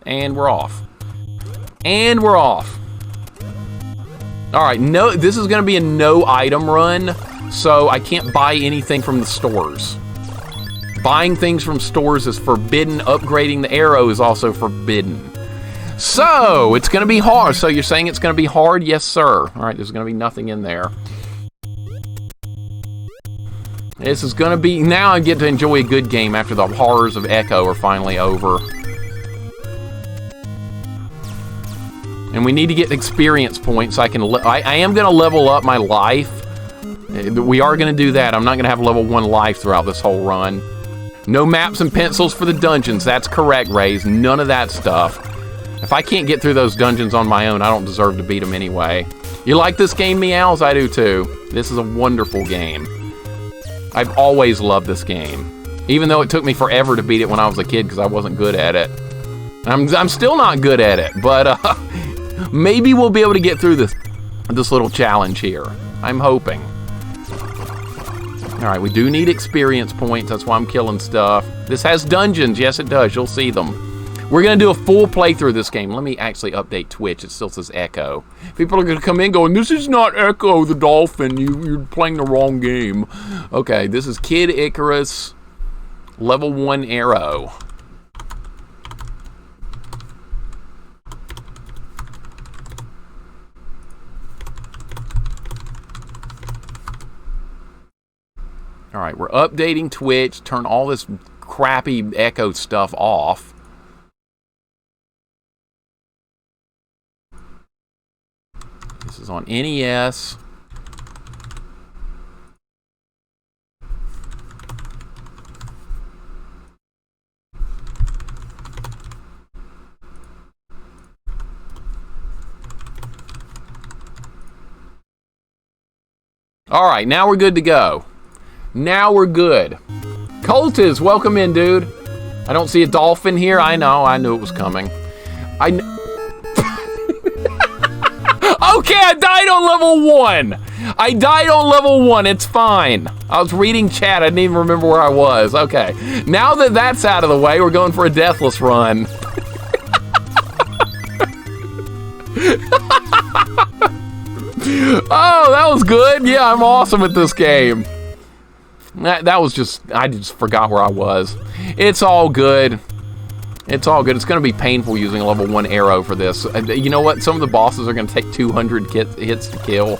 And we're off. And we're off. All right, no, this is gonna be a no item run, so I can't buy anything from the stores. Buying things from stores is forbidden. Upgrading the arrow is also forbidden. So, it's gonna be hard. So you're saying it's gonna be hard? Yes, sir. All right, there's gonna be nothing in there. This is gonna be, now I get to enjoy a good game after the horrors of Echo are finally over. And we need to get experience points so I can, I am gonna level up my life. We are gonna do that. I'm not gonna have level 1 life throughout this whole run. No maps and pencils for the dungeons. That's correct, Rays. None of that stuff. If I can't get through those dungeons on my own, I don't deserve to beat them anyway. You like this game, Meows? I do too. This is a wonderful game. I've always loved this game. Even though it took me forever to beat it when I was a kid because I wasn't good at it. I'm still not good at it, but maybe we'll be able to get through this little challenge here. I'm hoping. All right, we do need experience points. That's why I'm killing stuff. This has dungeons. Yes, it does. You'll see them. We're going to do a full playthrough of this game. Let me actually update Twitch. It still says Echo. People are going to come in going, this is not Echo the Dolphin. You're playing the wrong game. Okay, this is Kid Icarus, level 1 arrow. All right, we're updating Twitch. Turn all this crappy Echo stuff off. This is on NES. All right, now we're good to go. Now we're good. Coltis, welcome in, dude. I don't see a dolphin here. I know, I knew it was coming. Okay, I died on level 1. I died on level 1, it's fine. I was reading chat, I didn't even remember where I was. Okay, now that that's out of the way, we're going for a deathless run. Oh, that was good. Yeah, I'm awesome at this game. That was just, I just forgot where I was. It's all good. It's all good. It's going to be painful using a level 1 arrow for this. You know what? Some of the bosses are going to take 200 hits to kill.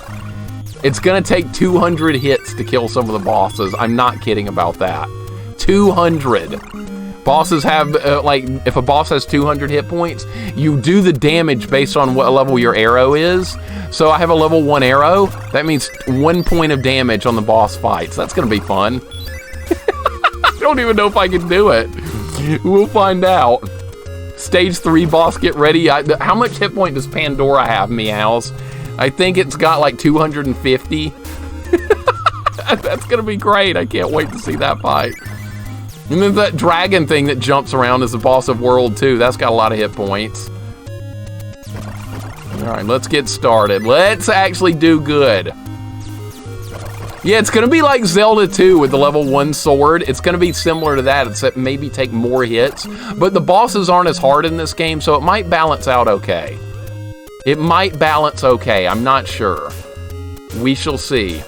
It's going to take 200 hits to kill some of the bosses. I'm not kidding about that. 200. Bosses have, like, if a boss has 200 hit points, you do the damage based on what level your arrow is. So I have a level 1 arrow. That means 1 point of damage on the boss fights. That's going to be fun. I don't even know if I can do it. We'll find out. Stage 3 boss, get ready. How much hit point does Pandora have, Meows? I think it's got like 250. That's going to be great. I can't wait to see that fight. And then that dragon thing that jumps around is the boss of World 2. That's got a lot of hit points. All right, let's get started. Let's actually do good. Yeah, it's going to be like Zelda 2 with the level 1 sword. It's going to be similar to that, except maybe take more hits. But the bosses aren't as hard in this game, so it might balance out okay. It might balance okay. I'm not sure. We shall see.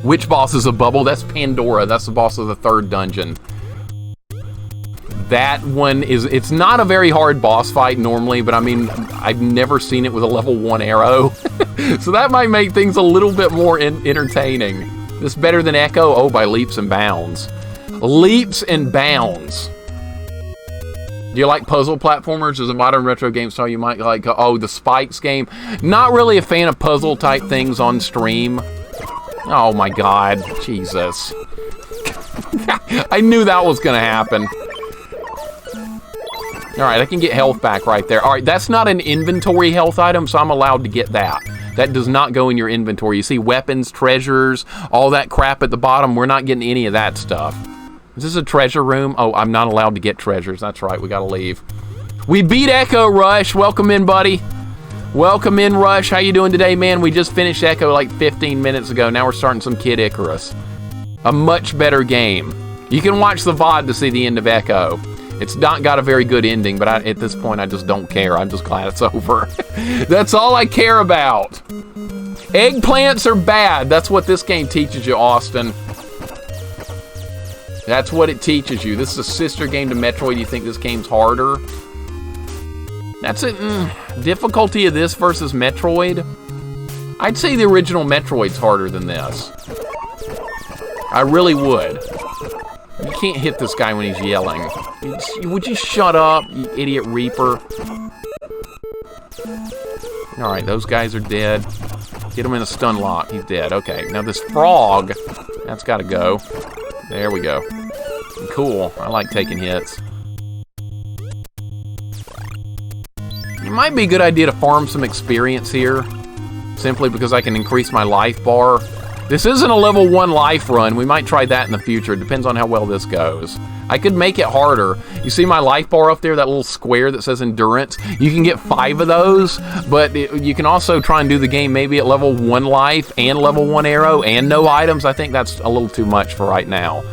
Which boss is a bubble? That's Pandora. That's the boss of the 3rd dungeon. That one is, it's not a very hard boss fight normally, but I mean, I've never seen it with a level 1 arrow. So that might make things a little bit more entertaining. This better than Echo? Oh, by leaps and bounds. Leaps and bounds. Do you like puzzle platformers? As a modern retro game style, you might like, oh, the Spikes game. Not really a fan of puzzle type things on stream. Oh my God, Jesus. I knew that was gonna happen. All right, I can get health back right there. All right, that's not an inventory health item, so I'm allowed to get that. That does not go in your inventory. You see weapons, treasures, all that crap at the bottom. We're not getting any of that stuff. Is this a treasure room? Oh, I'm not allowed to get treasures. That's right, we gotta leave. We beat Echo, Rush. Welcome in, buddy. Welcome in, Rush. How you doing today, man? We just finished Echo like 15 minutes ago. Now we're starting some Kid Icarus. A much better game. You can watch the VOD to see the end of Echo. It's not got a very good ending, but at this point, I just don't care. I'm just glad it's over. That's all I care about. Eggplants are bad. That's what this game teaches you, Austin. That's what it teaches you. This is a sister game to Metroid. You think this game's harder? That's it. Difficulty of this versus Metroid? I'd say the original Metroid's harder than this. I really would. You can't hit this guy when he's yelling. Would you shut up, you idiot Reaper? Alright, those guys are dead. Get him in a stun lock. He's dead. Okay, now this frog, that's got to go. There we go. Cool. I like taking hits. It might be a good idea to farm some experience here, simply because I can increase my life bar. This isn't a level 1 life run. We might try that in the future. It depends on how well this goes. I could make it harder. You see my life bar up there, that little square that says endurance? You can get 5 of those, but you can also try and do the game maybe at level 1 life and level 1 arrow and no items. I think that's a little too much for right now.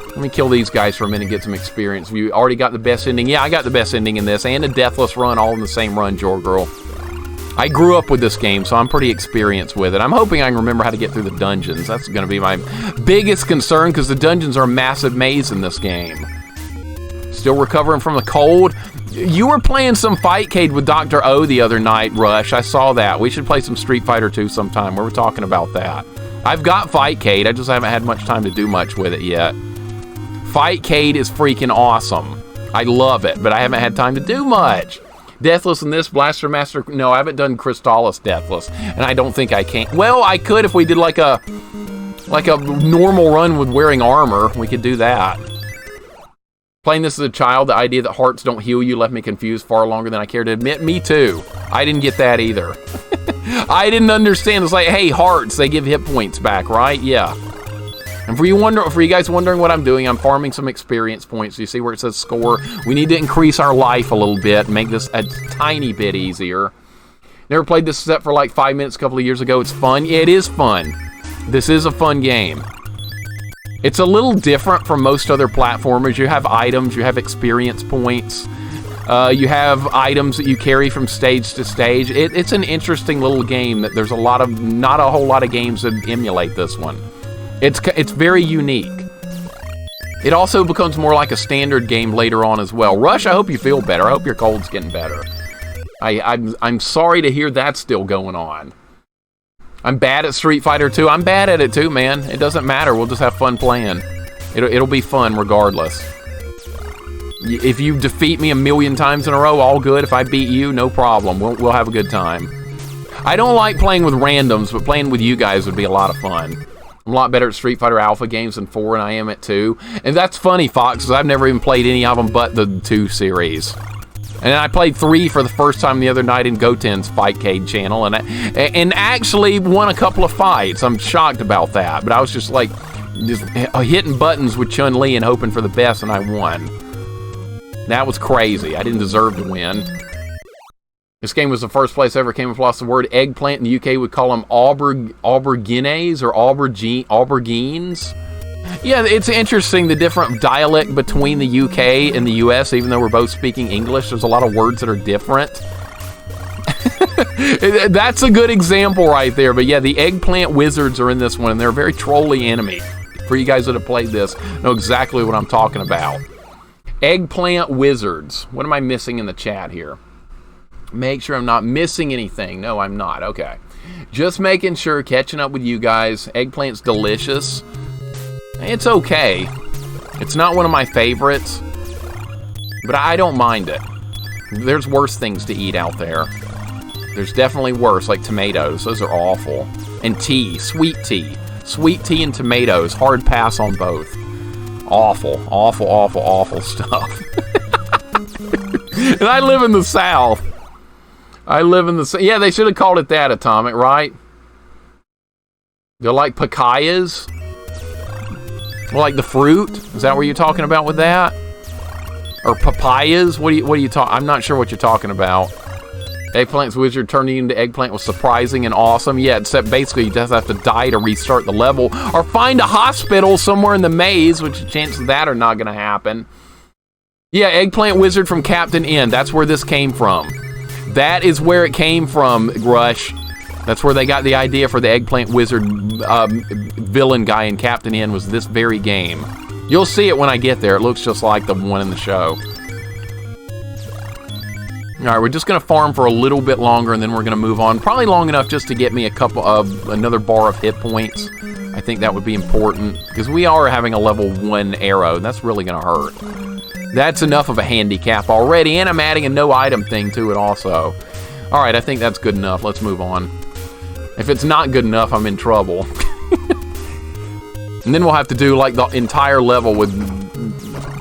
Let me kill these guys for a minute and get some experience. You already got the best ending. Yeah, I got the best ending in this, and a deathless run all in the same run, Jor Girl. I grew up with this game, so I'm pretty experienced with it. I'm hoping I can remember how to get through the dungeons. That's going to be my biggest concern, because the dungeons are a massive maze in this game. Still recovering from the cold. You were playing some Fightcade with Dr. O the other night, Rush. I saw that. We should play some Street Fighter 2 sometime. We were talking about that. I've got Fightcade. I just haven't had much time to do much with it yet. Fightcade is freaking awesome. I love it, but I haven't had time to do much. Deathless in this, Blaster Master, no, I haven't done Crystallis Deathless, and I don't think I can. Well, I could if we did like a normal run with wearing armor. We could do that. Playing this as a child, the idea that hearts don't heal you left me confused far longer than I care to admit. Me too. I didn't get that either. I didn't understand. It's like, hey, hearts, they give hit points back, right? Yeah. And for you guys wondering what I'm doing, I'm farming some experience points. You see where it says score? We need to increase our life a little bit, make this a tiny bit easier. Never played this set for like 5 minutes a couple of years ago. It's fun. Yeah, it is fun. This is a fun game. It's a little different from most other platformers. You have items, you have experience points, you have items that you carry from stage to stage. It's an interesting little game that there's not a whole lot of games that emulate this one. It's very unique. It also becomes more like a standard game later on as well. Rush, I hope you feel better. I hope your cold's getting better. I'm sorry to hear that's still going on. I'm bad at Street Fighter 2. I'm bad at it too, man. It doesn't matter. We'll just have fun playing. It'll be fun regardless. If you defeat me 1,000,000 times in a row, all good. If I beat you, no problem. We'll have a good time. I don't like playing with randoms, but playing with you guys would be a lot of fun. I'm a lot better at Street Fighter Alpha games than 4 than I am at 2. And that's funny, Fox, because I've never even played any of them but the 2 series. And I played 3 for the first time the other night in Goten's Fightcade channel, and actually won a couple of fights. I'm shocked about that, but I was just like hitting buttons with Chun-Li and hoping for the best, and I won. That was crazy. I didn't deserve to win. This game was the first place I ever came across the word eggplant. In the UK, we call them aubergines or aubergines. Yeah, it's interesting, the different dialect between the UK and the US, even though we're both speaking English. There's a lot of words that are different. That's a good example right there. But yeah, the Eggplant Wizards are in this one, and they're a very trolly enemy. For you guys that have played this, know exactly what I'm talking about. Eggplant Wizards. What am I missing in the chat here? Make sure I'm not missing anything. No, I'm not. Okay. Just making sure, catching up with you guys. Eggplant's delicious. It's okay. It's not one of my favorites, but I don't mind it. There's worse things to eat out there. There's definitely worse, like tomatoes. Those are awful. And tea, sweet tea. Sweet tea and tomatoes. Hard pass on both. Awful, awful, awful, awful stuff. And I live in the South. Yeah, they should have called it that, Atomic, right? They're like papayas. Like the fruit? Is that what you're talking about with that? Or papayas? What are you talking? I'm not sure what you're talking about. Eggplant's Wizard turning into Eggplant was surprising and awesome. Yeah, except basically you just have to die to restart the level or find a hospital somewhere in the maze, which the chances of that are not going to happen. Yeah, Eggplant Wizard from Captain N. That's where this came from. That is where it came from, Rush. That's where they got the idea for the Eggplant Wizard villain guy in Captain N was this very game. You'll see it when I get there. It looks just like the one in the show. All right, we're just gonna farm for a little bit longer and then we're gonna move on. Probably long enough just to get me another bar of hit points. I think that would be important because we are having a level 1 arrow. And that's really gonna hurt. That's enough of a handicap already, and I'm adding a no item thing to it also. All right, I think that's good enough. Let's move on. If it's not good enough, I'm in trouble. And then we'll have to do like the entire level with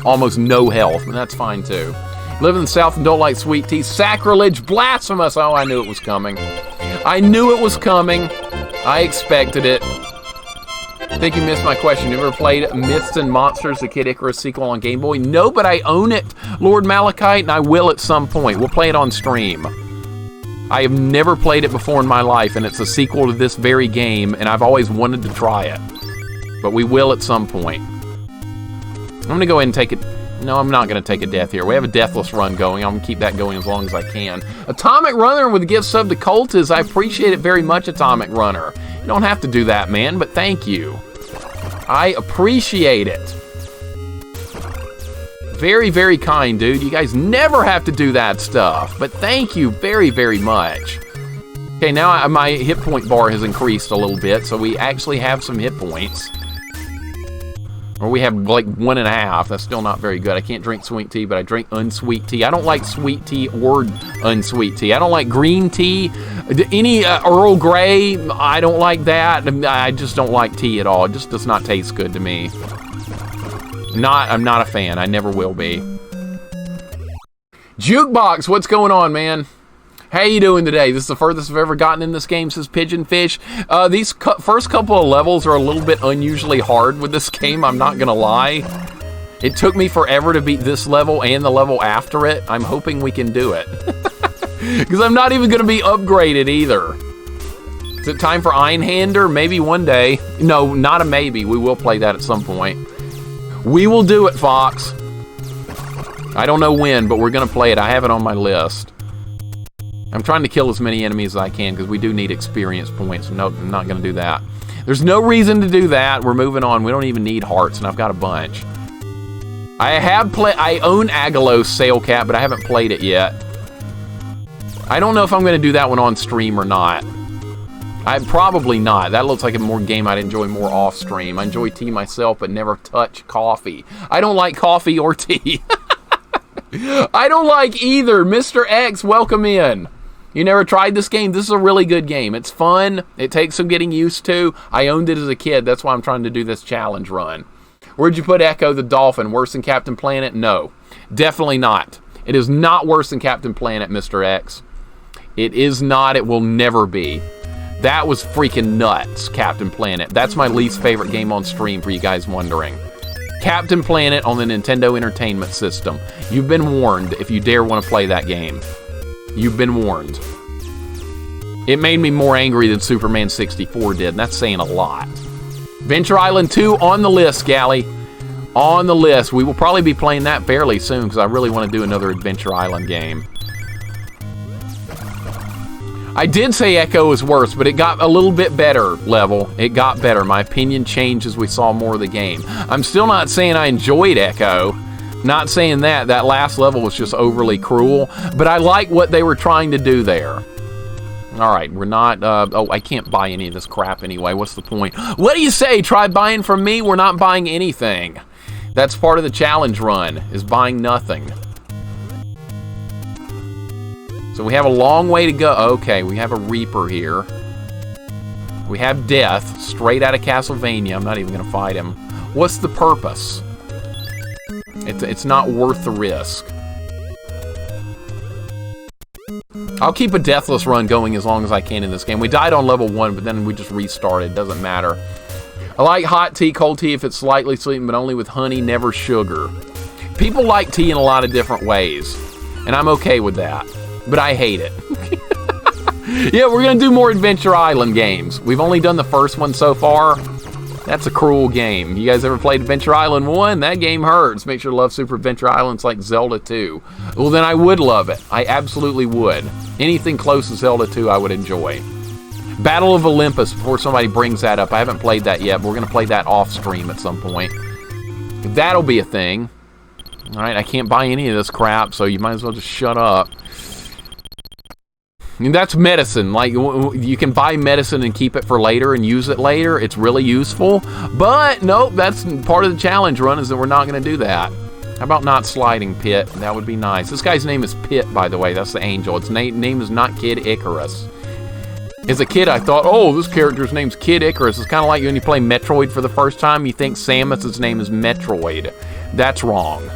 almost no health, and that's fine too. Live in the South and don't like sweet tea. Sacrilege, blasphemous. Oh, I knew it was coming. I knew it was coming. I expected it. I think you missed my question. You ever played Myths and Monsters, the Kid Icarus sequel on Game Boy? No, but I own it, Lord Malachite, and I will at some point. We'll play it on stream. I have never played it before in my life, and it's a sequel to this very game, and I've always wanted to try it. But we will at some point. I'm going to go ahead and take it. No, I'm not going to take a death here. We have a deathless run going. I'm going to keep that going as long as I can. Atomic Runner with a gift sub to Cultiz. I appreciate it very much, Atomic Runner. You don't have to do that, man, but thank you. I appreciate it. Very, very kind, dude. You guys never have to do that stuff, but thank you very, very much. Okay, now my hit point bar has increased a little bit, so we actually have some hit points. Or we have like 1.5. That's still not very good. I can't drink sweet tea, but I drink unsweet tea. I don't like sweet tea or unsweet tea. I don't like green tea. Any Earl Grey, I don't like that. I just don't like tea at all. It just does not taste good to me. I'm not a fan. I never will be. Jukebox, what's going on, man? How you doing today? This is the furthest I've ever gotten in this game, says Pigeonfish. These first couple of levels are a little bit unusually hard with this game, I'm not gonna lie. It took me forever to beat this level and the level after it. I'm hoping we can do it. Because I'm not even gonna be upgraded either. Is it time for Einhander? Maybe one day. No, not a maybe. We will play that at some point. We will do it, Fox. I don't know when, but we're gonna play it. I have it on my list. I'm trying to kill as many enemies as I can because we do need experience points. No, I'm not going to do that. There's no reason to do that. We're moving on. We don't even need hearts, and I've got a bunch. I own Agalos Sail Cat, but I haven't played it yet. I don't know if I'm going to do that one on stream or not. Probably not. That looks like a game I'd enjoy more off stream. I enjoy tea myself, but never touch coffee. I don't like coffee or tea. I don't like either. Mr. X, welcome in. You never tried this game? This is a really good game. It's fun. It takes some getting used to. I owned it as a kid. That's why I'm trying to do this challenge run. Where'd you put Echo the Dolphin? Worse than Captain Planet? No. Definitely not. It is not worse than Captain Planet, Mr. X. It is not. It will never be. That was freaking nuts, Captain Planet. That's my least favorite game on stream, for you guys wondering. Captain Planet on the Nintendo Entertainment System. You've been warned if you dare want to play that game. You've been warned. It made me more angry than Superman 64 did, and that's saying a lot. Venture Island 2 on the list, Gally. On the list. We will probably be playing that fairly soon because I really want to do another Adventure Island game. I did say Echo is worse, but it got a little bit better level. It got better. My opinion changed as we saw more of the game. I'm still not saying I enjoyed Echo. Not saying that. That last level was just overly cruel, but I like what they were trying to do there. All right, we're not... oh, I can't buy any of this crap anyway. What's the point? What do you say? Try buying from me? We're not buying anything. That's part of the challenge run, is buying nothing. So we have a long way to go. Okay, we have a Reaper here. We have Death, straight out of Castlevania. I'm not even going to fight him. What's the purpose? It's not worth the risk. I'll keep a deathless run going as long as I can in this game. We died on level 1, but then we just restarted. Doesn't matter. I like hot tea, cold tea if it's slightly sweetened, but only with honey, never sugar. People like tea in a lot of different ways, and I'm okay with that. But I hate it. Yeah, we're going to do more Adventure Island games. We've only done the first one so far. That's a cruel game. You guys ever played Adventure Island 1? That game hurts. Make sure to love Super Adventure Island. It's like Zelda 2. Well, then I would love it. I absolutely would. Anything close to Zelda 2 I would enjoy. Battle of Olympus, before somebody brings that up. I haven't played that yet, but we're going to play that off stream at some point. That'll be a thing. Alright, I can't buy any of this crap, so you might as well just shut up. I mean, that's medicine. Like, you can buy medicine and keep it for later and use it later. It's really useful. But, nope, that's part of the challenge run, is that we're not going to do that. How about not sliding, Pit? That would be nice. This guy's name is Pit, by the way. That's the angel. Its name is not Kid Icarus. As a kid, I thought, oh, this character's name's Kid Icarus. It's kind of like when you play Metroid for the first time, you think Samus's name is Metroid. That's wrong.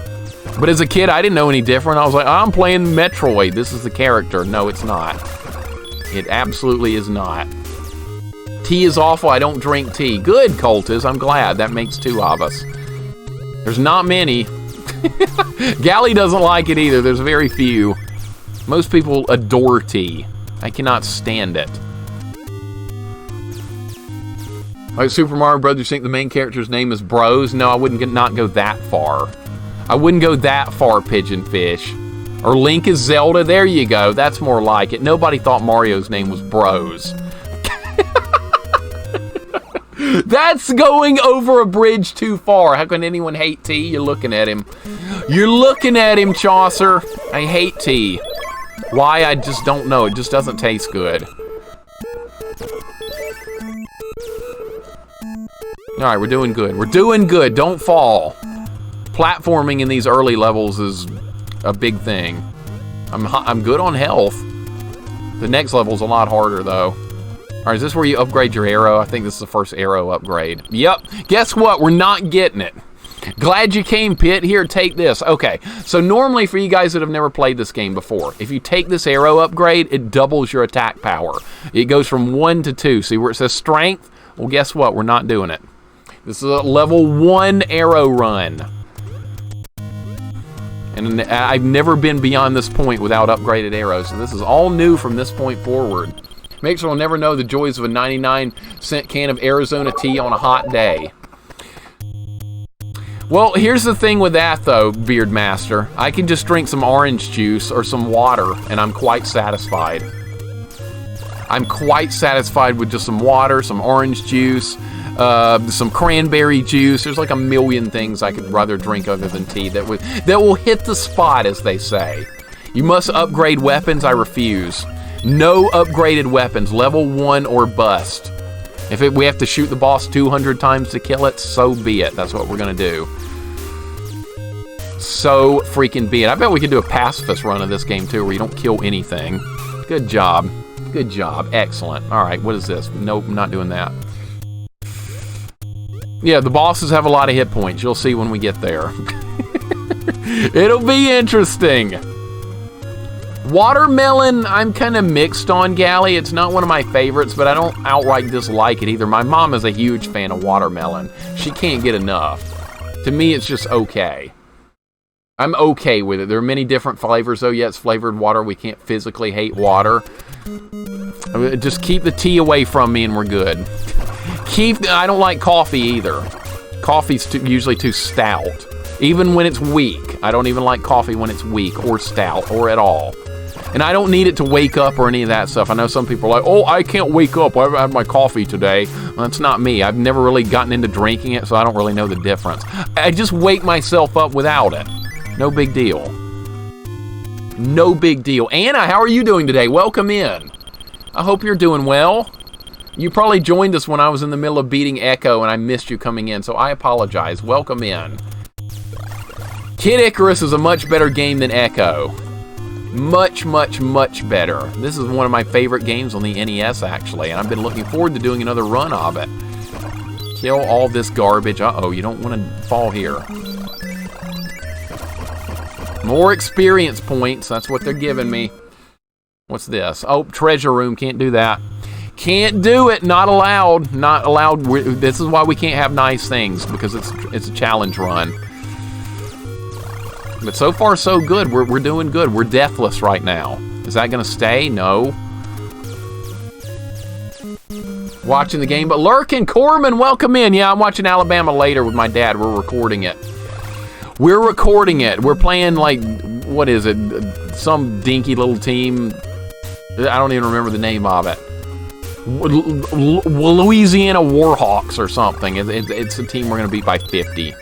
But as a kid, I didn't know any different. I was like, I'm playing Metroid. This is the character. No, it's not. It absolutely is not. Tea is awful. I don't drink tea. Good, Cultist. I'm glad. That makes two of us. There's not many. Gally doesn't like it either. There's very few. Most people adore tea. I cannot stand it. Like Super Mario Brothers, think the main character's name is Bros? No, I wouldn't not go that far. I wouldn't go that far, Pigeonfish. Or Link is Zelda. There you go. That's more like it. Nobody thought Mario's name was Bros. That's going over a bridge too far. How can anyone hate tea? You're looking at him. You're looking at him, Chaucer. I hate tea. Why? I just don't know. It just doesn't taste good. Alright, we're doing good. We're doing good. Don't fall. Platforming in these early levels is a big thing. I'm good on health. The next level's a lot harder, though. Alright, is this where you upgrade your arrow? I think this is the first arrow upgrade. Yep. Guess what? We're not getting it. Glad you came, Pit. Here, take this. Okay, so normally for you guys that have never played this game before, if you take this arrow upgrade, it doubles your attack power. It goes from 1 to 2. See where it says strength? Well, guess what? We're not doing it. This is a level 1 arrow run. And I've never been beyond this point without upgraded arrows, so this is all new from this point forward. Make sure we'll never know the joys of a 99-cent can of Arizona tea on a hot day. Well, here's the thing with that, though, Beardmaster. I can just drink some orange juice or some water, and I'm quite satisfied. I'm quite satisfied with just some water, some orange juice, some cranberry juice. There's like a million things I could rather drink other than tea that will hit the spot, as they say. You must upgrade weapons. I refuse. No upgraded weapons. Level 1 or bust. If we have to shoot the boss 200 times to kill it, so be it. That's what we're going to do. So freaking be it. I bet we could do a pacifist run of this game, too, where you don't kill anything. Good job. Good job. Excellent. All right, what is this? Nope, I'm not doing that. Yeah, the bosses have a lot of hit points. You'll see when we get there. It'll be interesting. Watermelon, I'm kind of mixed on, Gally. It's not one of my favorites, but I don't outright dislike it either. My mom is a huge fan of watermelon. She can't get enough. To me, it's just okay. I'm okay with it. There are many different flavors, though. Yeah, it's flavored water. We can't physically hate water. Just keep the tea away from me and we're good. I don't like coffee either. Coffee's usually too stout. Even when it's weak. I don't even like coffee when it's weak or stout or at all. And I don't need it to wake up or any of that stuff. I know some people are like, oh, I can't wake up. I haven't had my coffee today. Well, that's not me. I've never really gotten into drinking it, so I don't really know the difference. I just wake myself up without it. No big deal. No big deal. Anna, how are you doing today? Welcome in. I hope you're doing well. You probably joined us when I was in the middle of beating Echo and I missed you coming in, so I apologize. Welcome in. Kid Icarus is a much better game than Echo. Much, much, much better. This is one of my favorite games on the NES, actually, and I've been looking forward to doing another run of it. Kill all this garbage. Uh-oh, you don't want to fall here. More experience points. That's what they're giving me. What's this? Oh, treasure room. Can't do that. Can't do it. Not allowed. Not allowed. This is why we can't have nice things, because it's a challenge run. But so far, so good. We're doing good. We're deathless right now. Is that going to stay? No. watching the game. But Lurkin, Corman, welcome in. Yeah, I'm watching Alabama later with my dad. We're recording it. We're playing, like, what is it? Some dinky little team. I don't even remember the name of it. Louisiana Warhawks or something. It's a team we're going to beat by 50.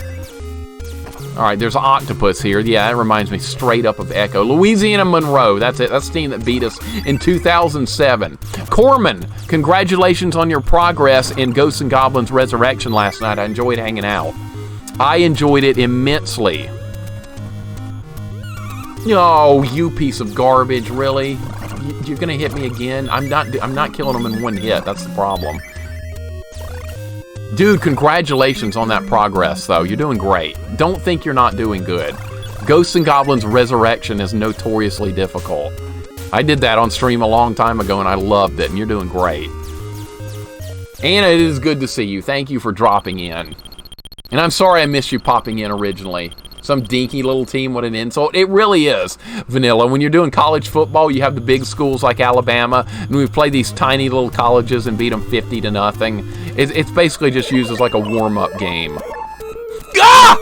All right, there's an octopus here. Yeah, that reminds me straight up of Echo. Louisiana Monroe, that's it. That's the team that beat us in 2007. Corman, congratulations on your progress in Ghosts and Goblins Resurrection last night. I enjoyed hanging out. I enjoyed it immensely. Oh, you piece of garbage, really? You're gonna hit me again? I'm not killing them in one hit. That's the problem. Dude, congratulations on that progress, though. You're doing great. Don't think you're not doing good. Ghosts and Goblins Resurrection is notoriously difficult. I did that on stream a long time ago, and I loved it, and you're doing great. And it is good to see you. Thank you for dropping in. And I'm sorry I missed you popping in originally. Some dinky little team, what an insult. It really is, Vanilla. When you're doing college football, you have the big schools like Alabama, and we play these tiny little colleges and beat them 50-0. It's basically just used as like a warm-up game. Ah!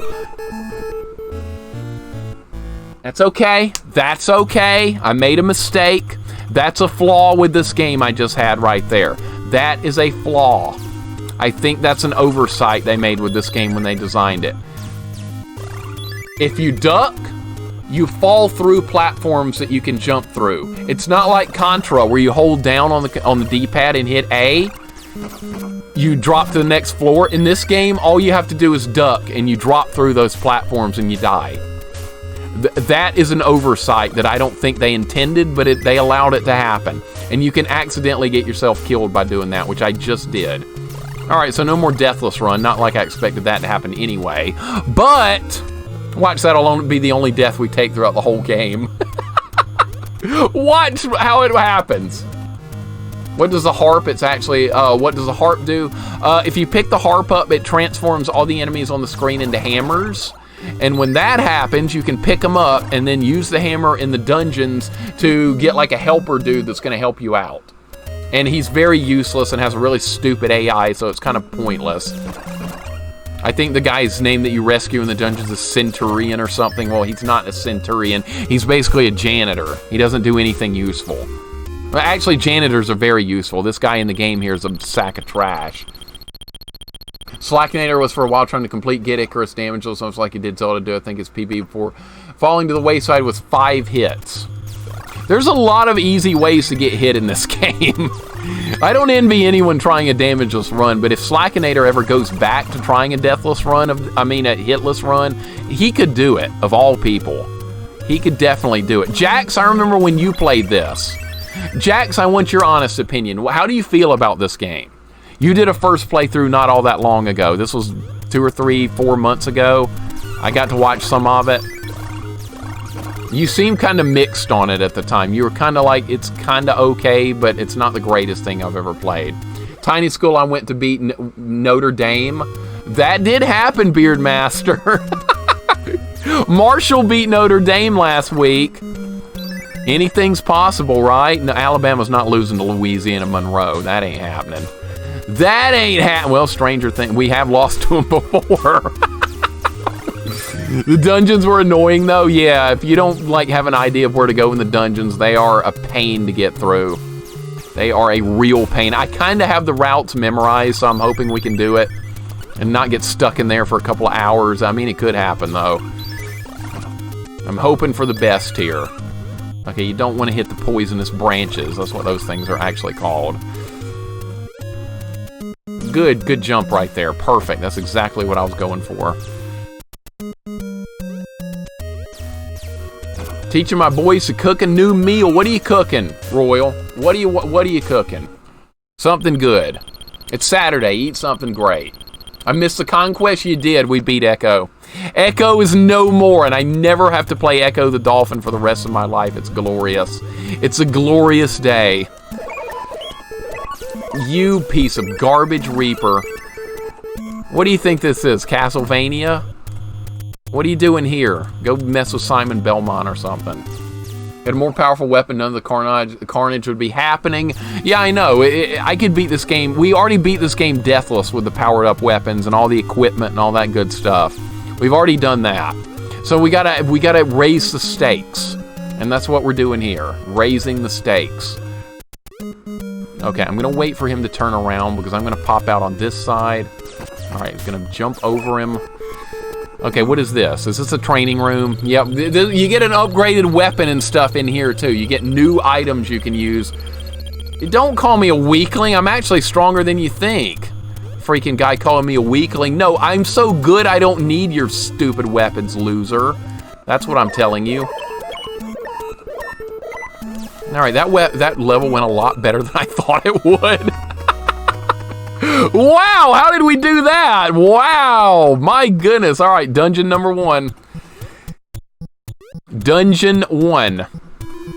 That's okay. That's okay. I made a mistake. That's a flaw with this game I just had right there. That is a flaw. I think that's an oversight they made with this game when they designed it. If you duck, you fall through platforms that you can jump through. It's not like Contra where you hold down on the D-pad and hit A. You drop to the next floor. In this game, all you have to do is duck and you drop through those platforms and you die. That is an oversight that I don't think they intended, but they allowed it to happen. And you can accidentally get yourself killed by doing that, which I just did. Alright, so no more Deathless Run. Not like I expected that to happen anyway. But watch that be the only death we take throughout the whole game. Watch how it happens. What does the harp? It's actually, what does the harp do? If you pick the harp up, it transforms all the enemies on the screen into hammers. And when that happens, you can pick them up and then use the hammer in the dungeons to get like a helper dude that's going to help you out. And he's very useless and has a really stupid AI, so it's kind of pointless. I think the guy's name that you rescue in the dungeons is Centurion or something. Well, he's not a Centurion. He's basically a janitor. He doesn't do anything useful. Well, actually, janitors are very useful. This guy in the game here is a sack of trash. Slackinator was for a while trying to complete Get Icarus Damageless, almost like he did Zelda do. I think his PB before falling to the wayside with 5 hits. There's a lot of easy ways to get hit in this game. I don't envy anyone trying a damageless run, but if Slackinator ever goes back to trying a deathless run, a hitless run, he could do it, of all people. He could definitely do it. Jax, I remember when you played this. Jax, I want your honest opinion. How do you feel about this game? You did a first playthrough not all that long ago. This was 2 or 3, 4 months ago. I got to watch some of it. You seemed kind of mixed on it at the time. You were kind of like, it's kind of okay, but it's not the greatest thing I've ever played. Tiny School, I went to beat Notre Dame. That did happen, Beardmaster. Marshall beat Notre Dame last week. Anything's possible, right? No, Alabama's not losing to Louisiana Monroe. That ain't happening. That ain't well, stranger thing. We have lost to them before. The dungeons were annoying, though. Yeah, if you don't like have an idea of where to go in the dungeons, they are a pain to get through. They are a real pain. I kind of have the routes memorized, so I'm hoping we can do it and not get stuck in there for a couple of hours. I mean, it could happen, though. I'm hoping for the best here. Okay, you don't want to hit the poisonous branches. That's what those things are actually called. Good jump right there. Perfect. That's exactly what I was going for. Teaching my boys to cook a new meal. What are you cooking, Royal? What are you cooking? Something good. It's Saturday. Eat something great. I missed the conquest. You did. We beat Echo. Echo is no more, and I never have to play Echo the Dolphin for the rest of my life. It's glorious. It's a glorious day. You piece of garbage reaper. What do you think this is, Castlevania? What are you doing here? Go mess with Simon Belmont or something. Had a more powerful weapon, none of the carnage would be happening. Yeah, I know. I could beat this game. We already beat this game deathless with the powered up weapons and all the equipment and all that good stuff. We've already done that. So we gotta raise the stakes. And that's what we're doing here. Raising the stakes. Okay, I'm gonna wait for him to turn around because I'm gonna pop out on this side. Alright, he's gonna jump over him. Okay, what is this? Is this a training room? Yep, you get an upgraded weapon and stuff in here too. You get new items you can use. Don't call me a weakling. I'm actually stronger than you think. Freaking guy calling me a weakling. No, I'm so good I don't need your stupid weapons, loser. That's what I'm telling you. Alright, that level went a lot better than I thought it would. Wow, how did we do that? Wow, my goodness. All right, dungeon number 1. Dungeon 1.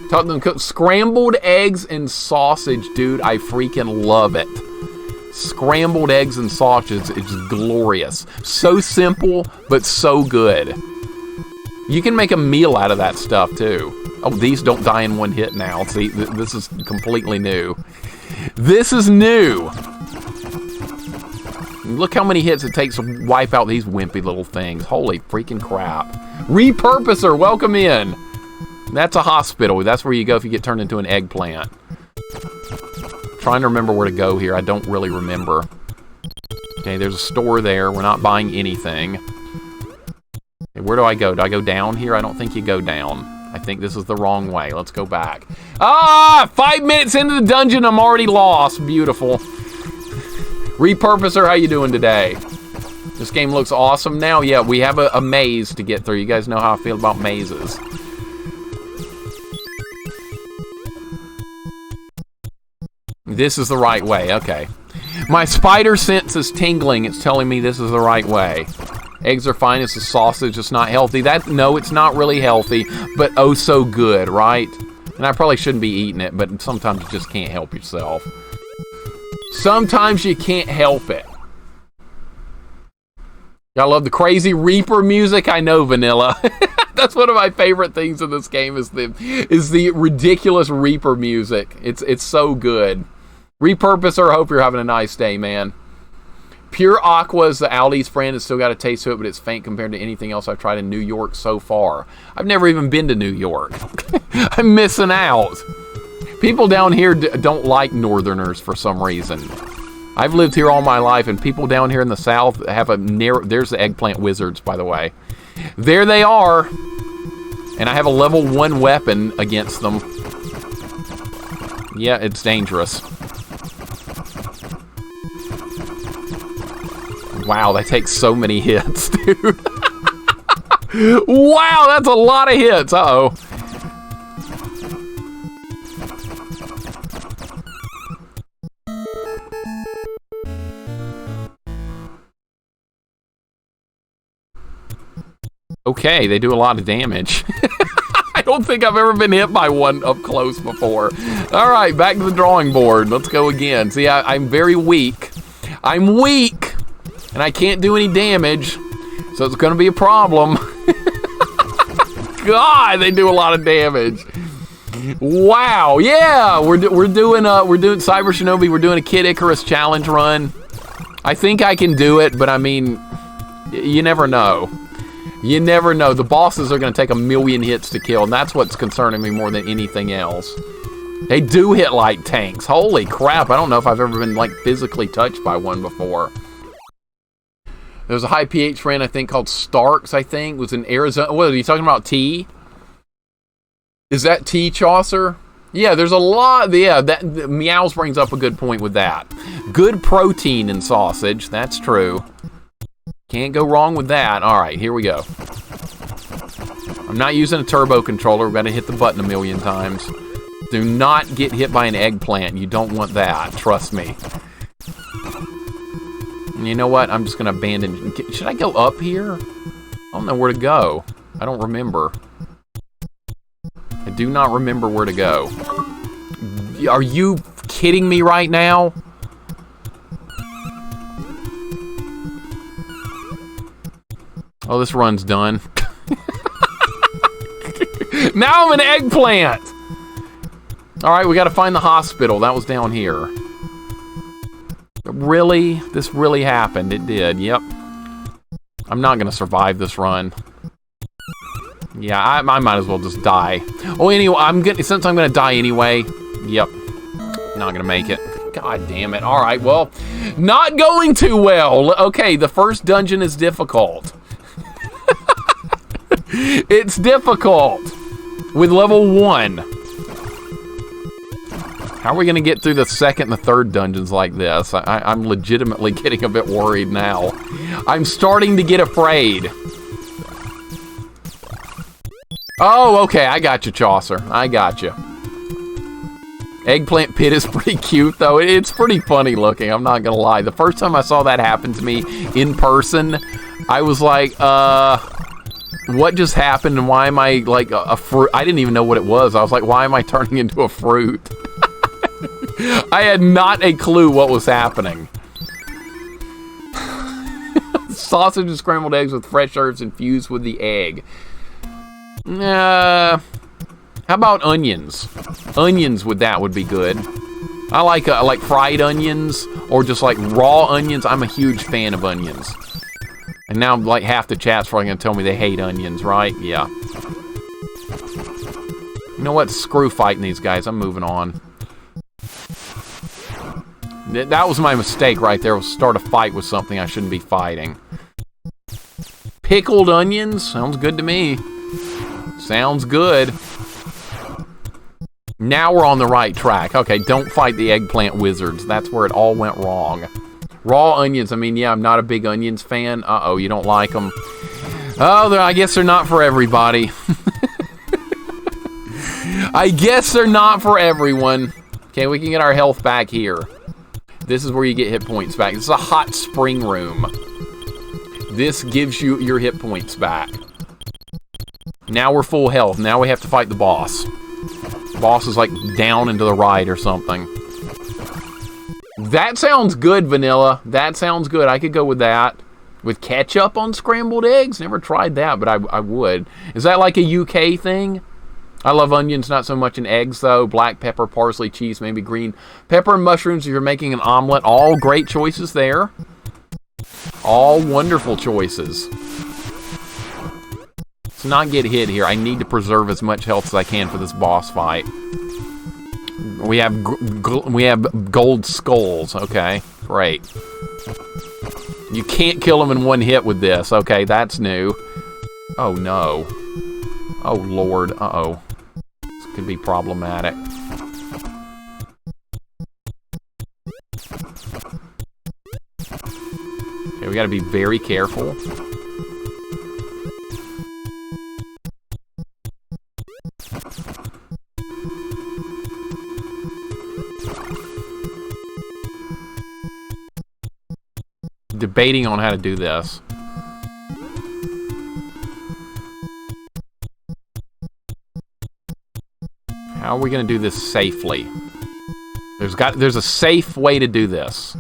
Taught them to cook scrambled eggs and sausage, dude. I freaking love it. Scrambled eggs and sausage is glorious. So simple, but so good. You can make a meal out of that stuff, too. Oh, these don't die in one hit now. See, this is completely new. This is new. Look how many hits it takes to wipe out these wimpy little things. Holy freaking crap. Repurposer, welcome in. That's a hospital. That's where you go if you get turned into an eggplant. Trying to remember where to go here. I don't really remember. Okay, there's a store there. We're not buying anything. Okay, where do I go? Do I go down here? I don't think you go down. I think this is the wrong way. Let's go back. Ah! 5 minutes into the dungeon, I'm already lost. Beautiful. Repurposer, how you doing today? This game looks awesome now. Yeah, we have a maze to get through. You guys know how I feel about mazes. This is the right way, okay. My spider sense is tingling. It's telling me this is the right way. Eggs are fine, it's a sausage, it's not healthy. No, it's not really healthy, but oh so good, right? And I probably shouldn't be eating it, but sometimes you just can't help yourself. Sometimes you can't help it. I love the crazy Reaper music. I know, Vanilla. That's one of my favorite things in this game is the ridiculous Reaper music. It's so good. Repurposer, hope you're having a nice day, man. Pure Aqua is the Aldi's friend. It's still got a taste to it, but it's faint compared to anything else I've tried in New York so far. I've never even been to New York. I'm missing out. People down here don't like Northerners for some reason. I've lived here all my life, and people down here in the South have a narrow... There's the Eggplant Wizards, by the way. There they are. And I have a level 1 weapon against them. Yeah, it's dangerous. Wow, that takes so many hits, dude. Wow, that's a lot of hits. Uh-oh. Okay, they do a lot of damage. I don't think I've ever been hit by one up close before. All right, back to the drawing board. Let's go again. See, I'm very weak. I'm weak, and I can't do any damage, so it's going to be a problem. God, they do a lot of damage. Wow, yeah, we're doing Cyber Shinobi. We're doing a Kid Icarus challenge run. I think I can do it, but I mean, you never know. You never know. The bosses are going to take 1,000,000 hits to kill, and that's what's concerning me more than anything else. They do hit like tanks. Holy crap, I don't know if I've ever been like physically touched by one before. There's a high pH friend, I think, called Starks, I think, was in Arizona. What, are you talking about tea? Is that tea, Chaucer? Yeah, there's a lot. Yeah, that Meows brings up a good point with that. Good protein in sausage, that's true. Can't go wrong with that. All right, here we go. I'm not using a turbo controller. We've got to hit the button 1,000,000 times. Do not get hit by an eggplant. You don't want that. Trust me. And you know what? I'm just going to abandon. Should I go up here? I don't know where to go. I don't remember. I do not remember where to go. Are you kidding me right now? Oh, this run's done. Now I'm an eggplant. All right, we got to find the hospital. That was down here. Really? This really happened. It did. Yep. I'm not going to survive this run. Yeah, I might as well just die. Oh, anyway, since I'm going to die anyway. Yep. Not going to make it. God damn it. All right, well, not going too well. Okay, the first dungeon is difficult. It's difficult with level 1. How are we going to get through the second and the third dungeons like this? I'm legitimately getting a bit worried now. I'm starting to get afraid. Oh, okay, I got you, Chaucer. I got you. Eggplant Pit is pretty cute, though. It's pretty funny looking, I'm not going to lie. The first time I saw that happen to me in person, I was like, what just happened and why am I like a fruit? I didn't even know what it was. I was like, why am I turning into a fruit? I had not a clue what was happening. Sausage and scrambled eggs with fresh herbs infused with the egg. How about onions? Onions with that would be good. I like fried onions or just like raw onions. I'm a huge fan of onions. And now like half the chat's probably gonna tell me they hate onions, right? Yeah. You know what? Screw fighting these guys. I'm moving on. That was my mistake right there, was start a fight with something I shouldn't be fighting. Pickled onions? Sounds good to me. Sounds good. Now we're on the right track. Okay, don't fight the Eggplant Wizards. That's where it all went wrong. Raw onions. I mean, yeah, I'm not a big onions fan. Uh-oh, you don't like them. Oh, I guess they're not for everybody. I guess they're not for everyone. Okay, we can get our health back here. This is where you get hit points back. This is a hot spring room. This gives you your hit points back. Now we're full health. Now we have to fight the boss. The boss is like down and to the right or something. That sounds good, Vanilla. That sounds good. I could go with that. With ketchup on scrambled eggs? Never tried that, but I would. Is that like a UK thing? I love onions, not so much in eggs, though. Black pepper, parsley, cheese, maybe green pepper and mushrooms if you're making an omelet. All great choices there. All wonderful choices. Let's not get hit here. I need to preserve as much health as I can for this boss fight. We have gold skulls. Okay, great. You can't kill them in one hit with this. Okay, that's new. Oh, no. Oh, Lord. Uh-oh. This could be problematic. Okay, we gotta be very careful. Debating on how to do this. How are we going to do this safely? There's a safe way to do this.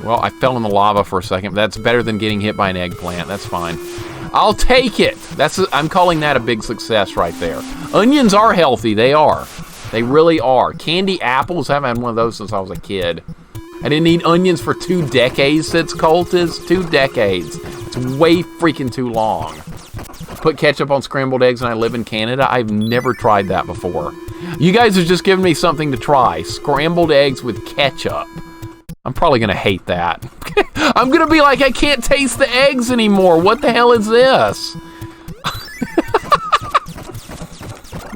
Well, I fell in the lava for a second, but that's better than getting hit by an eggplant. That's fine. I'll take it. I'm calling that a big success right there. Onions are healthy. They are. They really are. Candy apples, I haven't had one of those since I was a kid. I didn't eat onions for 2 decades, says Cultist. 2 decades. It's way freaking too long. Put ketchup on scrambled eggs and I live in Canada. I've never tried that before. You guys are just giving me something to try. Scrambled eggs with ketchup. I'm probably going to hate that. I'm going to be like, I can't taste the eggs anymore. What the hell is this?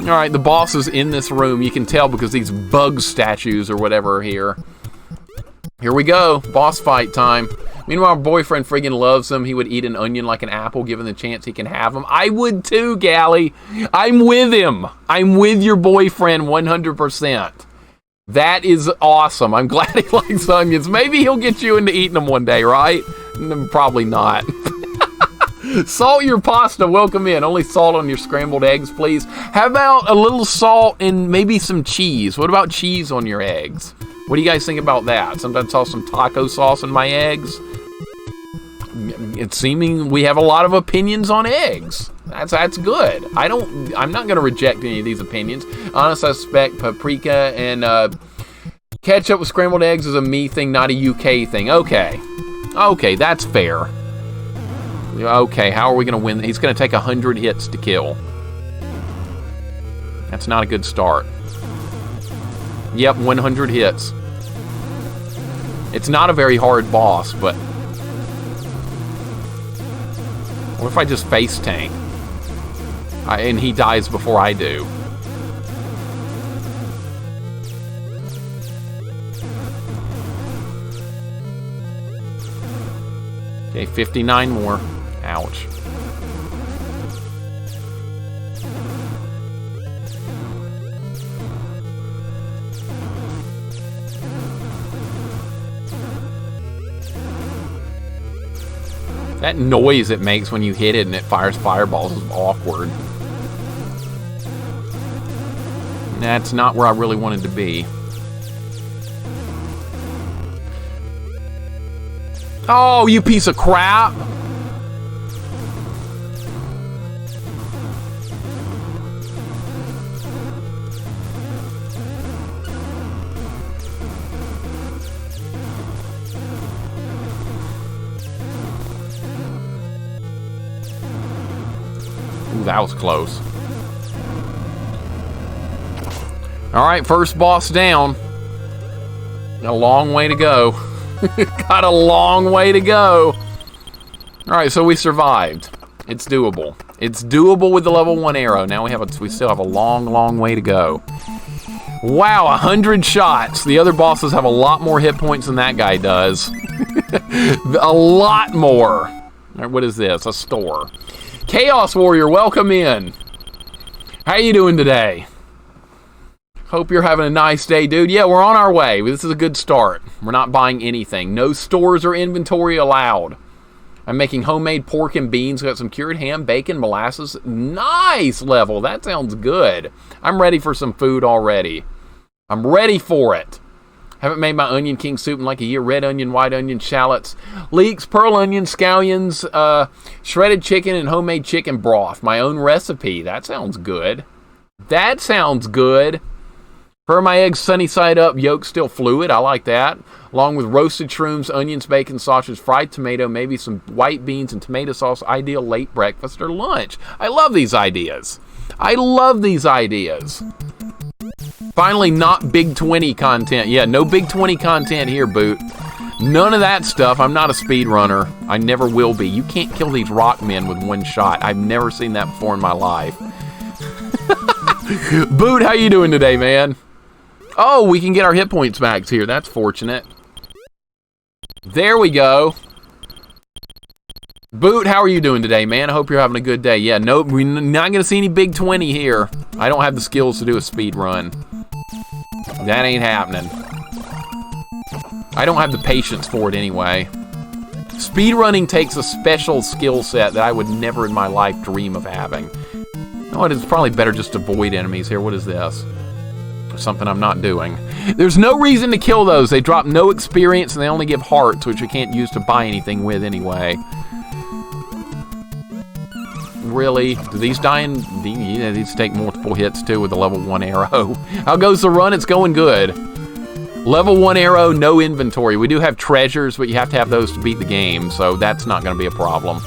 Alright, the boss is in this room. You can tell because these bug statues or whatever are here. Here we go. Boss fight time. Meanwhile, my boyfriend friggin' loves them. He would eat an onion like an apple given the chance he can have them. I would too, Gally. I'm with him. I'm with your boyfriend 100%. That is awesome. I'm glad he likes onions. Maybe he'll get you into eating them one day, right? Probably not. Salt your pasta. Welcome in. Only salt on your scrambled eggs, please. How about a little salt and maybe some cheese? What about cheese on your eggs? What do you guys think about that? Sometimes I'll some taco sauce in my eggs. it's seeming we have a lot of opinions on eggs. That's good. I'm not gonna reject any of these opinions. Honest, I suspect paprika and ketchup with scrambled eggs is a me thing, not a UK thing. Okay, that's fair. Okay, how are we gonna win? He's gonna take 100 hits to kill. That's not a good start. Yep, 100 hits. It's not a very hard boss, but what if I just face tank? And he dies before I do? Okay, 59 more. Ouch. That noise it makes when you hit it and it fires fireballs is awkward. That's not where I really wanted to be. Oh, you piece of crap! Ooh, that was close. Alright, first boss down. Got a long way to go. Got a long way to go. Alright, so we survived. It's doable. It's doable with the level 1 arrow. Now we still have a long way to go. Wow, 100 shots. The other bosses have a lot more hit points than that guy does. A lot more. Right, what is this? A store. Chaos Warrior, welcome in. How you doing today? Hope you're having a nice day, dude. Yeah, we're on our way. This is a good start. We're not buying anything. No stores or inventory allowed. I'm making homemade pork and beans. Got some cured ham, bacon, molasses. Nice level. That sounds good. I'm ready for some food already. I'm ready for it. Haven't made my onion king soup in like a year. Red onion, white onion, shallots, leeks, pearl onions, scallions, shredded chicken, and homemade chicken broth. My own recipe. That sounds good. That sounds good. For my eggs sunny side up, yolk still fluid. I like that. Along with roasted shrooms, onions, bacon, sausage, fried tomato, maybe some white beans and tomato sauce. Ideal late breakfast or lunch. I love these ideas. I love these ideas. Finally, not Big 20 content. Yeah, no Big 20 content here, Boot. None of that stuff. I'm not a speedrunner. I never will be. You can't kill these rock men with one shot. I've never seen that before in my life. Boot, how you doing today, man? Oh, we can get our hit points back here. That's fortunate. There we go. Boot, how are you doing today, man? I hope you're having a good day. Yeah, nope, we're not going to see any Big 20 here. I don't have the skills to do a speed run. That ain't happening. I don't have the patience for it anyway. Speedrunning takes a special skill set that I would never in my life dream of having. No, it's probably better just to avoid enemies here. What is this? Something I'm not doing. There's no reason to kill those. They drop no experience and they only give hearts, which we can't use to buy anything with anyway. Really? Do these die in... Yeah, these take multiple hits too with the level 1 arrow. How goes the run? It's going good. Level 1 arrow, no inventory. We do have treasures, but you have to have those to beat the game, so that's not going to be a problem.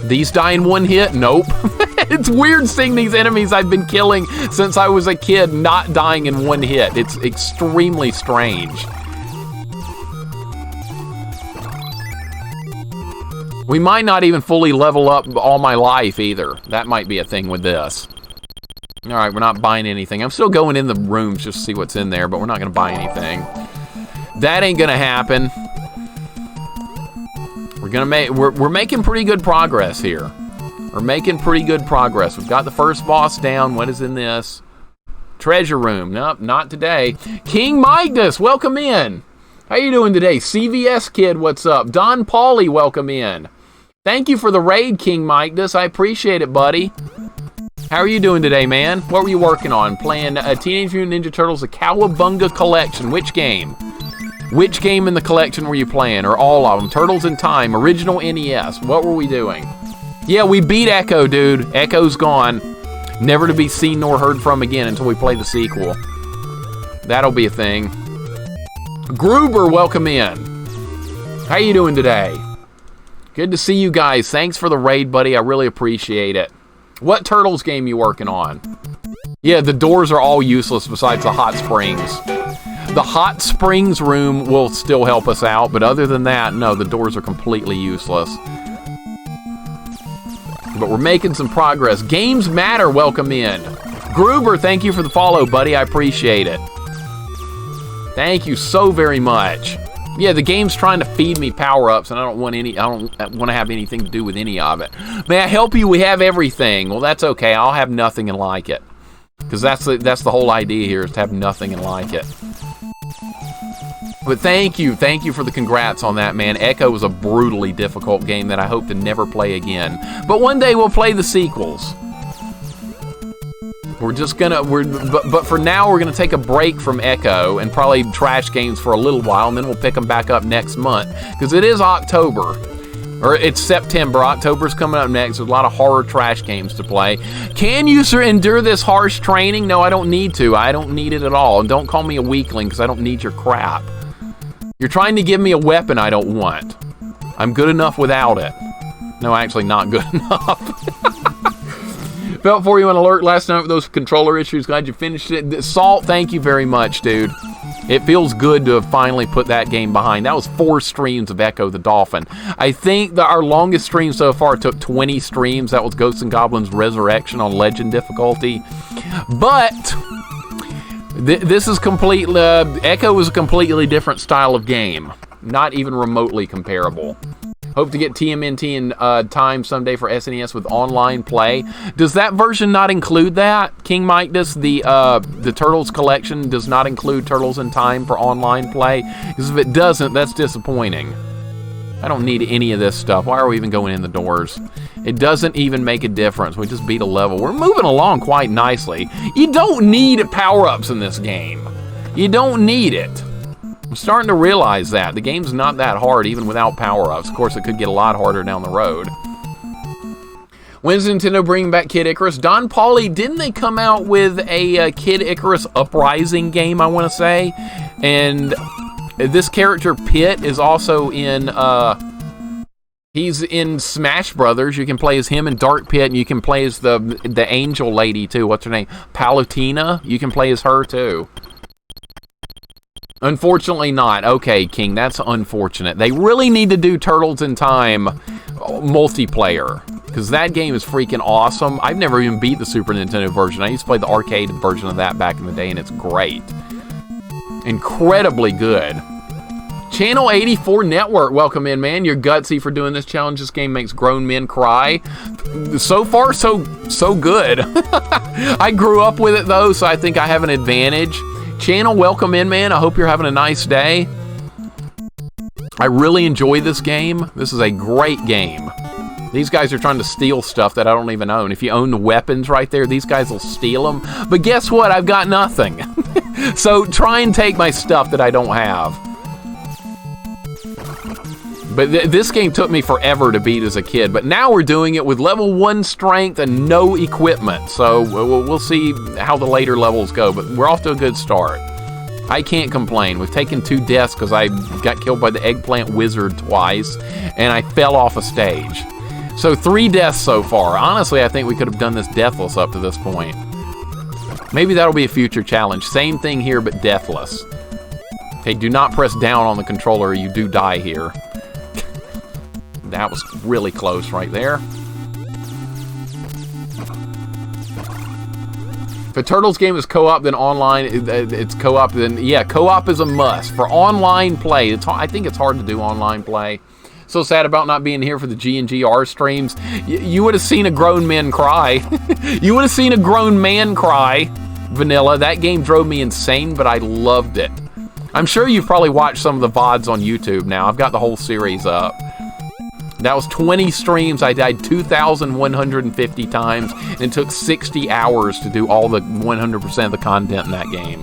These die in one hit? Nope. It's weird seeing these enemies I've been killing since I was a kid not dying in one hit. It's extremely strange. We might not even fully level up all my life either. That might be a thing with this. Alright, we're not buying anything. I'm still going in the rooms just to see what's in there, but we're not going to buy anything. That ain't going to happen. We're making pretty good progress here. We're making pretty good progress. We've got the first boss down. What is in this? Treasure room. Nope, not today. King Midas, welcome in. How you doing today? CVS Kid, what's up? Don Pauly, welcome in. Thank you for the raid, King Midas. I appreciate it, buddy. How are you doing today, man? What were you working on? Playing Teenage Mutant Ninja Turtles, the Cowabunga Collection. Which game? Which game in the collection were you playing? Or all of them? Turtles in Time, original NES. What were we doing? Yeah, we beat Echo, dude. Echo's gone. Never to be seen nor heard from again until we play the sequel. That'll be a thing. Gruber, welcome in. How you doing today? Good to see you guys. Thanks for the raid, buddy. I really appreciate it. What Turtles game you working on? Yeah, the doors are all useless besides the hot springs. The hot springs room will still help us out, but other than that, no, the doors are completely useless. But we're making some progress. Games Matter, welcome in. Gruber, thank you for the follow, buddy. I appreciate it. Thank you so very much. Yeah, the game's trying to feed me power-ups, and I don't want to have anything to do with any of it. May I help you? We have everything. Well, that's okay. I'll have nothing and like it. Because that's the whole idea here, is to have nothing and like it. But thank you for the congrats on that, man. Echo was a brutally difficult game that I hope to never play again. But one day we'll play the sequels. We're just gonna, but for now we're gonna take a break from Echo and probably trash games for a little while, and then we'll pick them back up next month. Because it is October. Or it's September. October's coming up next. There's a lot of horror trash games to play. Can you endure this harsh training? No, I don't need to. I don't need it at all. And don't call me a weakling, because I don't need your crap. You're trying to give me a weapon I don't want. I'm good enough without it. No, actually not good enough. Felt for you on alert last night with those controller issues. Glad you finished it. Salt, thank you very much, dude. It feels good to have finally put that game behind. That was 4 streams of Echo the Dolphin. I think that our longest stream so far took 20 streams. That was Ghosts and Goblins Resurrection on Legend difficulty. But this is completely... Echo is a completely different style of game. Not even remotely comparable. Hope to get TMNT in time someday for SNES with online play. Does that version not include that? King Mike, does the Turtles collection does not include Turtles in Time for online play? Because if it doesn't, that's disappointing. I don't need any of this stuff. Why are we even going in the doors? It doesn't even make a difference. We just beat a level. We're moving along quite nicely. You don't need power-ups in this game. You don't need it. I'm starting to realize that. The game's not that hard, even without power-ups. Of course, it could get a lot harder down the road. When's Nintendo bringing back Kid Icarus? Don Pauly, didn't they come out with a Kid Icarus Uprising game, I want to say? And this character, Pit, is also in... he's in Smash Brothers. You can play as him and Dark Pit, and you can play as the angel lady, too. What's her name? Palutena? You can play as her, too. Unfortunately not. Okay, King, that's unfortunate. They really need to do Turtles in Time multiplayer, because that game is freaking awesome. I've never even beat the Super Nintendo version. I used to play the arcade version of that back in the day, and it's great. Incredibly good. Channel 84 Network, welcome in, man. You're gutsy for doing this challenge. This game makes grown men cry. So far, so good. I grew up with it, though, so I think I have an advantage. Channel, welcome in, man. I hope you're having a nice day. I really enjoy this game. This is a great game. These guys are trying to steal stuff that I don't even own. If you own the weapons right there, these guys will steal them. But guess what? I've got nothing. So try and take my stuff that I don't have. But this game took me forever to beat as a kid. But now we're doing it with level 1 strength and no equipment. So we'll see how the later levels go. But we're off to a good start. I can't complain. We've taken 2 deaths because I got killed by the Eggplant Wizard twice. And I fell off a stage. So 3 deaths so far. Honestly, I think we could have done this deathless up to this point. Maybe that'll be a future challenge. Same thing here, but deathless. Okay, do not press down on the controller or you do die here. That was really close right there. If a Turtles game is co-op, then online, it's co-op, then yeah, co-op is a must. For online play, I think it's hard to do online play. So sad about not being here for the G&GR streams. You would have seen a grown man cry. You would have seen a grown man cry, Vanilla. That game drove me insane, but I loved it. I'm sure you've probably watched some of the VODs on YouTube now. I've got the whole series up. That was 20 streams. I died 2,150 times, and it took 60 hours to do all the 100% of the content in that game.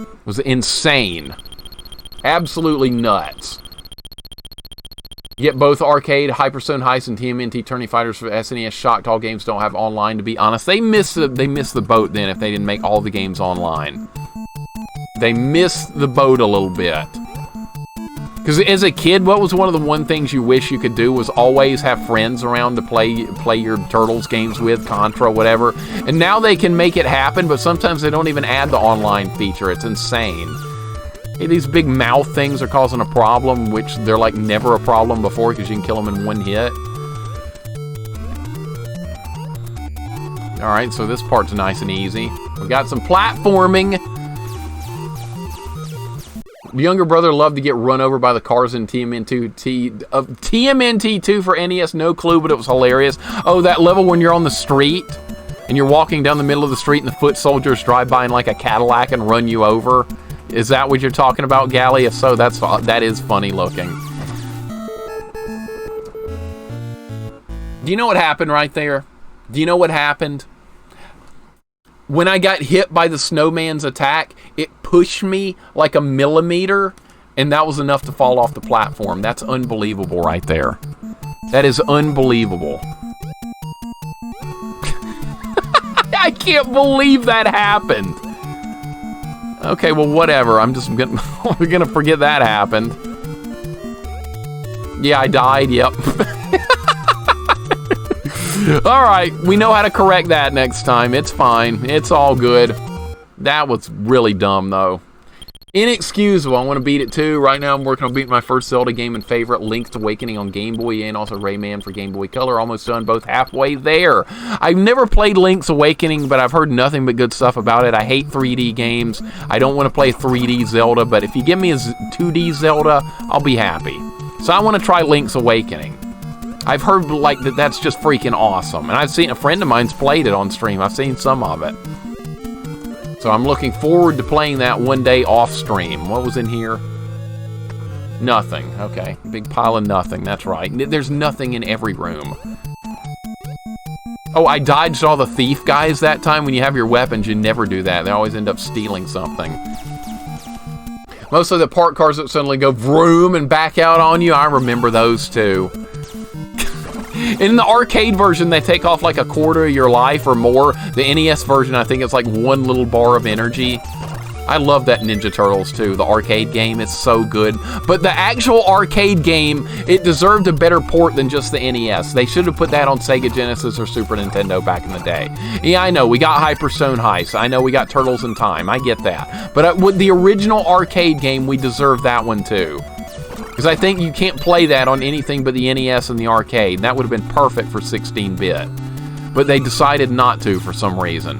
It was insane. Absolutely nuts. Yet both Arcade, Hyperstone Heist, and TMNT Tourney Fighters for SNES shocked all games don't have online, to be honest. They missed the boat then if they didn't make all the games online. They missed the boat a little bit. Because as a kid, what was one of the things you wish you could do was always have friends around to play your Turtles games with, Contra, whatever. And now they can make it happen, but sometimes they don't even add the online feature. It's insane. Hey, these big mouth things are causing a problem, which they're like never a problem before because you can kill them in one hit. Alright, so this part's nice and easy. We got some platforming. The younger brother loved to get run over by the cars in TMNT 2 for NES, no clue, but it was hilarious. Oh, that level when you're on the street and you're walking down the middle of the street and the foot soldiers drive by in like a Cadillac and run you over. Is that what you're talking about, Gally? If so, that is funny looking. Do you know what happened right there? Do you know what happened? When I got hit by the snowman's attack, it pushed me like a millimeter, and that was enough to fall off the platform. That's unbelievable right there. That is unbelievable. I can't believe that happened. Okay, well, whatever. We're gonna forget that happened. Yeah, I died. Yep. All right, we know how to correct that next time. It's fine. It's all good. That was really dumb, though. Inexcusable. I want to beat it, too. Right now, I'm working on beating my first Zelda game and favorite, Link's Awakening on Game Boy, and also Rayman for Game Boy Color. Almost done, both halfway there. I've never played Link's Awakening, but I've heard nothing but good stuff about it. I hate 3D games. I don't want to play 3D Zelda, but if you give me a 2D Zelda, I'll be happy. So I want to try Link's Awakening. I've heard like that's just freaking awesome, and I've seen a friend of mine's played it on stream. I've seen some of it. So I'm looking forward to playing that one day off stream. What was in here? Nothing. Okay. Big pile of nothing. That's right. There's nothing in every room. Oh, I dodged all the thief guys that time. When you have your weapons, you never do that. They always end up stealing something. Mostly the park cars that suddenly go vroom and back out on you. I remember those too. In the arcade version, they take off like a quarter of your life or more. The NES version, I think it's like one little bar of energy. I love that Ninja Turtles too, the arcade game. It's so good. But the actual arcade game, it deserved a better port than just the NES. They should have put that on Sega Genesis or Super Nintendo back in the day. Yeah, I know, we got Hyperstone Heist. I know we got Turtles in Time. I get that. But with the original arcade game, we deserve that one too. Because I think you can't play that on anything but the NES and the arcade. That would have been perfect for 16-bit. But they decided not to for some reason.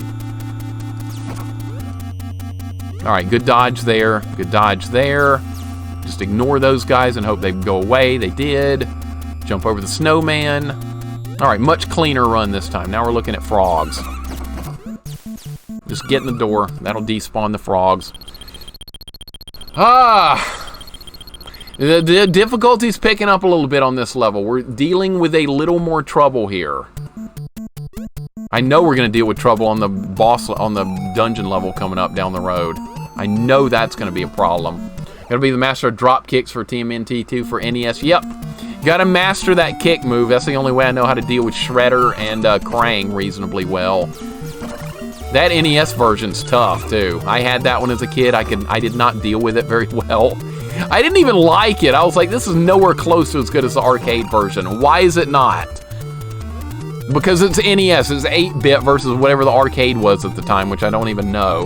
Alright, good dodge there. Good dodge there. Just ignore those guys and hope they go away. They did. Jump over the snowman. Alright, much cleaner run this time. Now we're looking at frogs. Just get in the door. That'll despawn the frogs. Ah! The difficulty's picking up a little bit on this level. We're dealing with a little more trouble here. I know we're going to deal with trouble on the dungeon level coming up down the road. I know that's going to be a problem. Gotta be the master of drop kicks for TMNT 2 for NES. Yep. Gotta master that kick move. That's the only way I know how to deal with Shredder and Krang reasonably well. That NES version's tough, too. I had that one as a kid. I did not deal with it very well. I didn't even like it. I was like, this is nowhere close to as good as the arcade version. Why is it not? Because it's NES. It's 8-bit versus whatever the arcade was at the time, which I don't even know.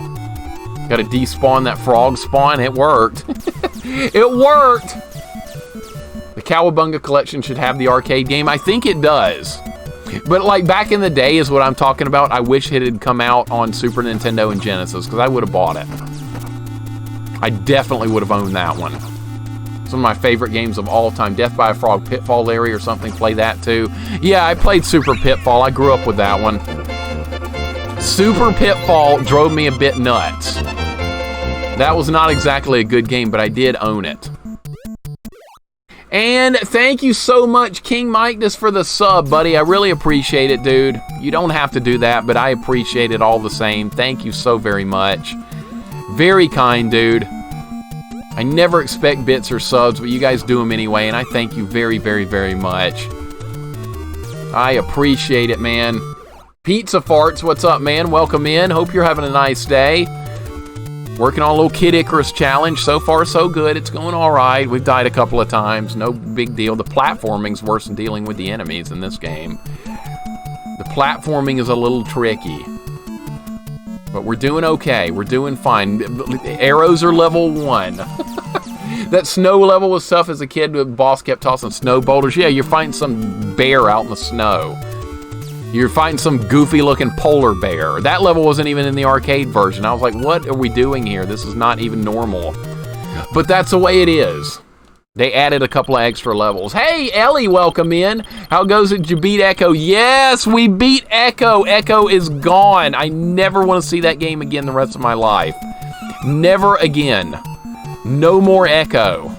Gotta despawn that frog spawn. It worked. It worked! The Cowabunga Collection should have the arcade game. I think it does. But like back in the day is what I'm talking about. I wish it had come out on Super Nintendo and Genesis, because I would have bought it. I definitely would have owned that one. Some of my favorite games of all time. Death by a Frog, Pitfall Larry or something. Play that too. Yeah, I played Super Pitfall. I grew up with that one. Super Pitfall drove me a bit nuts. That was not exactly a good game, but I did own it. And thank you so much, King Mikeness, for the sub, buddy. I really appreciate it, dude. You don't have to do that, but I appreciate it all the same. Thank you so very much. Very kind, dude. I never expect bits or subs, but you guys do them anyway, and I thank you very, very, very much. I appreciate it, man. Pizza Farts, what's up, man? Welcome in. Hope you're having a nice day. Working on a little Kid Icarus challenge. So far, so good. It's going all right. We've died a couple of times. No big deal. The platforming's worse than dealing with the enemies in this game. The platforming is a little tricky. But we're doing okay. We're doing fine. Arrows are level 1. That snow level was tough as a kid. The boss kept tossing snow boulders. Yeah, you're fighting some bear out in the snow. You're fighting some goofy-looking polar bear. That level wasn't even in the arcade version. I was like, what are we doing here? This is not even normal. But that's the way it is. They added a couple of extra levels. Hey, Ellie, welcome in. How goes it? Did you beat Echo? Yes, we beat Echo. Echo is gone. I never want to see that game again the rest of my life. Never again. No more Echo.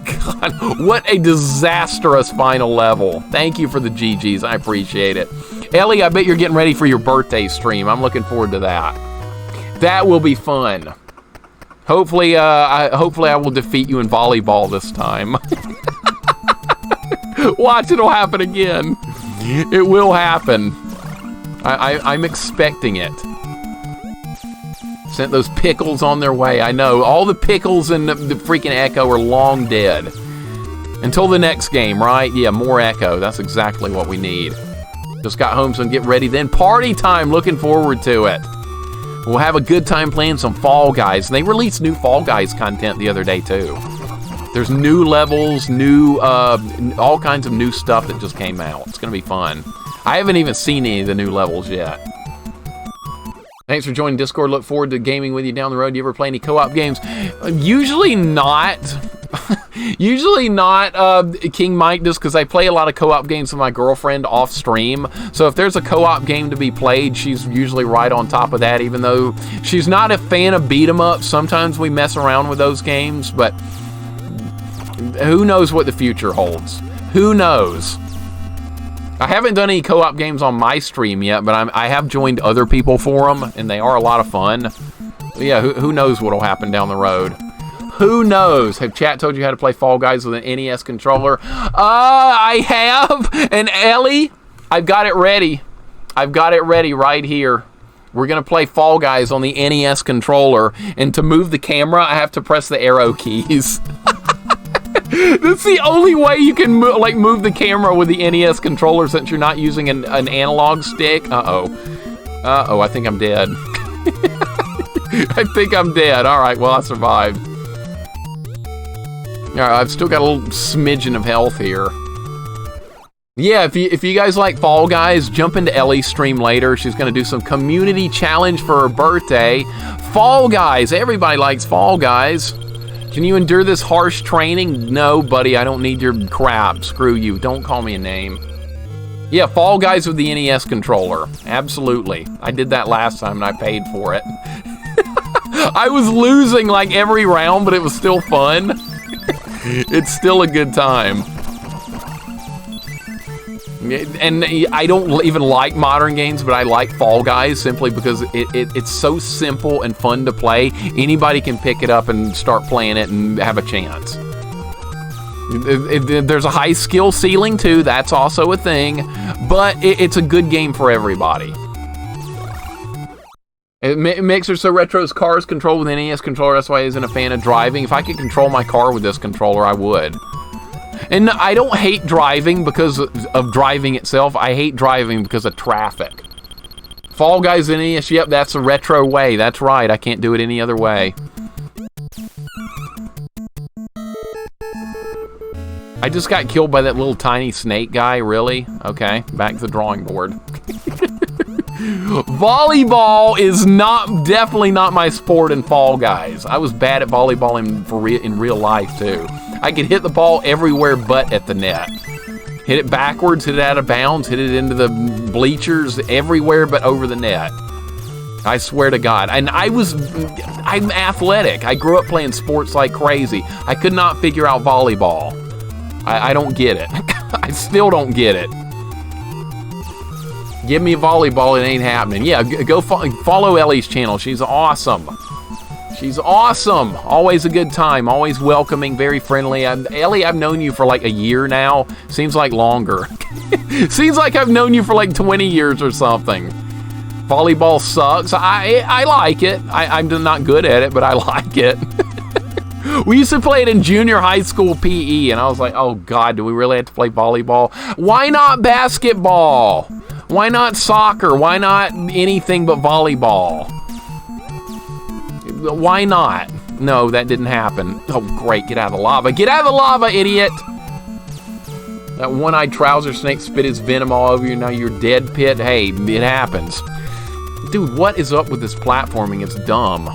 God, what a disastrous final level. Thank you for the GGs. I appreciate it. Ellie, I bet you're getting ready for your birthday stream. I'm looking forward to that. That will be fun. Hopefully I will defeat you in volleyball this time. Watch, it'll happen again. It will happen. I'm expecting it. Sent those pickles on their way. I know. All the pickles in the freaking Echo are long dead. Until the next game, right? Yeah, more Echo. That's exactly what we need. Just got home, so get ready. Then party time. Looking forward to it. We'll have a good time playing some Fall Guys. And they released new Fall Guys content the other day, too. There's new levels, new, all kinds of new stuff that just came out. It's going to be fun. I haven't even seen any of the new levels yet. Thanks for joining Discord. Look forward to gaming with you down the road. Do you ever play any co-op games? Usually not. Usually not, King Mike, just because I play a lot of co-op games with my girlfriend off stream. So if there's a co-op game to be played, she's usually right on top of that, even though she's not a fan of beat-em-ups. Sometimes we mess around with those games, but who knows what the future holds? Who knows? I haven't done any co-op games on my stream yet, but I have joined other people for them, and they are a lot of fun. But yeah, who knows what'll happen down the road? Who knows? Have chat told you how to play Fall Guys with an NES controller? I have, and Ellie, I've got it ready. I've got it ready right here. We're going to play Fall Guys on the NES controller, and to move the camera, I have to press the arrow keys. That's the only way you can move the camera with the NES controller, since you're not using an analog stick. Uh-oh, I think I'm dead. I think I'm dead. All right, well, I survived. All right, I've still got a little smidgen of health here. Yeah, if you guys like Fall Guys, jump into Ellie's stream later. She's going to do some community challenge for her birthday. Fall Guys. Everybody likes Fall Guys. Can you endure this harsh training? No, buddy, I don't need your crap. Screw you. Don't call me a name. Yeah, Fall Guys with the NES controller. Absolutely. I did that last time and I paid for it. I was losing like every round, but it was still fun. It's still a good time. And I don't even like modern games, but I like Fall Guys simply because it's so simple and fun to play. Anybody can pick it up and start playing it and have a chance. There's a high skill ceiling too, that's also a thing, but it's a good game for everybody. Mixer so retro's cars controlled with an NES controller, that's why he isn't a fan of driving. If I could control my car with this controller, I would. And I don't hate driving because of driving itself. I hate driving because of traffic. Fall Guys in NES, yep, that's a retro way. That's right, I can't do it any other way. I just got killed by that little tiny snake guy, really? Okay, back to the drawing board. Volleyball is definitely not my sport in Fall Guys. I was bad at volleyball in real life, too. I could hit the ball everywhere but at the net. Hit it backwards, hit it out of bounds, hit it into the bleachers, everywhere but over the net. I swear to God. And I'm athletic. I grew up playing sports like crazy. I could not figure out volleyball. I don't get it. I still don't get it. Give me volleyball, it ain't happening. Yeah, go follow Ellie's channel. She's awesome. She's awesome. Always a good time. Always welcoming, very friendly. Ellie, I've known you for like a year now. Seems like longer. Seems like I've known you for like 20 years or something. Volleyball sucks. I like it. I'm not good at it, but I like it. We used to play it in junior high school PE, and I was like, oh God, do we really have to play volleyball? Why not basketball? Why not soccer? Why not anything but volleyball? Why not? No, that didn't happen. Oh, great. Get out of the lava. Get out of the lava, idiot! That one-eyed trouser snake spit his venom all over you. Now you're dead, Pit. Hey, it happens. Dude, what is up with this platforming? It's dumb.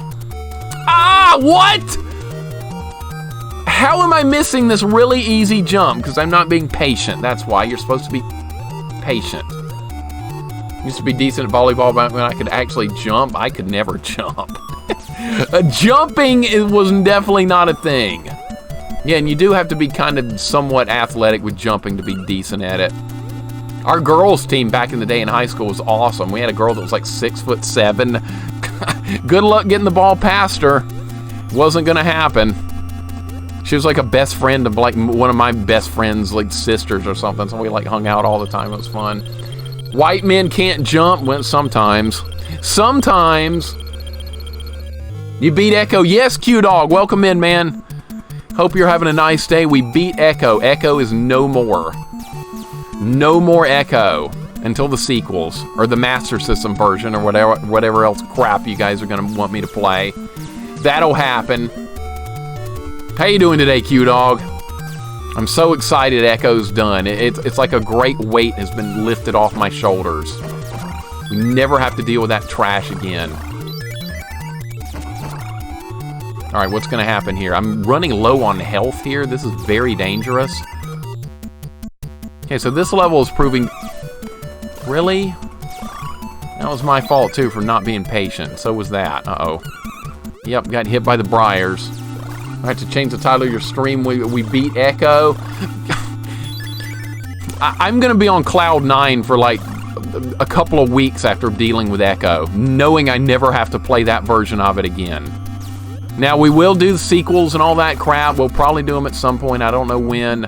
Ah, what? How am I missing this really easy jump? Because I'm not being patient. That's why. You're supposed to be patient. Used to be decent at volleyball, but when I could actually jump, I could never jump. Jumping was definitely not a thing. Yeah, and you do have to be kind of somewhat athletic with jumping to be decent at it. Our girls team back in the day in high school was awesome. We had a girl that was like 6'7". Good luck getting the ball past her. Wasn't gonna happen. She was like a best friend of like one of my best friends, like sisters or something. So we like hung out all the time. It was fun. White men can't jump. Well, sometimes. Sometimes. You beat Echo. Yes, Q-Dog. Welcome in, man. Hope you're having a nice day. We beat Echo. Echo is no more. No more Echo until the sequels or the Master System version or whatever else crap you guys are going to want me to play. That'll happen. How you doing today, Q-Dog? I'm so excited Echo's done. It's like a great weight has been lifted off my shoulders. We never have to deal with that trash again. All right, what's going to happen here? I'm running low on health here. This is very dangerous. Okay, so this level is proving... Really? That was my fault, too, for not being patient. So was that. Uh-oh. Yep, got hit by the briars. I have to change the title of your stream. We beat Echo. I'm going to be on cloud 9 for, like, a couple of weeks after dealing with Echo, knowing I never have to play that version of it again. Now, we will do sequels and all that crap. We'll probably do them at some point. I don't know when.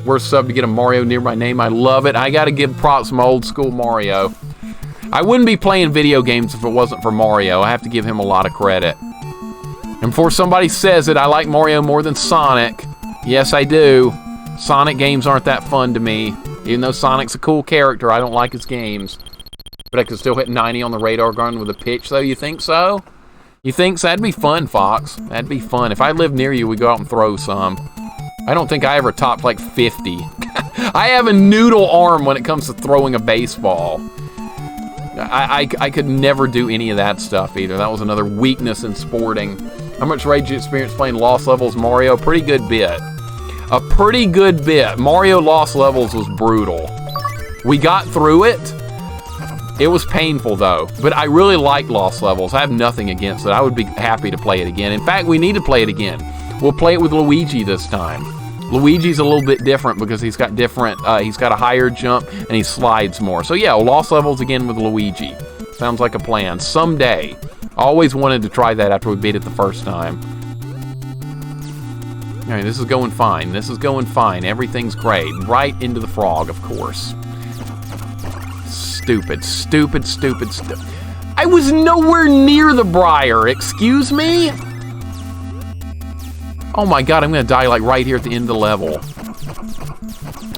Worst sub to get a Mario near my name. I love it. I got to give props to my old school Mario. I wouldn't be playing video games if it wasn't for Mario. I have to give him a lot of credit. And before somebody says it, I like Mario more than Sonic. Yes, I do. Sonic games aren't that fun to me. Even though Sonic's a cool character, I don't like his games. But I can still hit 90 on the radar gun with a pitch, though. You think so? You think so? That'd be fun, Fox. That'd be fun. If I lived near you, we'd go out and throw some. I don't think I ever topped like 50. I have a noodle arm when it comes to throwing a baseball. I could never do any of that stuff either. That was another weakness in sporting. How much rage you experienced playing Lost Levels Mario? Pretty good bit. A pretty good bit. Mario Lost Levels was brutal. We got through it. It was painful, though. But I really like Lost Levels. I have nothing against it. I would be happy to play it again. In fact, we need to play it again. We'll play it with Luigi this time. Luigi's a little bit different because he's got he's got a higher jump and he slides more. So yeah, Lost Levels again with Luigi. Sounds like a plan. Someday. Always wanted to try that after we beat it the first time. All right, this is going fine. This is going fine. Everything's great. Right into the frog, of course. Stupid, stupid, stupid, stupid. I was nowhere near the briar. Excuse me? Oh my god, I'm gonna die like right here at the end of the level.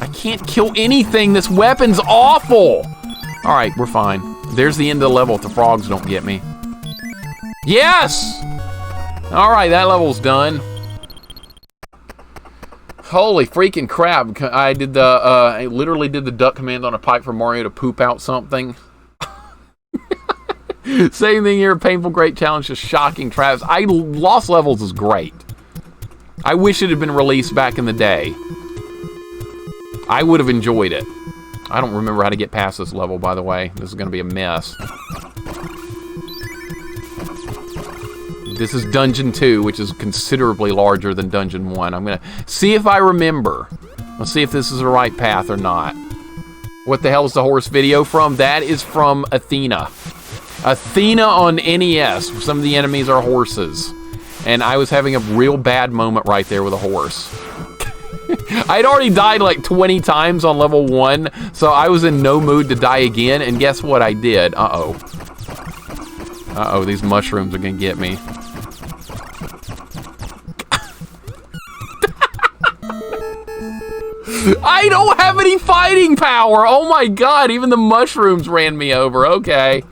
I can't kill anything. This weapon's awful. All right, we're fine. There's the end of the level if the frogs don't get me. Yes! All right, that level's done. Holy freaking crap. I literally did the duck command on a pipe for Mario to poop out something. Same thing here, painful, great challenge, just shocking traps. Lost Levels is great. I wish it had been released back in the day. I would have enjoyed it. I don't remember how to get past this level, by the way. This is going to be a mess. This is Dungeon 2, which is considerably larger than Dungeon 1. I'm going to see if I remember. Let's see if this is the right path or not. What the hell is the horse video from? That is from Athena. Athena on NES. Some of the enemies are horses. And I was having a real bad moment right there with a horse. I'd already died like 20 times on level 1, so I was in no mood to die again, and guess what I did? Uh-oh. Uh-oh, these mushrooms are gonna get me. I don't have any fighting power! Oh my god, even the mushrooms ran me over. Okay.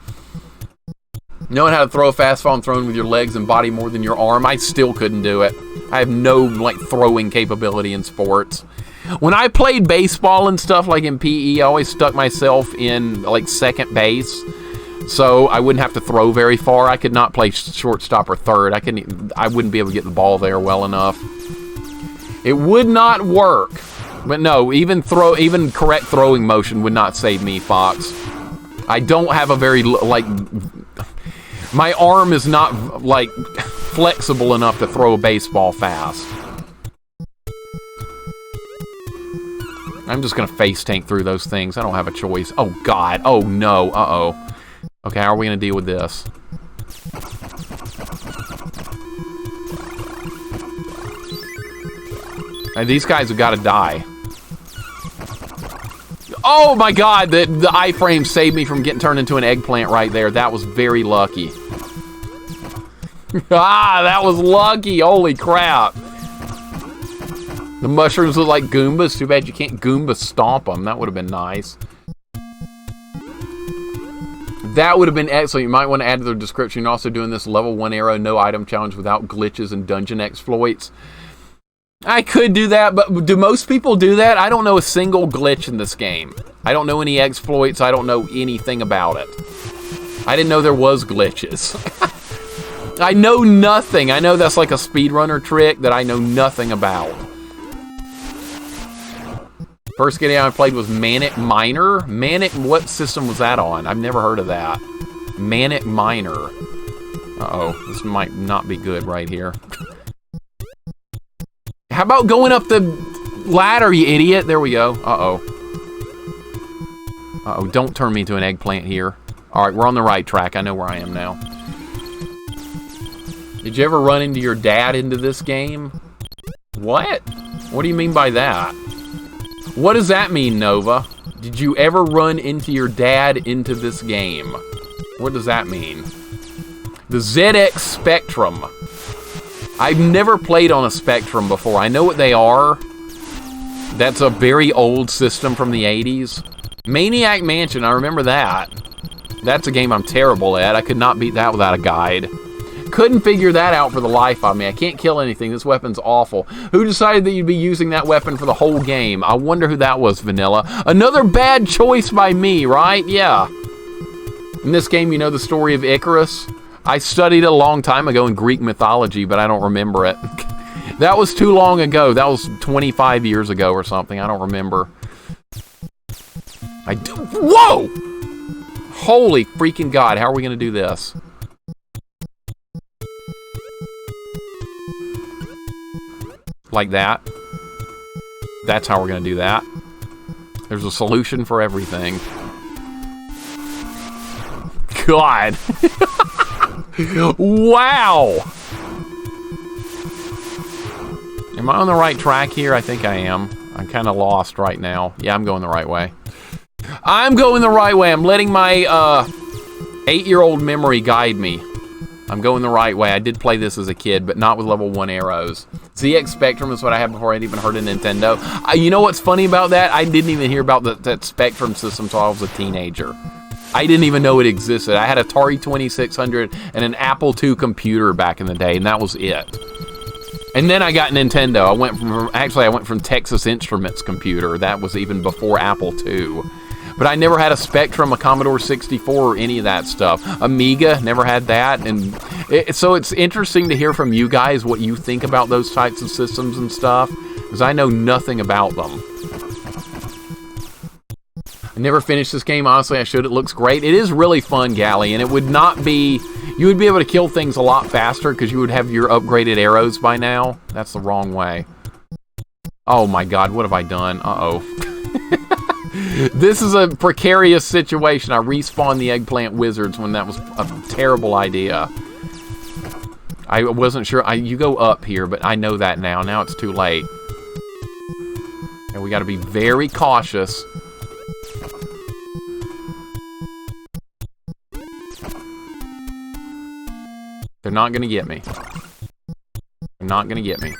Knowing how to throw a fastball and throwing with your legs and body more than your arm, I still couldn't do it. I have no, like, throwing capability in sports. When I played baseball and stuff, like in PE, I always stuck myself in, like, second base, so I wouldn't have to throw very far. I could not play shortstop or third. I wouldn't be able to get the ball there well enough. It would not work. But no, even correct throwing motion would not save me, Fox. I don't have a very, like... My arm is not, like, flexible enough to throw a baseball fast. I'm just gonna face tank through those things. I don't have a choice. Oh, God. Oh, no. Uh-oh. Okay, how are we gonna deal with this? And these guys have got to die. Oh, my God. The iframe saved me from getting turned into an eggplant right there. That was very lucky. Ah, that was lucky. Holy crap. The mushrooms look like Goombas. Too bad you can't Goomba stomp them. That would have been nice. That would have been excellent. You might want to add to the description. You're also doing this level 1 arrow, no item challenge without glitches and dungeon exploits. I could do that, but do most people do that? I don't know a single glitch in this game. I don't know any exploits. I don't know anything about it. I didn't know there was glitches. I know nothing. I know that's like a speedrunner trick that I know nothing about. First game I played was Manic Miner. Manic, what system was that on? I've never heard of that. Manic Miner. Uh-oh, this might not be good right here. How about going up the ladder, you idiot? There we go. Uh-oh. Uh-oh, don't turn me into an eggplant here. All right, we're on the right track. I know where I am now. Did you ever run into your dad into this game? What? What do you mean by that? What does that mean, Nova? Did you ever run into your dad into this game? What does that mean? The ZX Spectrum. I've never played on a Spectrum before. I know what they are. That's a very old system from the 80s. Maniac Mansion, I remember that. That's a game I'm terrible at. I could not beat that without a guide. Couldn't figure that out for the life of me. I can't kill anything. This weapon's awful. Who decided that you'd be using that weapon for the whole game? I wonder who that was, Vanilla. Another bad choice by me, right? Yeah. In this game, you know the story of Icarus? I studied it a long time ago in Greek mythology, but I don't remember it. That was too long ago. That was 25 years ago or something. I don't remember. I do. Whoa! Holy freaking God. How are we going to do this? Like that. That's how we're going to do that. There's a solution for everything. God. Wow. Am I on the right track here? I think I am. I'm kind of lost right now. Yeah, I'm going the right way. I'm going the right way. I'm letting my 8-year-old memory guide me. I'm going the right way. I did play this as a kid, but not with level 1 arrows. ZX Spectrum is what I had before I'd even heard of Nintendo. You know what's funny about that? I didn't even hear about that Spectrum system until I was a teenager. I didn't even know it existed. I had an Atari 2600 and an Apple II computer back in the day, and that was it. And then I got Nintendo. I went from Texas Instruments computer. That was even before Apple II. But I never had a Spectrum, a Commodore 64, or any of that stuff. Amiga, never had that. And so it's interesting to hear from you guys what you think about those types of systems and stuff, because I know nothing about them. I never finished this game. Honestly, I should. It looks great. It is really fun, Gally, and it would not be... You would be able to kill things a lot faster because you would have your upgraded arrows by now. That's the wrong way. Oh my God, what have I done? Uh-oh. This is a precarious situation. I respawned the Eggplant Wizards when that was a terrible idea. I wasn't sure. You go up here, but I know that now. Now it's too late. And we got to be very cautious. They're not going to get me. They're not going to get me.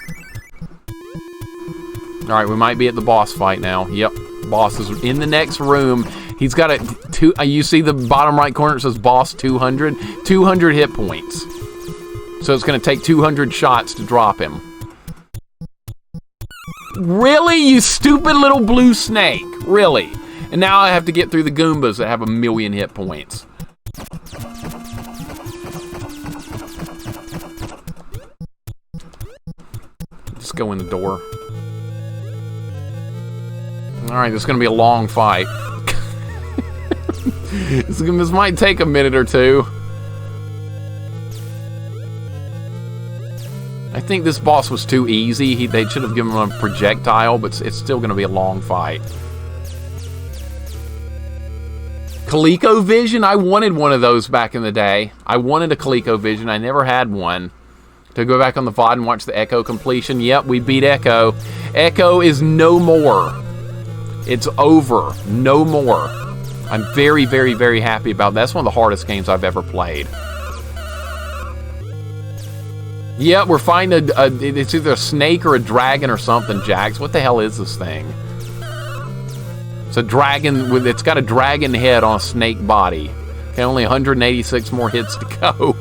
Alright, we might be at the boss fight now. Yep, boss is in the next room. He's got you see the bottom right corner, it says boss 200. 200 hit points. So it's going to take 200 shots to drop him. Really? You stupid little blue snake. Really? And now I have to get through the Goombas that have 1,000,000 hit points. Just go in the door. Alright, this is going to be a long fight. This might take a minute or two. I think this boss was too easy. They should have given him a projectile, but it's still going to be a long fight. ColecoVision? I wanted one of those back in the day. I wanted a ColecoVision. I never had one. To go back on the VOD and watch the Echo completion. Yep, we beat Echo. Echo is no more. It's over. No more. I'm very, very, very happy about that. That's one of the hardest games I've ever played. Yeah, we're fighting it's either a snake or a dragon or something, Jax. What the hell is this thing? It's a dragon it's got a dragon head on a snake body. Okay, only 186 more hits to go.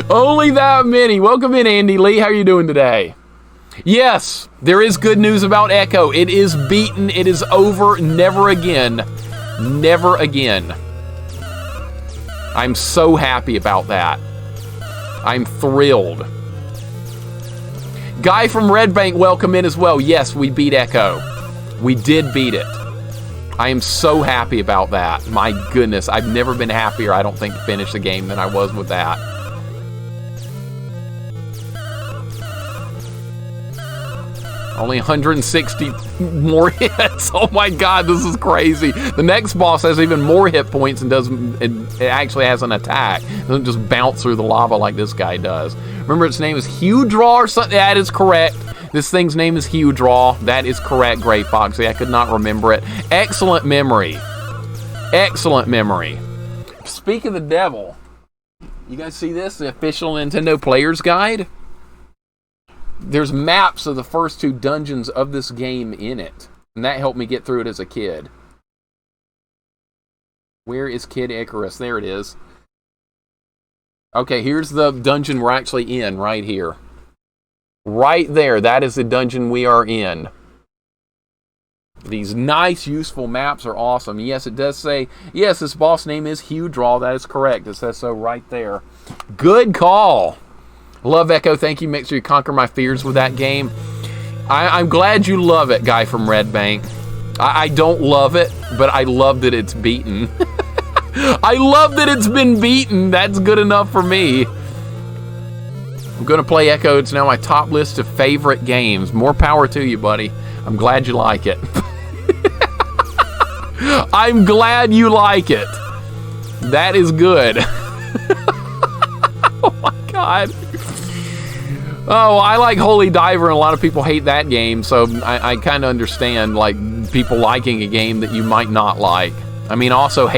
Only that many. Welcome in, Andy Lee. How are you doing today? Yes, there is good news about Echo. It is beaten. It is over. Never again. Never again. I'm so happy about that. I'm thrilled. Guy from Red Bank, welcome in as well. Yes, we beat Echo. We did beat it. I am so happy about that. My goodness, I've never been happier, I don't think, to finish the game than I was with that. Only 160 more hits. Oh my god, this is crazy. The next boss has even more hit points and it actually has an attack. It doesn't just bounce through the lava like this guy does. Remember, its name is Hudraw or something? That is correct. This thing's name is Hudraw. That is correct, Gray Foxy. I could not remember it. Excellent memory. Excellent memory. Speak of the devil. You guys see this? The official Nintendo Player's Guide? There's maps of the first 2 dungeons of this game in it. And that helped me get through it as a kid. Where is Kid Icarus? There it is. Okay, here's the dungeon we're actually in, right here. Right there, that is the dungeon we are in. These nice, useful maps are awesome. Yes, it does say, yes, this boss name is Hudraw. That is correct. It says so right there. Good call. Love Echo. Thank you. Make sure you conquer my fears with that game. I'm glad you love it, guy from Red Bank. I don't love it, but I love that it's beaten. I love that it's been beaten. That's good enough for me. I'm going to play Echo. It's now my top list of favorite games. More power to you, buddy. I'm glad you like it. I'm glad you like it. That is good. Oh my god. Oh, I like Holy Diver, and a lot of people hate that game, so I kind of understand, like, people liking a game that you might not like. I mean, also, I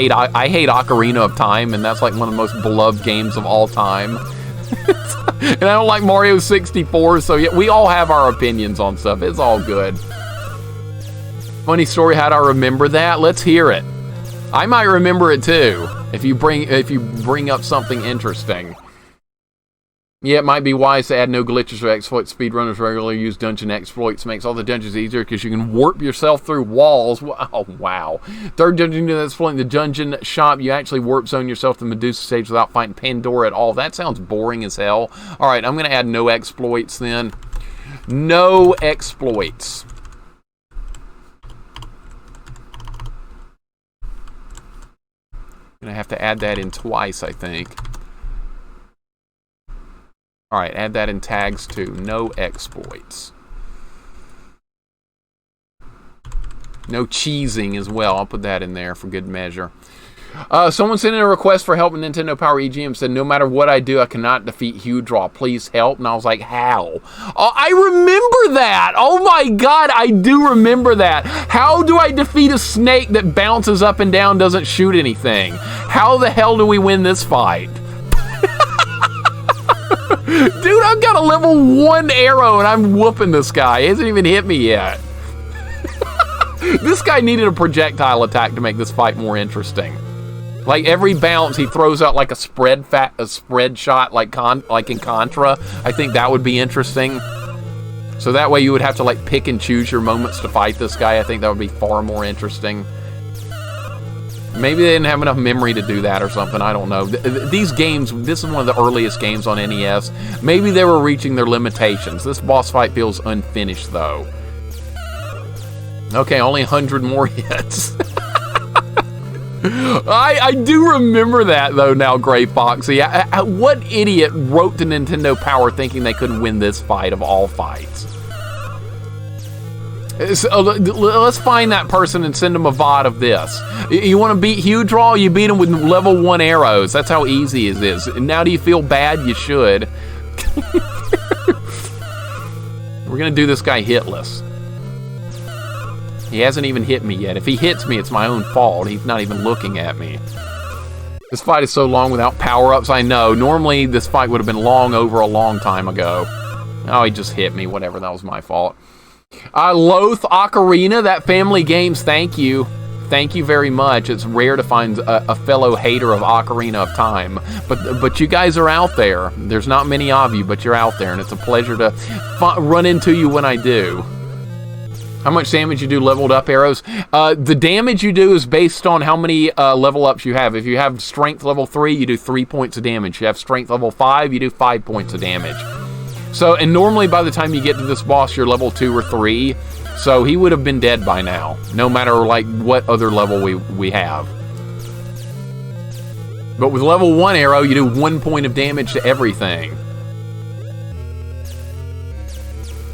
hate Ocarina of Time, and that's like one of the most beloved games of all time. And I don't like Mario 64, so yeah, we all have our opinions on stuff. It's all good. Funny story, how do I remember that? Let's hear it. I might remember it too, if you bring up something interesting. Yeah, it might be wise to add no glitches or exploits. Speedrunners regularly use dungeon exploits. Makes all the dungeons easier because you can warp yourself through walls. Oh, wow. Third dungeon that's exploiting the dungeon shop. You actually warp zone yourself to the Medusa stage without fighting Pandora at all. That sounds boring as hell. All right, I'm going to add no exploits then. No exploits. Going to have to add that in twice, I think. All right, add that in tags too. No exploits. No cheesing as well. I'll put that in there for good measure. Someone sent in a request for help in Nintendo Power EGM, said, no matter what I do, I cannot defeat Hue Draw. Please help. And I was like, how? Oh, I remember that. Oh my God, I do remember that. How do I defeat a snake that bounces up and down, doesn't shoot anything? How the hell do we win this fight? Dude, I've got a level 1 arrow and I'm whooping this guy. He hasn't even hit me yet. This guy needed a projectile attack to make this fight more interesting. Like every bounce, he throws out like a spread shot, like in Contra. I think that would be interesting. So that way you would have to like pick and choose your moments to fight this guy. I think that would be far more interesting. Maybe they didn't have enough memory to do that or something. I don't know. These games, this is one of the earliest games on NES. Maybe they were reaching their limitations. This boss fight feels unfinished though. Okay, only 100 more hits. I do remember that though now, Gray Foxy. What idiot wrote to Nintendo Power thinking they couldn't win this fight of all fights? Let's find that person and send them a VOD of this. You want to beat Hue Draw? You beat him with level 1 arrows. That's how easy it is. And now do you feel bad? You should. We're going to do this guy hitless. He hasn't even hit me yet. If he hits me, it's my own fault. He's not even looking at me. This fight is so long without power-ups, I know. Normally, this fight would have been long over a long time ago. Oh, he just hit me. Whatever, that was my fault. Loath Ocarina, that family games, thank you. Thank you very much. It's rare to find a fellow hater of Ocarina of Time. But you guys are out there. There's not many of you, but you're out there, and it's a pleasure to run into you when I do. How much damage you do leveled up arrows? The damage you do is based on how many level ups you have. If you have strength level 3, you do 3 points of damage. If you have strength level 5, you do 5 points of damage. So, and normally by the time you get to this boss, you're level 2 or 3. So he would have been dead by now, no matter like what other level we have. But with level 1 arrow, you do 1 point of damage to everything.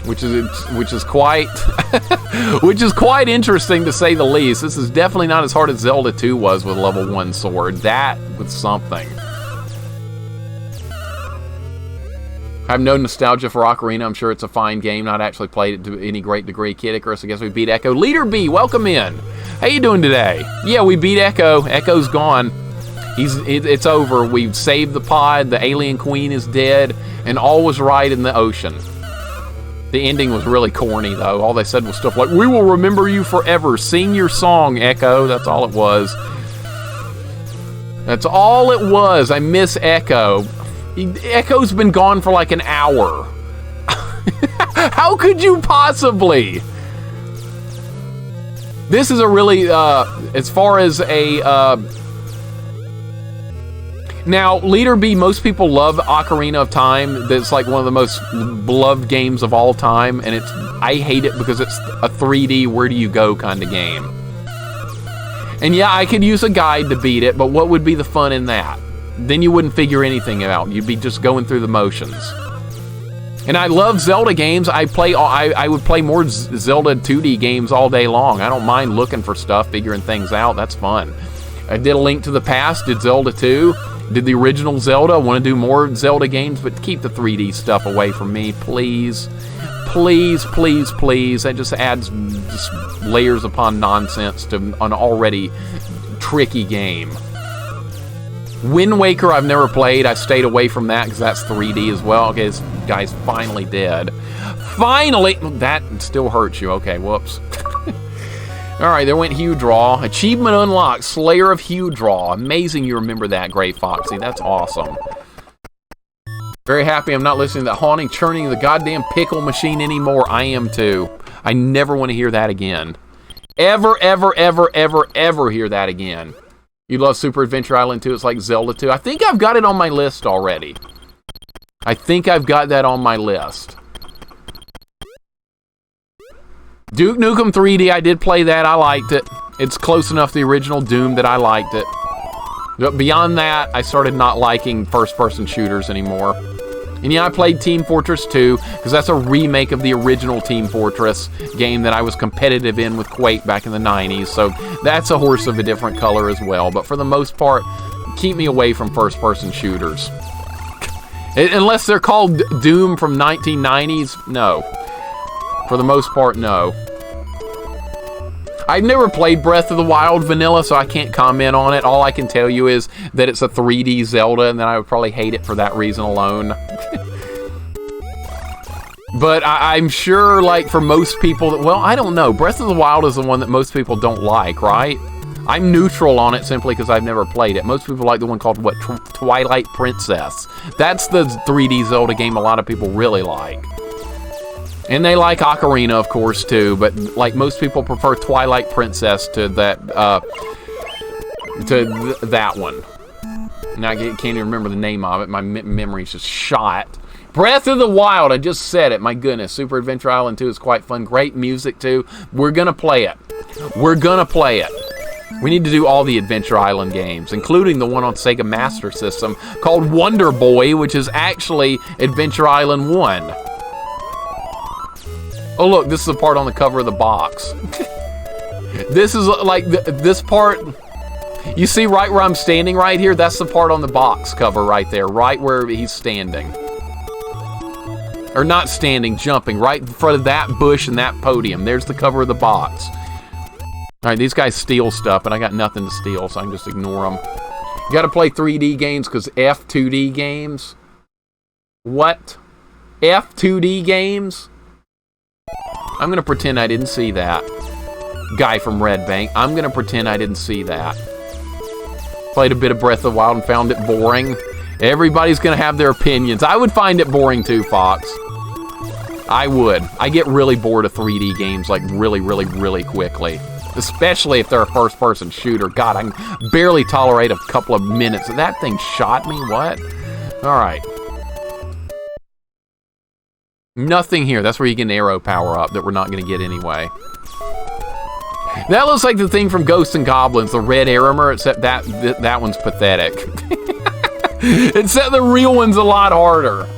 Which is quite interesting to say the least. This is definitely not as hard as Zelda 2 was with level 1 sword. That was something. I have no nostalgia for Ocarina. I'm sure it's a fine game. Not actually played it to any great degree. Kid Icarus, I guess we beat Echo. Leader B, welcome in. How you doing today? Yeah, we beat Echo. Echo's gone. It's over. We've saved the pod. The alien queen is dead, and all was right in the ocean. The ending was really corny, though. All they said was stuff like, "We will remember you forever. Sing your song, Echo." That's all it was. That's all it was. I miss Echo. Echo's been gone for like an hour. How could you possibly? This is a really, as far as a... Now, Leader B, most people love Ocarina of Time. That's like one of the most beloved games of all time, and I hate it because it's a 3D where do you go kind of game. And yeah, I could use a guide to beat it, but what would be the fun in that? Then you wouldn't figure anything out. You'd be just going through the motions. And I love Zelda games. I would play more Zelda 2D games all day long. I don't mind looking for stuff, figuring things out. That's fun. I did A Link to the Past, did Zelda 2. Did the original Zelda. I want to do more Zelda games, but keep the 3D stuff away from me, please. Please, please, please. That just adds just layers upon nonsense to an already tricky game. Wind Waker I've never played. I stayed away from that because that's 3D as well. Okay, this guy's finally dead. Finally! That still hurts you. Okay, whoops. Alright, there went Hue Draw. Achievement unlocked, Slayer of Hue Draw. Amazing you remember that, Gray Foxy. That's awesome. Very happy I'm not listening to that haunting, churning of the goddamn pickle machine anymore. I am too. I never want to hear that again. Ever, ever, ever, ever, ever hear that again. You love Super Adventure Island 2. It's like Zelda 2. I think I've got it on my list already. I think I've got that on my list. Duke Nukem 3D, I did play that. I liked it. It's close enough to the original Doom that I liked it. But beyond that, I started not liking first-person shooters anymore. And yeah, I played Team Fortress 2, because that's a remake of the original Team Fortress game that I was competitive in with Quake back in the 90s, so that's a horse of a different color as well. But for the most part, keep me away from first-person shooters. Unless they're called Doom from 1990s, no. For the most part, no. I've never played Breath of the Wild vanilla, so I can't comment on it. All I can tell you is that it's a 3D Zelda, and then I would probably hate it for that reason alone. But I'm sure, like, for most people, well, I don't know. Breath of the Wild is the one that most people don't like, right? I'm neutral on it simply because I've never played it. Most people like the one called, what, Twilight Princess. That's the 3D Zelda game a lot of people really like. And they like Ocarina, of course, too, but like most people prefer Twilight Princess to that one. Now I can't even remember the name of it. My memory's just shot. Breath of the Wild, I just said it. My goodness, Super Adventure Island 2 is quite fun. Great music, too. We're gonna play it. We're gonna play it. We need to do all the Adventure Island games, including the one on Sega Master System called Wonder Boy, which is actually Adventure Island 1. Oh, look, this is the part on the cover of the box. This is like this part. You see right where I'm standing right here? That's the part on the box cover right there, right where he's standing. Or not standing, jumping, right in front of that bush and that podium. There's the cover of the box. All right, these guys steal stuff, and I got nothing to steal, so I can just ignore them. You got to play 3D games because F2D games? What? F2D games? I'm going to pretend I didn't see that. Guy from Red Bank. I'm going to pretend I didn't see that. Played a bit of Breath of the Wild and found it boring. Everybody's going to have their opinions. I would find it boring too, Fox. I would. I get really bored of 3D games like really, really, really quickly. Especially if they're a first-person shooter. God, I can barely tolerate a couple of minutes. That thing shot me? What? All right. Nothing here. That's where you get an arrow power up that we're not going to get anyway. That looks like the thing from Ghosts and Goblins, the red armor, except that one's pathetic. Except the real one's a lot harder.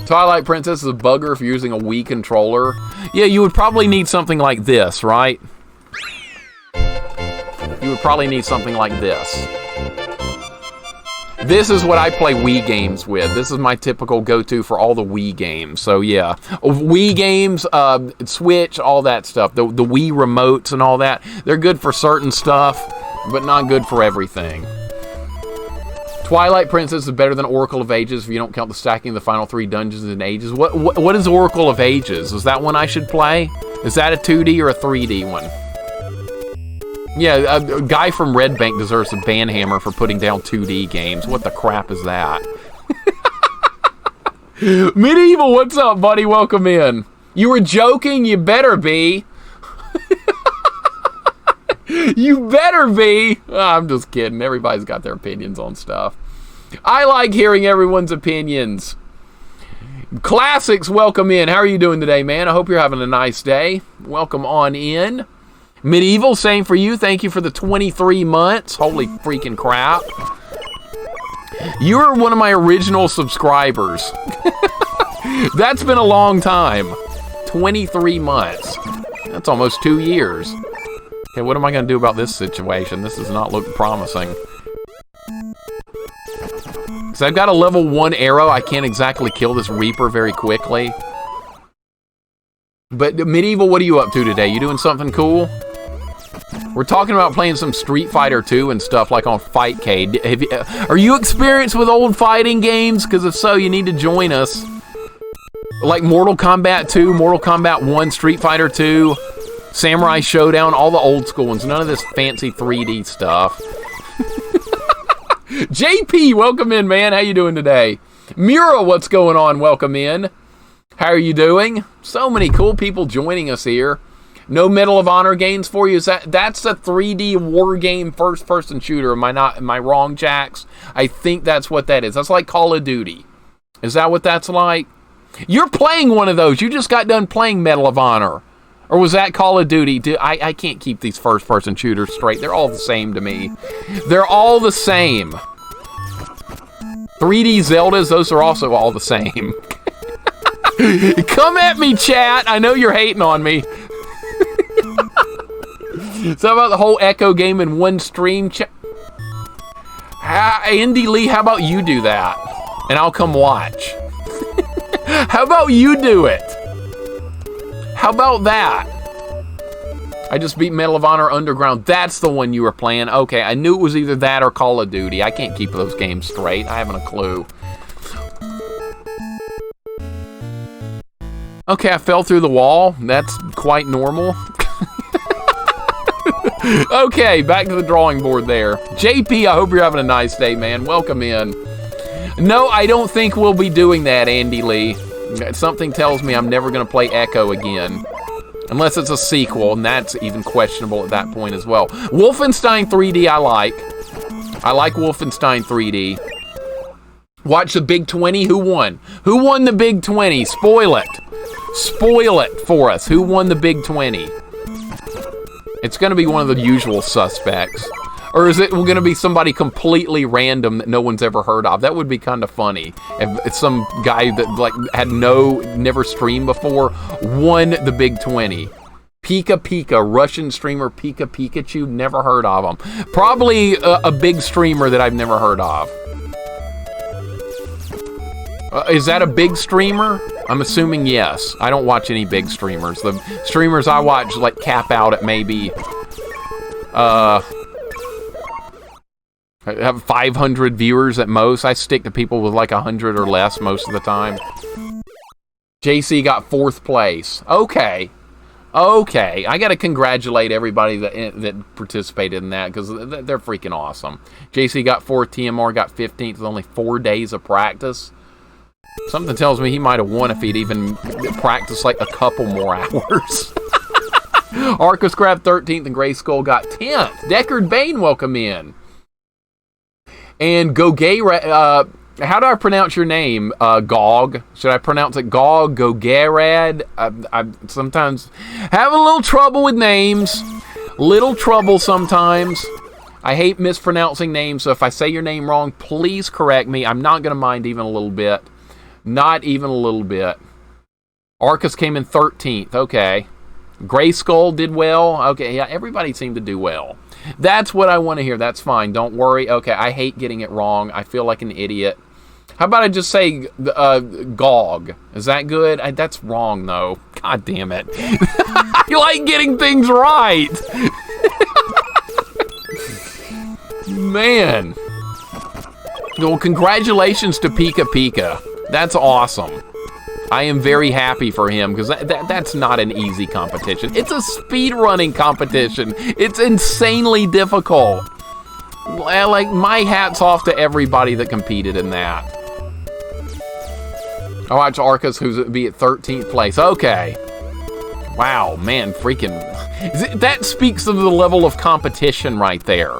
Twilight Princess is a bugger if you're using a Wii controller. Yeah, you would probably need something like this, right? You would probably need something like this. This is what I play Wii games with. This is my typical go-to for all the Wii games. So yeah, Wii games, Switch, all that stuff. The Wii remotes and all that. They're good for certain stuff, but not good for everything. Twilight Princess is better than Oracle of Ages if you don't count the stacking of the final 3 dungeons in Ages. What is Oracle of Ages? Is that one I should play? Is that a 2D or a 3D one? Yeah, a guy from Red Bank deserves a banhammer for putting down 2D games. What the crap is that? Medieval, what's up, buddy? Welcome in. You were joking? You better be. You better be. Oh, I'm just kidding. Everybody's got their opinions on stuff. I like hearing everyone's opinions. Classics, welcome in. How are you doing today, man? I hope you're having a nice day. Welcome on in. Medieval, same for you. Thank you for the 23 months. Holy freaking crap. You're one of my original subscribers. That's been a long time. 23 months. That's almost 2 years. Okay, what am I going to do about this situation? This does not look promising. So I've got a level 1 arrow. I can't exactly kill this Reaper very quickly. But Medieval, what are you up to today? You doing something cool? We're talking about playing some Street Fighter 2 and stuff like on Fightcade. Are you experienced with old fighting games? Because if so, you need to join us. Like Mortal Kombat 2, Mortal Kombat 1, Street Fighter 2, Samurai Showdown, all the old school ones. None of this fancy 3D stuff. JP, welcome in, man. How you doing today? Mura, what's going on? Welcome in. How are you doing? So many cool people joining us here. No Medal of Honor games for you. That's a 3D war game first-person shooter. Am I wrong, Jax? I think that's what that is. That's like Call of Duty. Is that what that's like? You're playing one of those. You just got done playing Medal of Honor. Or was that Call of Duty? I can't keep these first-person shooters straight. They're all the same to me. They're all the same. 3D Zeldas, those are also all the same. Come at me, chat. I know you're hating on me. So about the whole Echo game in one stream? Andy Lee, how about you do that? And I'll come watch. How about you do it? How about that? I just beat Medal of Honor Underground. That's the one you were playing. Okay, I knew it was either that or Call of Duty. I can't keep those games straight. I haven't a clue. Okay, I fell through the wall. That's quite normal. Okay, back to the drawing board there. JP, I hope you're having a nice day, man. Welcome in. No, I don't think we'll be doing that, Andy Lee. Something tells me I'm never going to play Echo again. Unless it's a sequel, and that's even questionable at that point as well. Wolfenstein 3D I like. I like Wolfenstein 3D. Watch the Big 20. Who won? Who won the Big 20? Spoil it. Spoil it for us. Who won the Big 20? It's going to be one of the usual suspects. Or is it going to be somebody completely random that no one's ever heard of? That would be kind of funny. If it's some guy that like had never streamed before, won the Big 20. Pika Pika, Russian streamer Pika Pikachu, never heard of him. Probably a big streamer that I've never heard of. Is that a big streamer? I'm assuming yes. I don't watch any big streamers. The streamers I watch like cap out at maybe I have 500 viewers at most. I stick to people with like 100 or less most of the time. JC got 4th place. Okay. Okay. I got to congratulate everybody that participated in that because they're freaking awesome. JC got 4th, TMR got 15th with only 4 days of practice. Something tells me he might have won if he'd even practiced like a couple more hours. Arcus grabbed 13th and Gray Skull got 10th. Deckard Bain, welcome in. And Gogay, how do I pronounce your name? Gog. Should I pronounce it Gog? Gogarad? I sometimes have a little trouble with names. Little trouble sometimes. I hate mispronouncing names, so if I say your name wrong, please correct me. I'm not going to mind even a little bit. Not even a little bit. Arcus came in 13th. Okay. Gray Skull did well. Okay, yeah, everybody seemed to do well. That's what I want to hear. That's fine. Don't worry. Okay, I hate getting it wrong. I feel like an idiot. How about I just say Gog? Is that good? That's wrong, though. God damn it. I like getting things right. Man. Well, congratulations to Pika Pika. That's awesome. I am very happy for him because that's not an easy competition. It's a speedrunning competition. It's insanely difficult. Like, my hat's off to everybody that competed in that. I watch Arcus, who's be at 13th place. Okay. Wow, man, freaking... That speaks of the level of competition right there.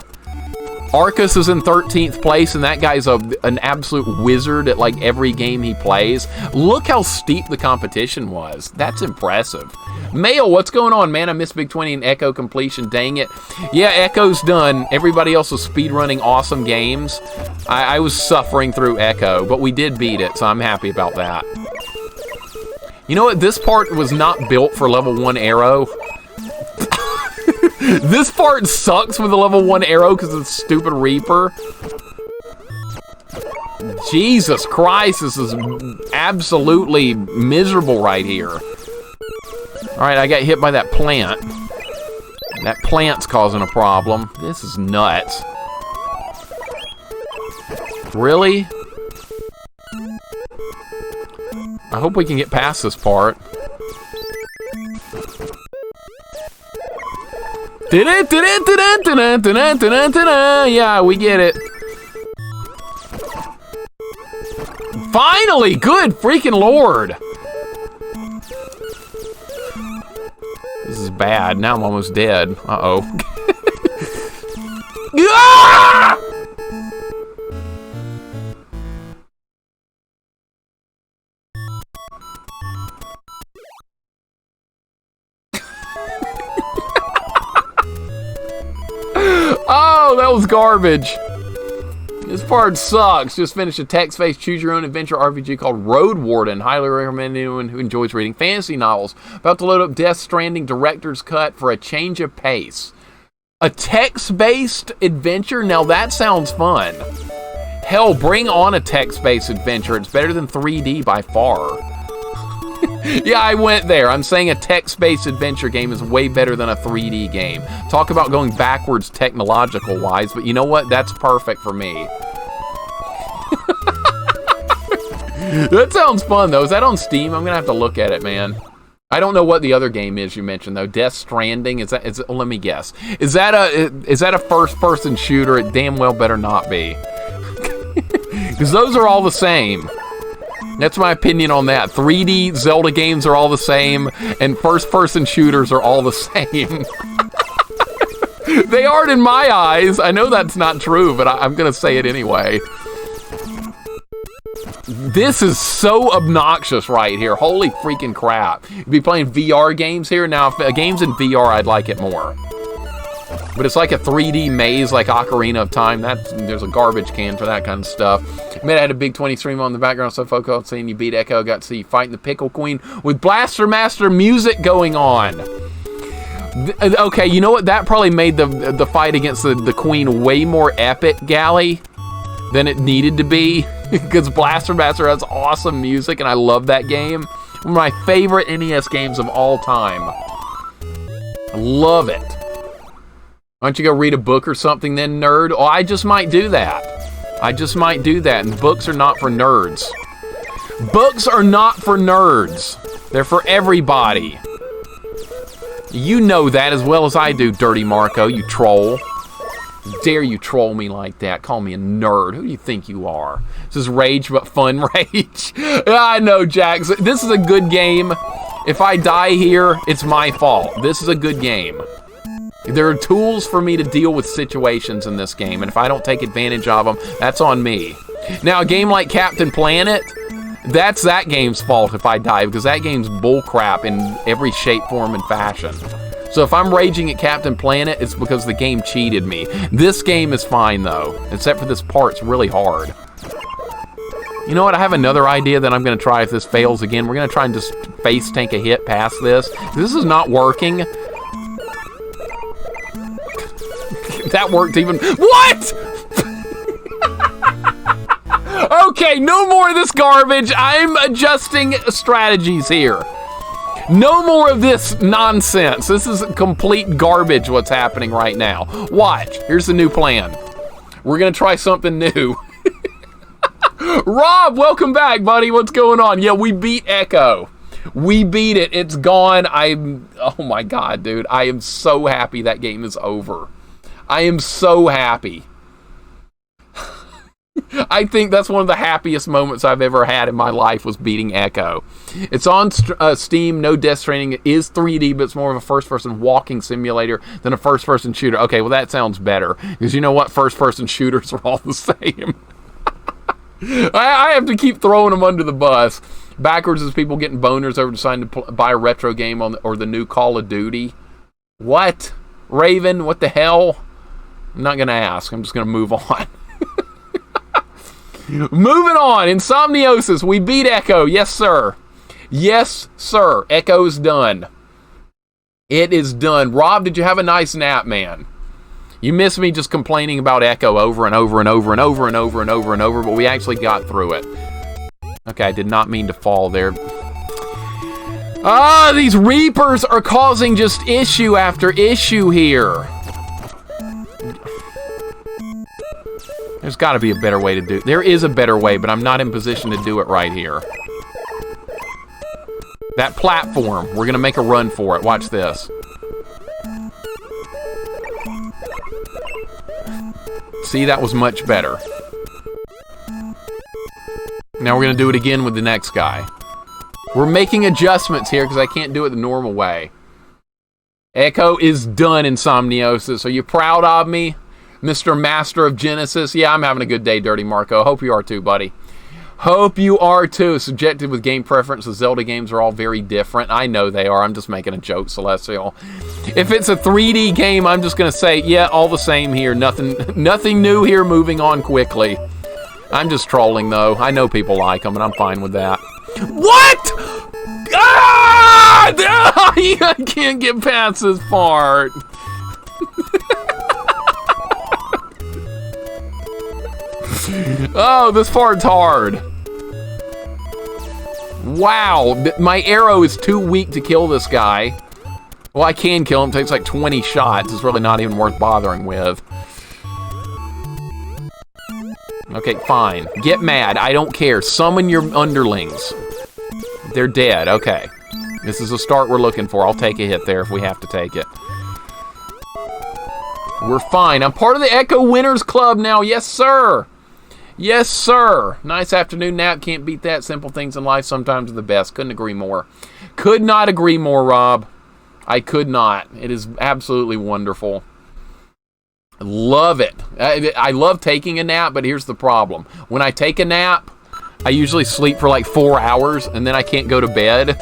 Arcus is in 13th place, and that guy's an absolute wizard at like every game he plays. Look how steep the competition was. That's impressive. Mail, what's going on, man? I missed Big 20 and Echo completion. Dang it. Yeah, Echo's done. Everybody else was speedrunning awesome games. I was suffering through Echo, but we did beat it, so I'm happy about that. You know what? This part was not built for level 1 arrow. This part sucks with the level 1 arrow because of the stupid Reaper. Jesus Christ, this is absolutely miserable right here. Alright, I got hit by that plant. That plant's causing a problem. This is nuts. Really? I hope we can get past this part. Yeah, we get it. Finally! Good freaking Lord! This is bad. Now I'm almost dead. Uh-oh. Ah! Oh, that was garbage. This part sucks. Just finished a text-based choose-your-own-adventure RPG called Road Warden. Highly recommend anyone who enjoys reading fantasy novels. About to load up Death Stranding Director's Cut for a change of pace. A text-based adventure? Now that sounds fun. Hell, bring on a text-based adventure. It's better than 3D by far. Yeah, I went there. I'm saying a text-based adventure game is way better than a 3D game. Talk about going backwards technological-wise, but you know what? That's perfect for me. That sounds fun, though. Is that on Steam? I'm going to have to look at it, man. I don't know what the other game is you mentioned, though. Death Stranding? Let me guess. Is that a first-person shooter? It damn well better not be. Because those are all the same. That's my opinion on that. 3D Zelda games are all the same, and first-person shooters are all the same. They aren't in my eyes. I know that's not true, but I'm going to say it anyway. This is so obnoxious right here. Holy freaking crap. You'd be playing VR games here. Now, if a game's in VR, I'd like it more. But it's like a 3D maze, like Ocarina of Time. There's a garbage can for that kind of stuff. I had a big 20 stream on the background, so folks on seeing you beat Echo. Got to see you fighting the Pickle Queen with Blaster Master music going on. Okay, you know what? That probably made the fight against the Queen way more epic, Gally, than it needed to be. Because Blaster Master has awesome music, and I love that game. One of my favorite NES games of all time. I love it. Why don't you go read a book or something then, nerd? Oh, I just might do that. And books are not for nerds. Books are not for nerds. They're for everybody. You know that as well as I do, Dirty Marco, you troll. Dare you troll me like that? Call me a nerd. Who do you think you are? This is rage, but fun rage. I know, Jax. This is a good game. If I die here, it's my fault. This is a good game. There are tools for me to deal with situations in this game, and if I don't take advantage of them, that's on me. Now, a game like Captain Planet, that's that game's fault if I die, because that game's bullcrap in every shape, form, and fashion. So if I'm raging at Captain Planet, it's because the game cheated me. This game is fine, though, except for this part's really hard. You know what? I have another idea that I'm going to try if this fails again. We're going to try and just face tank a hit past this. This is not working. That worked even. What? Okay, no more of this garbage. I'm adjusting strategies here. No more of this nonsense. This is complete garbage what's happening right now. Watch. Here's the new plan. We're going to try something new. Rob, welcome back, buddy. What's going on? Yeah, we beat Echo. We beat it. It's gone. Oh my God, dude. I am so happy that game is over. I am so happy. I think that's one of the happiest moments I've ever had in my life was beating Echo. It's on Steam. No Death Stranding. It is 3D, but it's more of a first-person walking simulator than a first-person shooter. Okay, well, that sounds better. Because you know what? First-person shooters are all the same. I have to keep throwing them under the bus. Backwards is people getting boners over deciding to buy a retro game or the new Call of Duty. What? Raven, what the hell? I'm not going to ask. I'm just going to move on. Moving on. Insomniosis. We beat Echo. Yes, sir. Yes, sir. Echo's done. It is done. Rob, did you have a nice nap, man? You missed me just complaining about Echo over and over and over and over and over and over and over, but we actually got through it. Okay, I did not mean to fall there. These Reapers are causing just issue after issue here. There's got to be a better way to do it. There is a better way, but I'm not in position to do it right here. That platform, we're going to make a run for it. Watch this. See, that was much better. Now we're going to do it again with the next guy. We're making adjustments here because I can't do it the normal way. Echo is done, Insomniosis. Are you proud of me, Mr. Master of Genesis? Yeah, I'm having a good day, Dirty Marco. Hope you are too, buddy. Hope you are too. Subjective with game preferences. Zelda games are all very different. I know they are. I'm just making a joke, Celestial. If it's a 3D game, I'm just going to say, yeah, all the same here. Nothing new here. Moving on quickly. I'm just trolling, though. I know people like them, and I'm fine with that. What? Ah! I can't get past this part. Oh, this part's hard. Wow, my arrow is too weak to kill this guy. Well, I can kill him. It takes like 20 shots. It's really not even worth bothering with. Okay, fine. Get mad. I don't care. Summon your underlings. They're dead. Okay. This is a start we're looking for. I'll take a hit there if we have to take it. We're fine. I'm part of the Echo Winners Club now. Yes, sir. Yes, sir. Nice afternoon nap. Can't beat that. Simple things in life sometimes are the best. Couldn't agree more. Could not agree more, Rob. I could not. It is absolutely wonderful. Love it. I love taking a nap, but here's the problem. When I take a nap, I usually sleep for like 4 hours, and then I can't go to bed.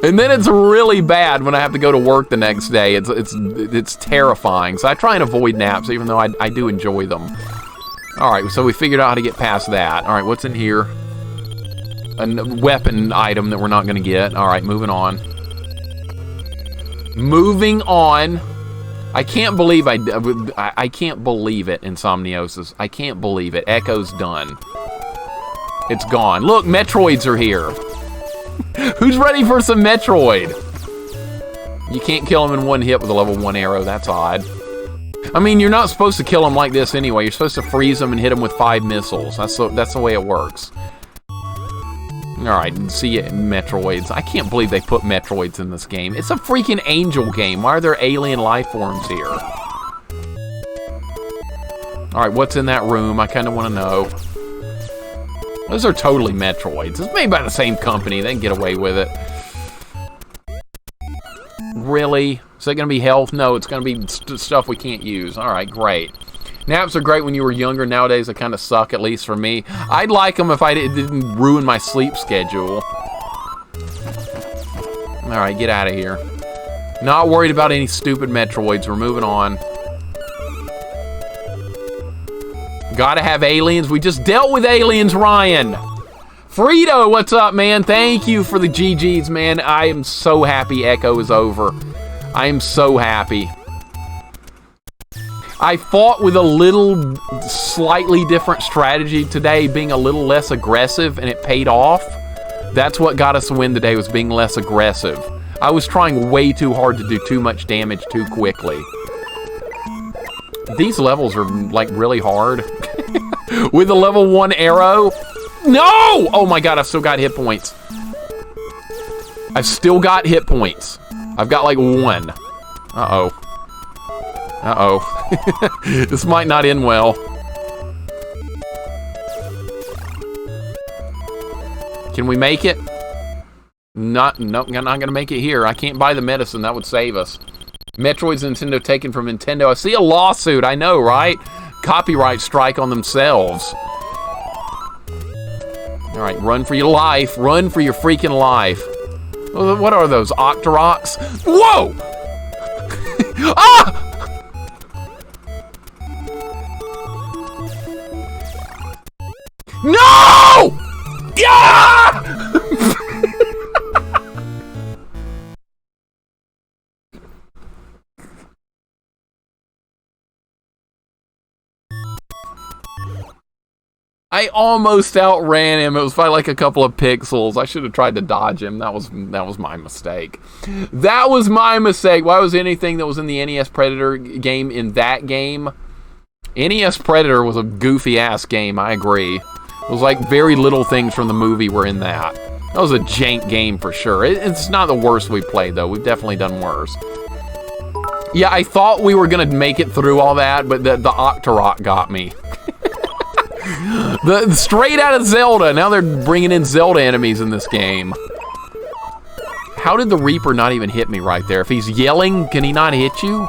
And then it's really bad when I have to go to work the next day. It's terrifying. So I try and avoid naps, even though I do enjoy them. All right, so we figured out how to get past that. All right, what's in here? A weapon item that we're not going to get. All right, moving on. Moving on. I can't believe I can't believe it, Insomniosis. I can't believe it. Echo's done. It's gone. Look, Metroids are here. Who's ready for some Metroid? You can't kill him in one hit with a level 1 arrow. That's odd. I mean, you're not supposed to kill him like this anyway. You're supposed to freeze him and hit him with 5 missiles. That's the way it works. Alright, see you, Metroids. I can't believe they put Metroids in this game. It's a freaking angel game. Why are there alien life forms here? Alright, what's in that room? I kind of want to know. Those are totally Metroids. It's made by the same company. They can get away with it. Really? Is that going to be health? No, it's going to be stuff we can't use. Alright, great. Naps are great when you were younger. Nowadays, they kind of suck, at least for me. I'd like them if I didn't ruin my sleep schedule. Alright, get out of here. Not worried about any stupid Metroids. We're moving on. Gotta have aliens. We just dealt with aliens, Ryan. Frito, what's up, man? Thank you for the GGs, man. I am so happy Echo is over. I am so happy. I fought with a little slightly different strategy today, being a little less aggressive, and it paid off. That's what got us a win today, was being less aggressive. I was trying way too hard to do too much damage too quickly. These levels are, like, really hard. With a level 1 arrow. No! Oh my god, I've still got hit points. I've still got hit points. I've got, like, 1. Uh-oh. Uh-oh. This might not end well. Can we make it? Nope, I'm not gonna make it here. I can't buy the medicine. That would save us. Metroid's Nintendo taken from Nintendo. I see a lawsuit. I know, right? Copyright strike on themselves. Alright, run for your life. Run for your freaking life. What are those? Octoroks? Whoa! Ah! No! Yeah! I almost outran him. It was by like a couple of pixels. I should have tried to dodge him. That was my mistake. That was my mistake. Why was anything that was in the NES Predator game in that game? NES Predator was a goofy ass game, I agree. It was like very little things from the movie were in that. That was a jank game for sure. It's not the worst we've played though. We've definitely done worse. Yeah, I thought we were gonna make it through all that, but the Octorok got me. The straight out of Zelda. Now they're bringing in Zelda enemies in this game. How did the Reaper not even hit me right there? If he's yelling, can he not hit you?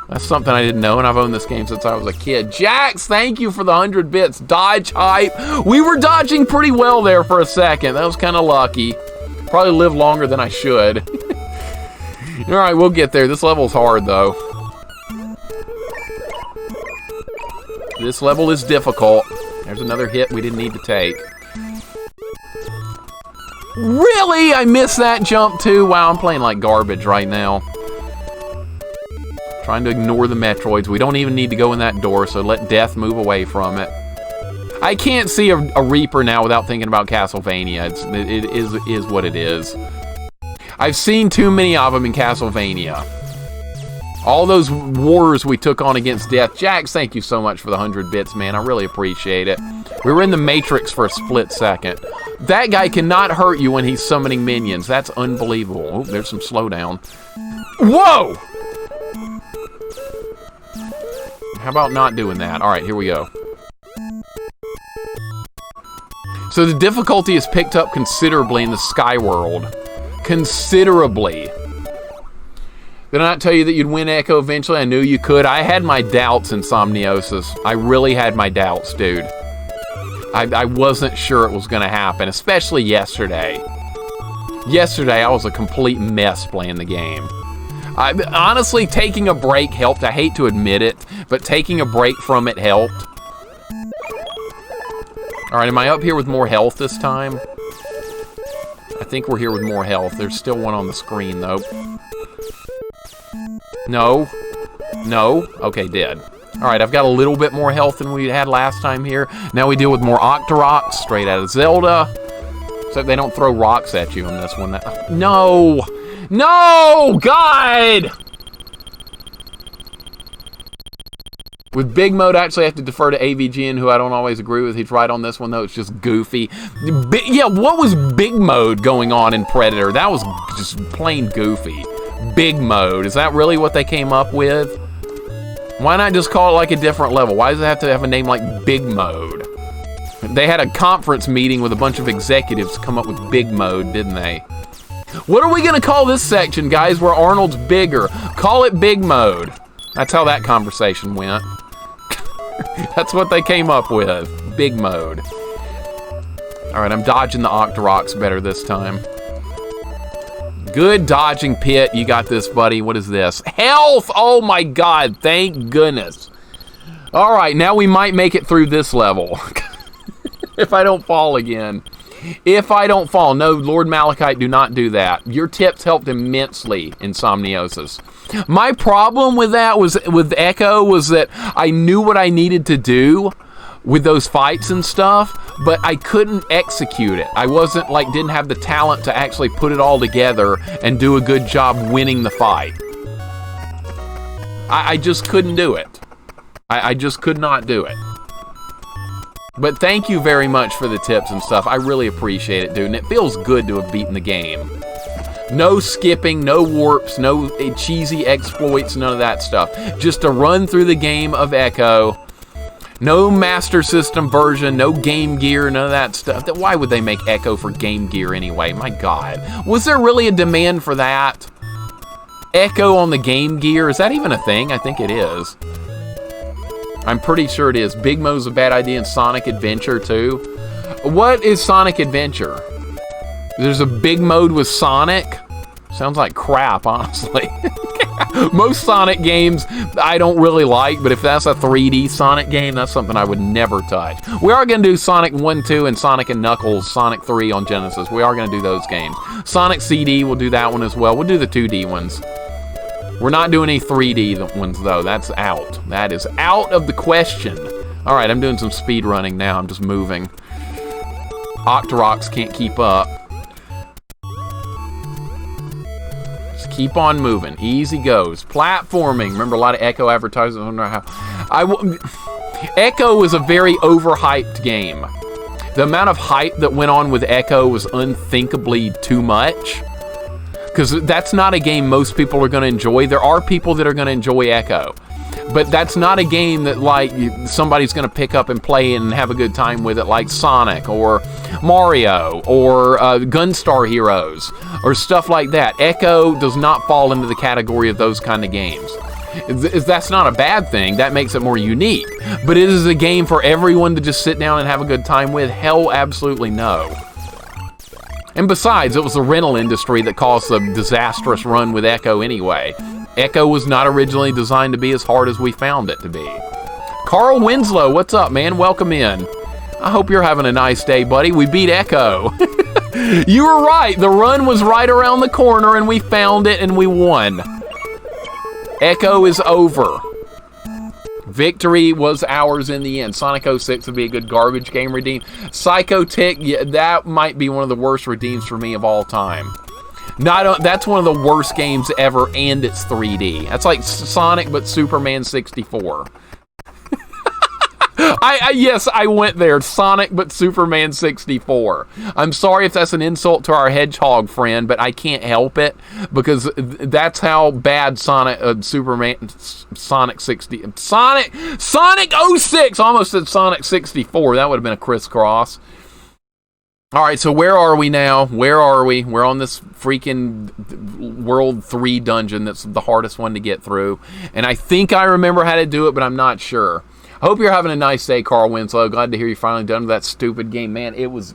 That's something I didn't know, and I've owned this game since I was a kid. Jax, thank you for the 100 bits. Dodge hype. We were dodging pretty well there for a second. That was kind of lucky. Probably lived longer than I should. All right, we'll get there. This level's hard, though. This level is difficult. There's another hit we didn't need to take. Really? I missed that jump, too? Wow, I'm playing like garbage right now. Trying to ignore the Metroids. We don't even need to go in that door, so let death move away from it. I can't see a Reaper now without thinking about Castlevania. It is what it is. I've seen too many of them in Castlevania. All those wars we took on against death. Jax, thank you so much for the 100 bits, man. I really appreciate it. We were in the Matrix for a split second. That guy cannot hurt you when he's summoning minions. That's unbelievable. Oh, there's some slowdown. Whoa! How about not doing that? All right, here we go. So the difficulty is picked up considerably in the Sky World. Considerably. Did I not tell you that you'd win Echo eventually? I knew you could. I had my doubts in Somniosis. I really had my doubts, dude. I wasn't sure it was going to happen, especially yesterday. Yesterday, I was a complete mess playing the game. Honestly, taking a break helped. I hate to admit it, but taking a break from it helped. All right, am I up here with more health this time? I think we're here with more health. There's still one on the screen, though. No. No. Okay, dead. All right, I've got a little bit more health than we had last time here. Now we deal with more Octoroks, straight out of Zelda. Except they don't throw rocks at you in this one. No! No! God! With Big Mode, I actually have to defer to AVGN, who I don't always agree with. He's right on this one, though. It's just goofy. Yeah, what was Big Mode going on in Predator? That was just plain goofy. Big Mode. Is that really what they came up with? Why not just call it like a different level? Why does it have to have a name like Big Mode? They had a conference meeting with a bunch of executives to come up with Big Mode, didn't they? What are we going to call this section, guys, where Arnold's bigger? Call it Big Mode. That's how that conversation went. That's what they came up with. Big Mode. All right, I'm dodging the Octoroks better this time. Good dodging, Pit. You got this, buddy. What is this? Health! Oh, my God. Thank goodness. All right, now we might make it through this level. If I don't fall again. If I don't fall. No, Lord Malachite, do not do that. Your tips helped immensely in Somniosis. My problem with that was with Echo was that I knew what I needed to do with those fights and stuff, but I couldn't execute it. I wasn't didn't have the talent to actually put it all together and do a good job winning the fight. I just couldn't do it. I just could not do it. But thank you very much for the tips and stuff. I really appreciate it, dude. And it feels good to have beaten the game. No skipping, no warps, no cheesy exploits, none of that stuff. Just a run through the game of Echo. No Master System version, no Game Gear, none of that stuff. Why would they make Echo for Game Gear anyway? My God. Was there really a demand for that? Echo on the Game Gear? Is that even a thing? I think it is. I'm pretty sure it is. Big Mode's a bad idea in Sonic Adventure, too. What is Sonic Adventure? There's a Big Mode with Sonic? Sounds like crap, honestly. Most Sonic games I don't really like, but if that's a 3D Sonic game, that's something I would never touch. We are going to do Sonic 1, 2, and Sonic and Knuckles, Sonic 3 on Genesis. We are going to do those games. Sonic CD, we'll do that one as well. We'll do the 2D ones. We're not doing any 3D ones, though. That's out. That is out of the question. All right, I'm doing some speed running now. I'm just moving. Octoroks can't keep up. Just keep on moving. Easy goes. Platforming. Remember a lot of Echo advertisements? I don't know how. Echo was a very overhyped game. The amount of hype that went on with Echo was unthinkably too much. Because that's not a game most people are going to enjoy. There are people that are going to enjoy Echo. But that's not a game that, somebody's going to pick up and play and have a good time with it, like Sonic or Mario or Gunstar Heroes or stuff like that. Echo does not fall into the category of those kind of games. That's not a bad thing. That makes it more unique. But it is a game for everyone to just sit down and have a good time with? Hell, absolutely no. And besides, it was the rental industry that caused the disastrous run with Echo anyway. Echo was not originally designed to be as hard as we found it to be. Carl Winslow, what's up, man? Welcome in. I hope you're having a nice day, buddy. We beat Echo. You were right. The run was right around the corner, and we found it, and we won. Echo is over. Victory was ours in the end. Sonic 06 would be a good garbage game redeem. Psycho Tick, yeah, that might be one of the worst redeems for me of all time. That's one of the worst games ever, and it's 3D. That's like Sonic, but Superman 64. Yes, I went there. Sonic, but Superman 64. I'm sorry if that's an insult to our hedgehog friend, but I can't help it because that's how bad Sonic 06, almost said Sonic 64. That would have been a crisscross. All right, so where are we now? Where are we? We're on this freaking World 3 dungeon that's the hardest one to get through. And I think I remember how to do it, but I'm not sure. I hope you're having a nice day, Carl Winslow. Glad to hear you finally done with that stupid game. Man, it was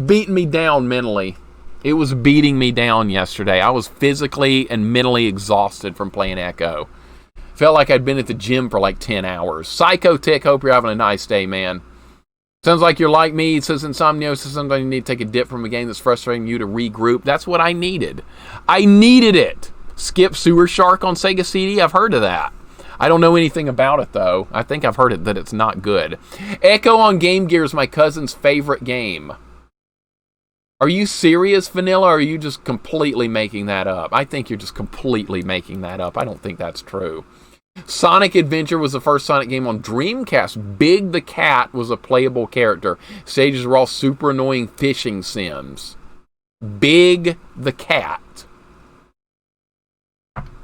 beating me down mentally. It was beating me down yesterday. I was physically and mentally exhausted from playing Echo. Felt like I'd been at the gym for like 10 hours. Psycho Tick, hope you're having a nice day, man. Sounds like you're like me. It says Insomnio says sometimes you need to take a dip from a game that's frustrating you to regroup. That's what I needed. I needed it. Skip Sewer Shark on Sega CD? I've heard of that. I don't know anything about it, though. I think I've heard it that it's not good. Echo on Game Gear is my cousin's favorite game. Are you serious, Vanilla, or are you just completely making that up? I think you're just completely making that up. I don't think that's true. Sonic Adventure was the first Sonic game on Dreamcast. Big the Cat was a playable character. Stages were all super annoying fishing sims. Big the Cat.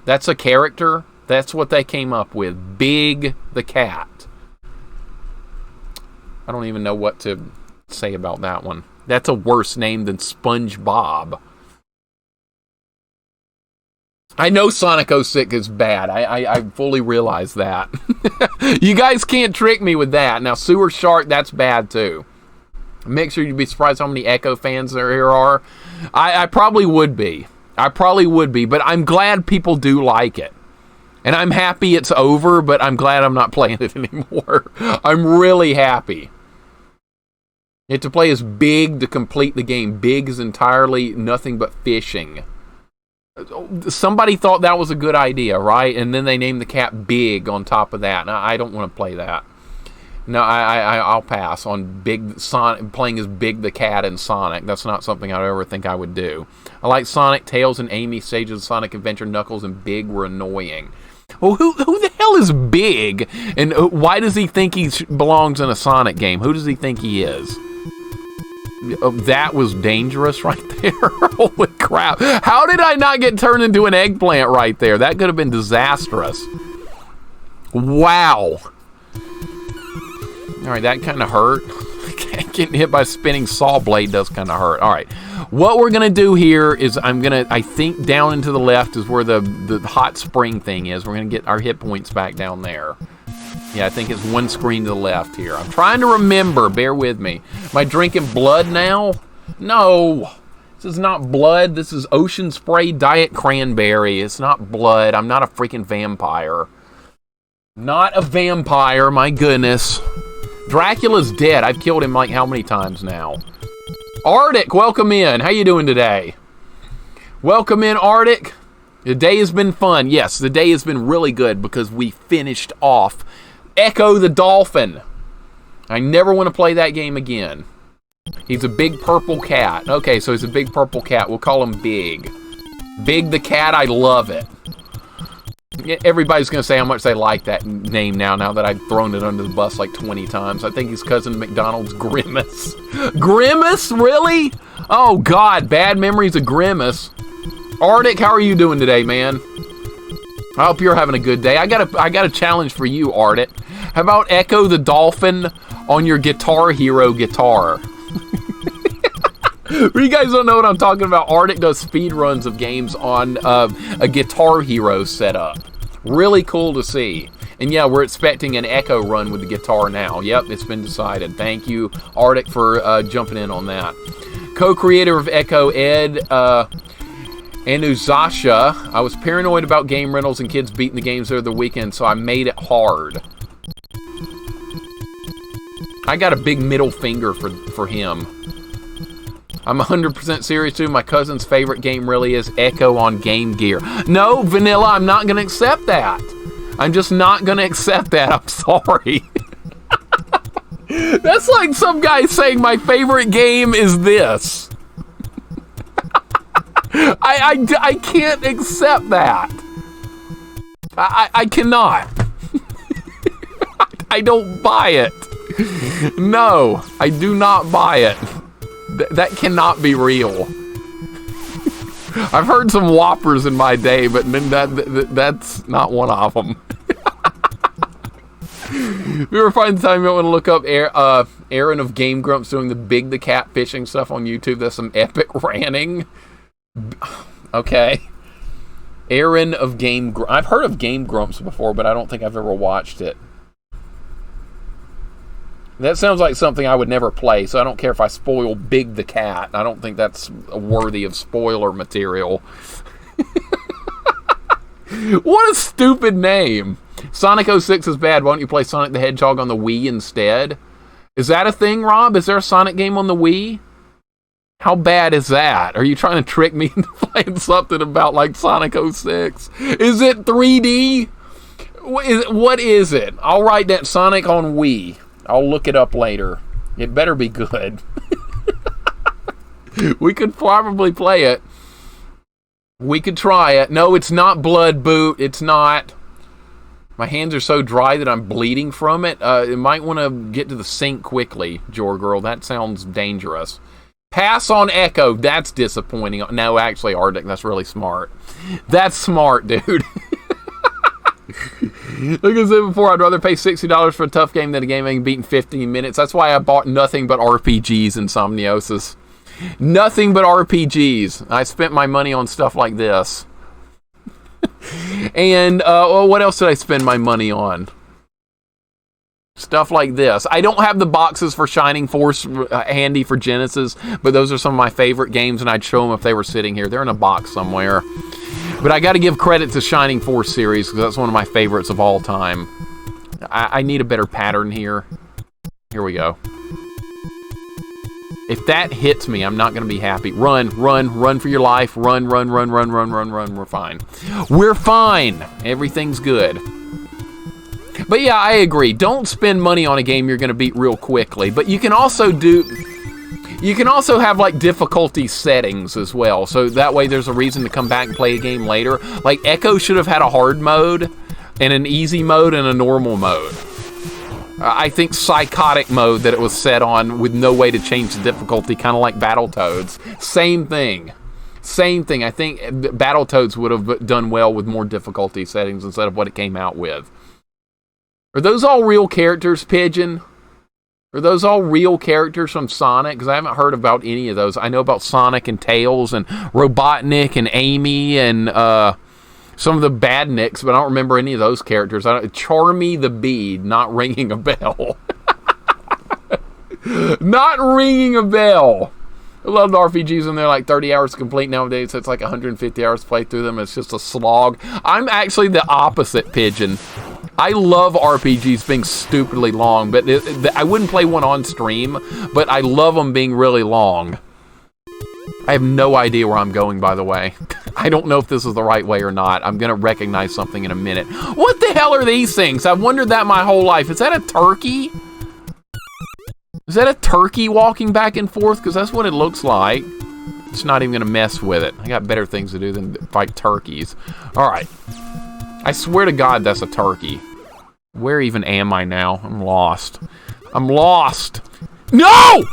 That's a character? That's what they came up with. Big the Cat. I don't even know what to say about that one. That's a worse name than SpongeBob. I know Sonic 06 is bad. I fully realize that. You guys can't trick me with that. Now, Sewer Shark, that's bad too. Mixer, you'd be surprised how many Echo fans there are. I probably would be. But I'm glad people do like it. And I'm happy it's over, but I'm glad I'm not playing it anymore. I'm really happy. You have to play as Big to complete the game. Big is entirely nothing but fishing. Somebody thought that was a good idea, right? And then they named the cat Big on top of that. Now, I don't want to play that. No, I'll pass on Big Sonic, playing as Big the Cat in Sonic. That's not something I'd ever think I would do. I like Sonic, Tails, and Amy stages of Sonic Adventure. Knuckles and Big were annoying. Well, who the hell is Big? And why does he think he belongs in a Sonic game? Who does he think he is? That was dangerous right there. Holy crap. How did I not get turned into an eggplant right there? That could have been disastrous. Wow. All right, that kind of hurt. Getting hit by a spinning saw blade does kind of hurt. All right. What we're going to do here is I think down and to the left is where the hot spring thing is. We're going to get our hit points back down there. Yeah, I think it's one screen to the left here. I'm trying to remember. Bear with me. Am I drinking blood now? No. This is not blood. This is Ocean Spray Diet Cranberry. It's not blood. I'm not a freaking vampire. Not a vampire, my goodness. Dracula's dead. I've killed him like how many times now? Arctic, welcome in. How you doing today? Welcome in, Arctic. The day has been fun. Yes, the day has been really good because we finished off Echo the Dolphin. I never want to play that game again. He's a big purple cat. Okay, so he's a big purple cat. We'll call him Big. Big the Cat, I love it. Everybody's going to say how much they like that name now that I've thrown it under the bus like 20 times. I think he's cousin McDonald's Grimace. Grimace? Really? Oh, God. Bad memories of Grimace. Arctic, how are you doing today, man? I hope you're having a good day. I got a challenge for you, Arctic. How about Echo the Dolphin on your Guitar Hero guitar? You guys don't know what I'm talking about. Arctic does speed runs of games on a Guitar Hero setup. Really cool to see. And yeah, we're expecting an Echo run with the guitar now. Yep, it's been decided. Thank you, Arctic, for jumping in on that. Co-creator of Echo, Ed Anuzasha. I was paranoid about game rentals and kids beating the games over the weekend, so I made it hard. I got a big middle finger for him. I'm 100% serious too. My cousin's favorite game really is Echo on Game Gear. No, Vanilla, I'm not going to accept that. I'm just not going to accept that. I'm sorry. That's like some guy saying my favorite game is this. I can't accept that. I cannot. I don't buy it. No, I do not buy it. That cannot be real. I've heard some whoppers in my day, but that's not one of them. If you ever find the time you want to look up Aaron of Game Grumps doing the cat fishing stuff on YouTube, that's some epic ranting. Okay. Aaron of Game Grumps. I've heard of Game Grumps before, but I don't think I've ever watched it. That sounds like something I would never play, so I don't care if I spoil Big the Cat. I don't think that's worthy of spoiler material. What a stupid name. Sonic 06 is bad. Why don't you play Sonic the Hedgehog on the Wii instead? Is that a thing, Rob? Is there a Sonic game on the Wii? How bad is that? Are you trying to trick me into playing something about like Sonic 06? Is it 3D? What is it? I'll write that Sonic on Wii. I'll look it up later. It better be good. We could probably play it. We could try it. No, it's not Blood Boot. It's not. My hands are so dry that I'm bleeding from it. You might want to get to the sink quickly, Jorgirl. That sounds dangerous. Pass on Echo. That's disappointing. No, actually, Arctic, that's really smart. That's smart, dude. Like I said before, I'd rather pay $60 for a tough game than a game I can beat in 15 minutes. That's why I bought nothing but RPGs in Somniosis. Nothing but RPGs. I spent my money on stuff like this. And, well, what else did I spend my money on? Stuff like this. I don't have the boxes for Shining Force handy for Genesis, but those are some of my favorite games, and I'd show them if they were sitting here. They're in a box somewhere. But I got to give credit to Shining Force series, because that's one of my favorites of all time. I need a better pattern here. Here we go. If that hits me, I'm not going to be happy. Run, run, run for your life. Run, run, run, run, run, run, run. We're fine. We're fine. Everything's good. But yeah, I agree. Don't spend money on a game you're going to beat real quickly. But you can also have like difficulty settings as well. So that way there's a reason to come back and play a game later. Like Echo should have had a hard mode and an easy mode and a normal mode. I think psychotic mode that it was set on with no way to change the difficulty, kind of like Battletoads. Same thing. Same thing. I think Battletoads would have done well with more difficulty settings instead of what it came out with. Are those all real characters, Pigeon? Are those all real characters from Sonic? Because I haven't heard about any of those. I know about Sonic and Tails and Robotnik and Amy and some of the Badniks, but I don't remember any of those characters. Charmy the Bee, not ringing a bell. Not ringing a bell. I love the RPGs and they're like 30 hours complete nowadays, so it's like 150 hours to play through them. It's just a slog. I'm actually the opposite, Pigeon. I love RPGs being stupidly long, but I wouldn't play one on stream, but I love them being really long. I have no idea where I'm going, by the way. I don't know if this is the right way or not. I'm going to recognize something in a minute. What the hell are these things? I've wondered that my whole life. Is that a turkey? Is that a turkey walking back and forth? Because that's what it looks like. Just not even going to mess with it. I got better things to do than fight turkeys. All right. I swear to God that's a turkey. Where even am I now? I'm lost. I'm lost. No!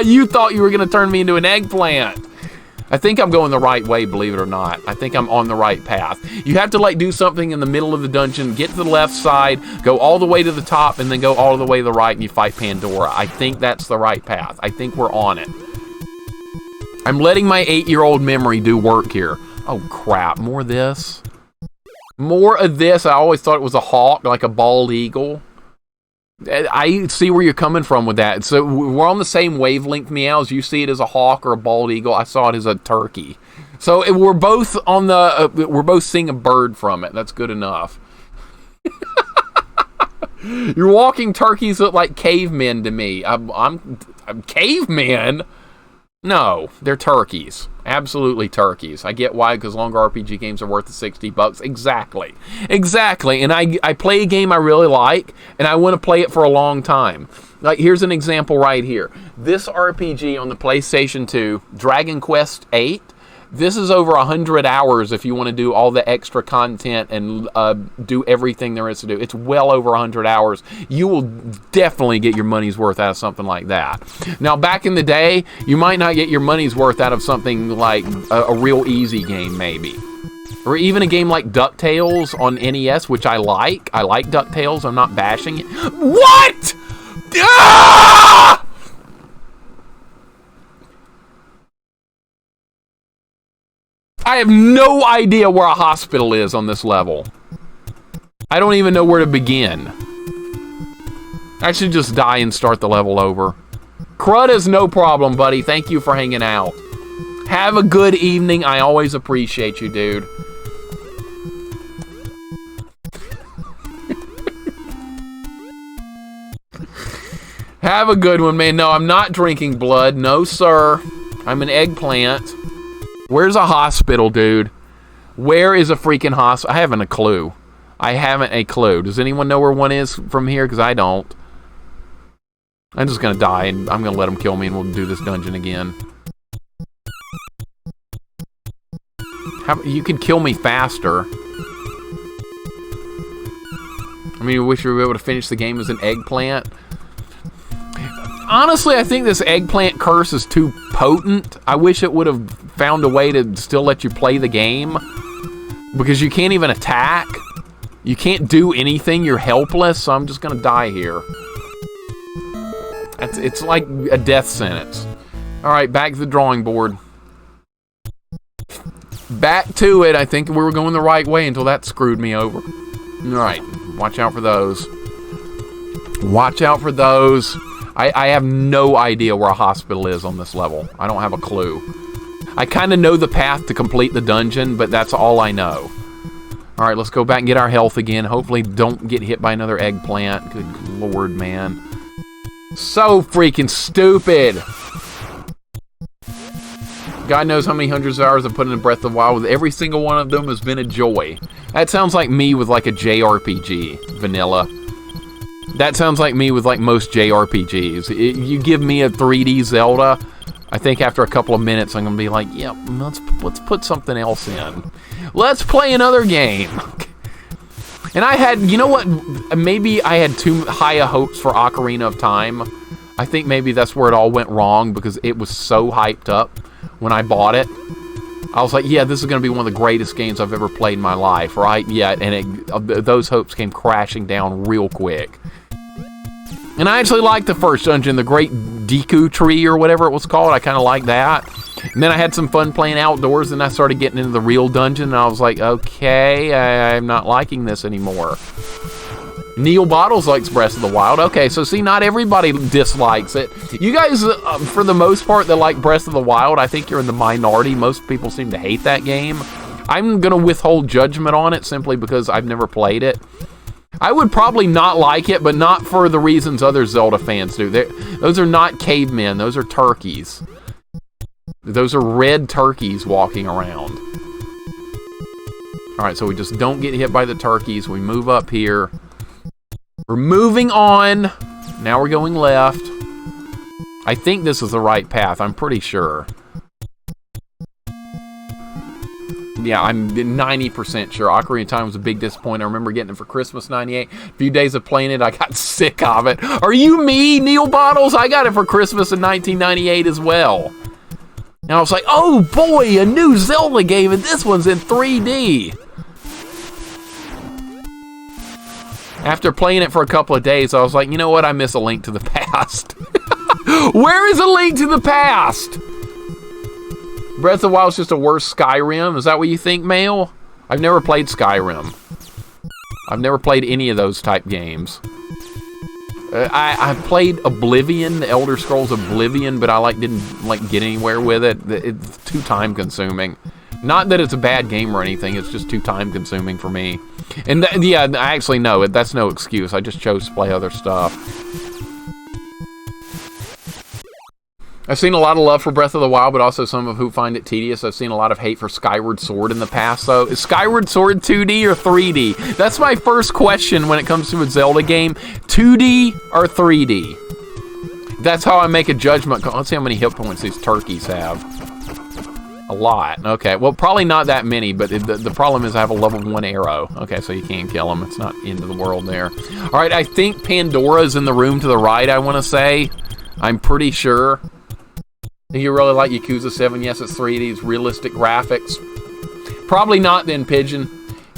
You thought you were going to turn me into an eggplant. I think I'm going the right way, believe it or not. I think I'm on the right path. You have to like do something in the middle of the dungeon, get to the left side, go all the way to the top, and then go all the way to the right, and you fight Pandora. I think that's the right path. I think we're on it. I'm letting my 8-year-old memory do work here. Oh, crap. More of this? More of this. I always thought it was a hawk, like a bald eagle. I see where you're coming from with that. So we're on the same wavelength, Meows. You see it as a hawk or a bald eagle. I saw it as a turkey. So we're both on the. We're both seeing a bird from it. That's good enough. Your walking turkeys look like cavemen to me. I'm cavemen. No, they're turkeys. Absolutely turkeys. I get why, because longer RPG games are worth the $60. Exactly. Exactly. And I play a game I really like, and I want to play it for a long time. Like, here's an example right here. This RPG on the PlayStation 2, Dragon Quest VIII, this is over 100 hours if you want to do all the extra content and do everything there is to do. It's well over 100 hours. You will definitely get your money's worth out of something like that. Now, back in the day, you might not get your money's worth out of something like a real easy game, maybe. Or even a game like DuckTales on NES, which I like. I like DuckTales. I'm not bashing it. What? Ah! I have no idea where a hospital is on this level. I don't even know where to begin. I should just die and start the level over. Crud is no problem, buddy. Thank you for hanging out. Have a good evening. I always appreciate you, dude. Have a good one, man. No, I'm not drinking blood. No, sir. I'm an eggplant. Where's a hospital, dude? Where is a freaking hospital? I haven't a clue. I haven't a clue. Does anyone know where one is from here? Because I don't. I'm just going to die, and I'm going to let them kill me, and we'll do this dungeon again. You could kill me faster. I mean, I wish you were able to finish the game as an eggplant. Honestly, I think this eggplant curse is too potent. I wish it would have found a way to still let you play the game. Because you can't even attack. You can't do anything. You're helpless. So I'm just going to die here. It's like a death sentence. Alright, back to the drawing board. Back to it. I think we were going the right way until that screwed me over. Alright, watch out for those. Watch out for those. I have no idea where a hospital is on this level. I don't have a clue. I kind of know the path to complete the dungeon, but that's all I know. Alright, let's go back and get our health again. Hopefully don't get hit by another eggplant. Good lord, man. So freaking stupid. God knows how many hundreds of hours I've put into Breath of the Wild. Every single one of them has been a joy. That sounds like me with like a JRPG. Vanilla. That sounds like me with like most JRPGs. You give me a 3D Zelda, I think after a couple of minutes I'm gonna be like, yeah, let's put something else in. Let's play another game. And I had, you know what? Maybe I had too high of hopes for Ocarina of Time. I think maybe that's where it all went wrong because it was so hyped up when I bought it. I was like, yeah, this is going to be one of the greatest games I've ever played in my life, right? Yeah, and those hopes came crashing down real quick. And I actually liked the first dungeon, the Great Deku Tree or whatever it was called. I kind of liked that. And then I had some fun playing outdoors, and I started getting into the real dungeon, and I was like, okay, I'm not liking this anymore. Neil Bottles likes Breath of the Wild. Okay, so see, not everybody dislikes it. You guys, for the most part, that like Breath of the Wild, I think you're in the minority. Most people seem to hate that game. I'm going to withhold judgment on it simply because I've never played it. I would probably not like it, but not for the reasons other Zelda fans do. Those are not cavemen. Those are turkeys. Those are red turkeys walking around. Alright, so we just don't get hit by the turkeys. We move up here. We're moving on. Now we're going left. I think this is the right path. I'm pretty sure. Yeah, I'm 90% sure. Ocarina of Time was a big disappointment. I remember getting it for Christmas '98. A few days of playing it, I got sick of it. Are you me, Neil Bottles? I got it for Christmas in 1998 as well. And I was like, oh boy, a new Zelda game, and this one's in 3D. After playing it for a couple of days, I was like, you know what? I miss A Link to the Past. Where is A Link to the Past? Breath of the Wild is just a worse Skyrim. Is that what you think, Mail? I've never played Skyrim. I've never played any of those type games. I played Oblivion, the Elder Scrolls Oblivion, but I didn't get anywhere with it. It's too time consuming. Not that it's a bad game or anything. It's just too time consuming for me. And yeah, I actually know it. That's no excuse. I just chose to play other stuff. I've seen a lot of love for Breath of the Wild, but also some of who find it tedious. I've seen a lot of hate for Skyward Sword in the past. So, is Skyward Sword 2D or 3D? That's my first question when it comes to a Zelda game. 2D or 3D? That's how I make a judgment. Let's see how many hit points these turkeys have. A lot. Okay, well, probably not that many, but the problem is I have a level 1 arrow. Okay, so you can't kill them. It's not end of the world there. All right, I think Pandora's in the room to the right, I want to say. I'm pretty sure. You really like Yakuza 7? Yes, it's 3D. It's realistic graphics. Probably not then, Pigeon.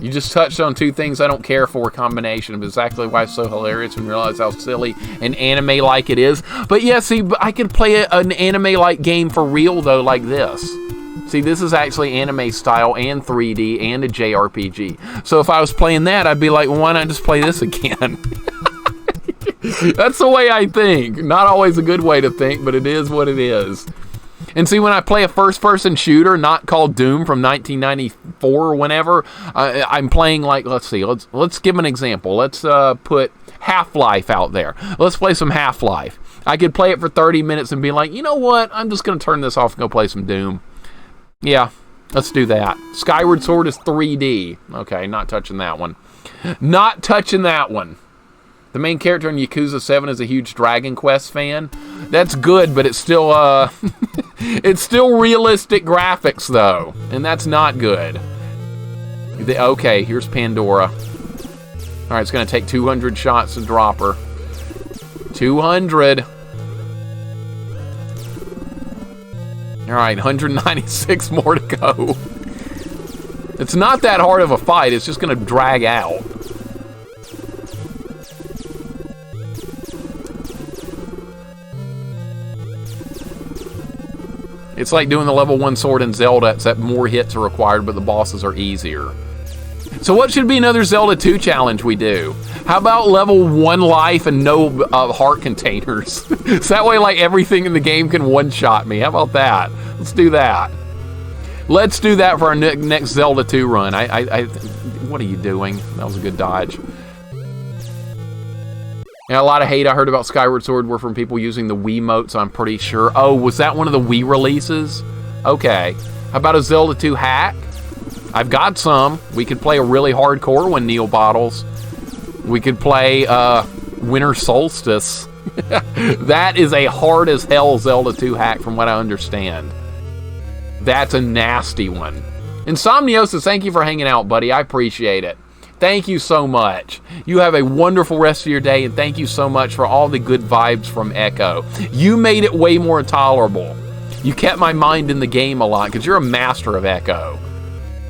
You just touched on two things I don't care for, a combination of exactly why it's so hilarious and realize how silly and anime-like it is. But yeah, see, I could play an anime-like game for real, though, like this. See, this is actually anime style and 3D and a JRPG. So if I was playing that, I'd be like, well, why not just play this again? That's the way I think. Not always a good way to think, but it is what it is. And see, when I play a first-person shooter, not called Doom from 1994 or whenever, I'm playing like, let's see, let's give an example. Let's put Half-Life out there. Let's play some Half-Life. I could play it for 30 minutes and be like, you know what? I'm just going to turn this off and go play some Doom. Yeah, let's do that. Skyward Sword is 3D. Okay, not touching that one. Not touching that one. The main character in Yakuza 7 is a huge Dragon Quest fan. That's good, but it's still it's still realistic graphics though, and that's not good. Okay, here's Pandora. All right, it's gonna take 200 shots to drop her. 200. All right, 196 more to go. It's not that hard of a fight. It's just gonna drag out. It's like doing the level 1 sword in Zelda, except more hits are required, but the bosses are easier. So what should be another Zelda 2 challenge we do? How about level 1 life and no heart containers? So that way, like, everything in the game can one-shot me. How about that? Let's do that. Let's do that for our next Zelda 2 run. What are you doing? That was a good dodge. And a lot of hate I heard about Skyward Sword were from people using the Wiimotes, I'm pretty sure. Oh, was that one of the Wii releases? Okay. How about a Zelda 2 hack? I've got some. We could play a really hardcore one, Neil Bottles. We could play Winter Solstice. That is a hard as hell Zelda 2 hack from what I understand. That's a nasty one. Insomniosis, thank you for hanging out, buddy. I appreciate it. Thank you so much. You have a wonderful rest of your day, and thank you so much for all the good vibes from Echo. You made it way more tolerable. You kept my mind in the game a lot, because you're a master of Echo.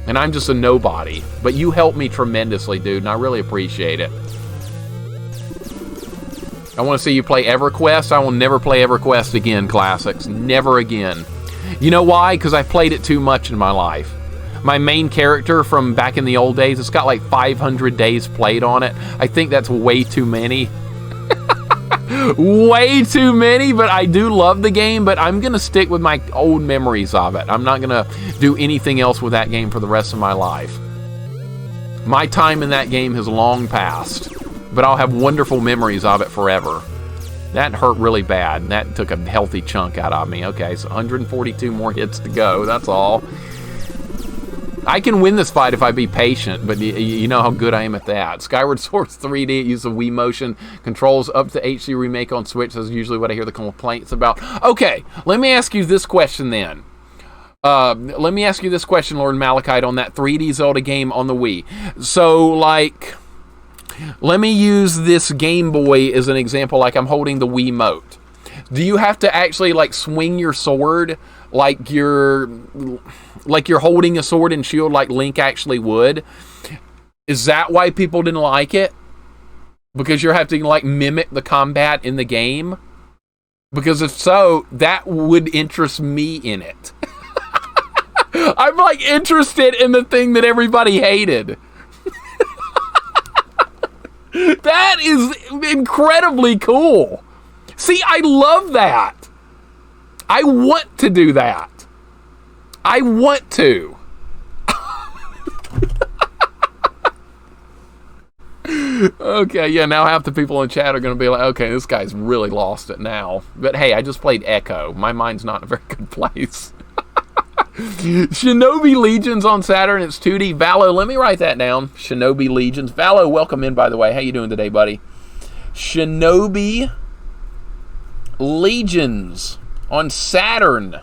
And I'm just a nobody. But you helped me tremendously, dude, and I really appreciate it. I want to see you play EverQuest. I will never play EverQuest again, Classics. Never again. You know why? Because I played it too much in my life. My main character from back in the old days, it's got like 500 days played on it. I think that's way too many. Way too many, but I do love the game, but I'm going to stick with my old memories of it. I'm not going to do anything else with that game for the rest of my life. My time in that game has long passed, but I'll have wonderful memories of it forever. That hurt really bad. That took a healthy chunk out of me. Okay, so 142 more hits to go. That's all. I can win this fight if I be patient, but you know how good I am at that. Skyward Sword's 3D, it uses Wii motion controls up to HD remake on Switch. That's usually what I hear the complaints about. Okay, let me ask you this question then. Let me ask you this question, Lord Malachite, on that 3D Zelda game on the Wii. So, like, let me use this Game Boy as an example, like I'm holding the Wiimote. Do you have to actually, like, swing your sword like you're holding a sword and shield like Link actually would? Is that why people didn't like it? Because you're having to, like, mimic the combat in the game? Because if so, that would interest me in it. I'm like interested in the thing that everybody hated. That is incredibly cool. See, I love that. I want to do that. I want to. Okay, yeah, now half the people in chat are going to be like, okay, this guy's really lost it now. But hey, I just played Echo. My mind's not in a very good place. Shinobi Legions on Saturn. It's 2D. Valo, let me write that down. Shinobi Legions. Valo, welcome in, by the way. How you doing today, buddy? Shinobi Legions on Saturn.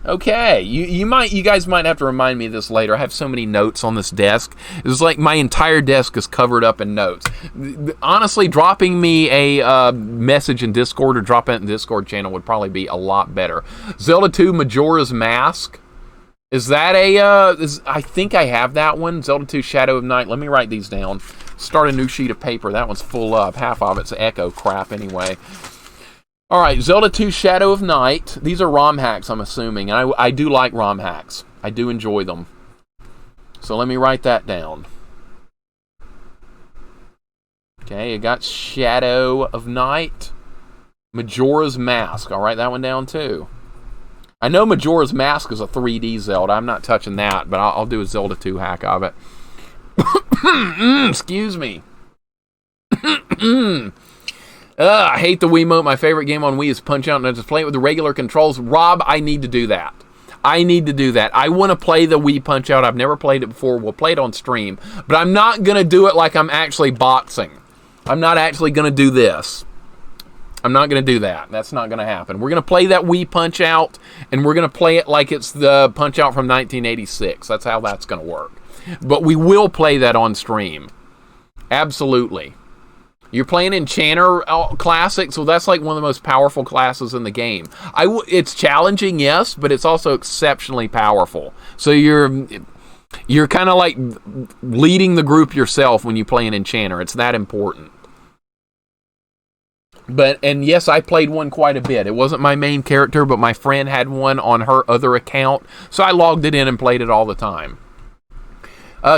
Okay, you guys might have to remind me of this later. I have so many notes on this desk. It's like my entire desk is covered up in notes. Honestly, dropping me a message in Discord or dropping it in the Discord channel would probably be a lot better. Zelda 2 Majora's Mask. Is that I think I have that one. Zelda 2 Shadow of Night. Let me write these down. Start a new sheet of paper. That one's full up. Half of it's Echo crap anyway. All right, Zelda 2 Shadow of Night. These are ROM hacks, I'm assuming. And I do like ROM hacks. I do enjoy them. So let me write that down. Okay, I got Shadow of Night. Majora's Mask. I'll write that one down too. I know Majora's Mask is a 3D Zelda. I'm not touching that, but I'll do a Zelda 2 hack of it. Excuse me. I hate the Wiimote. My favorite game on Wii is Punch-Out, and I just play it with the regular controls. Rob, I need to do that. I want to play the Wii Punch-Out. I've never played it before. We'll play it on stream. But I'm not going to do it like I'm actually boxing. I'm not actually going to do this. I'm not going to do that. That's not going to happen. We're going to play that Wii Punch-Out, and we're going to play it like it's the Punch-Out from 1986. That's how that's going to work. But we will play that on stream. Absolutely. You're playing Enchanter Classic, so that's like one of the most powerful classes in the game. It's challenging, yes, but it's also exceptionally powerful. So you're kind of like leading the group yourself when you play an Enchanter. It's that important. And yes, I played one quite a bit. It wasn't my main character, but my friend had one on her other account, so I logged it in and played it all the time.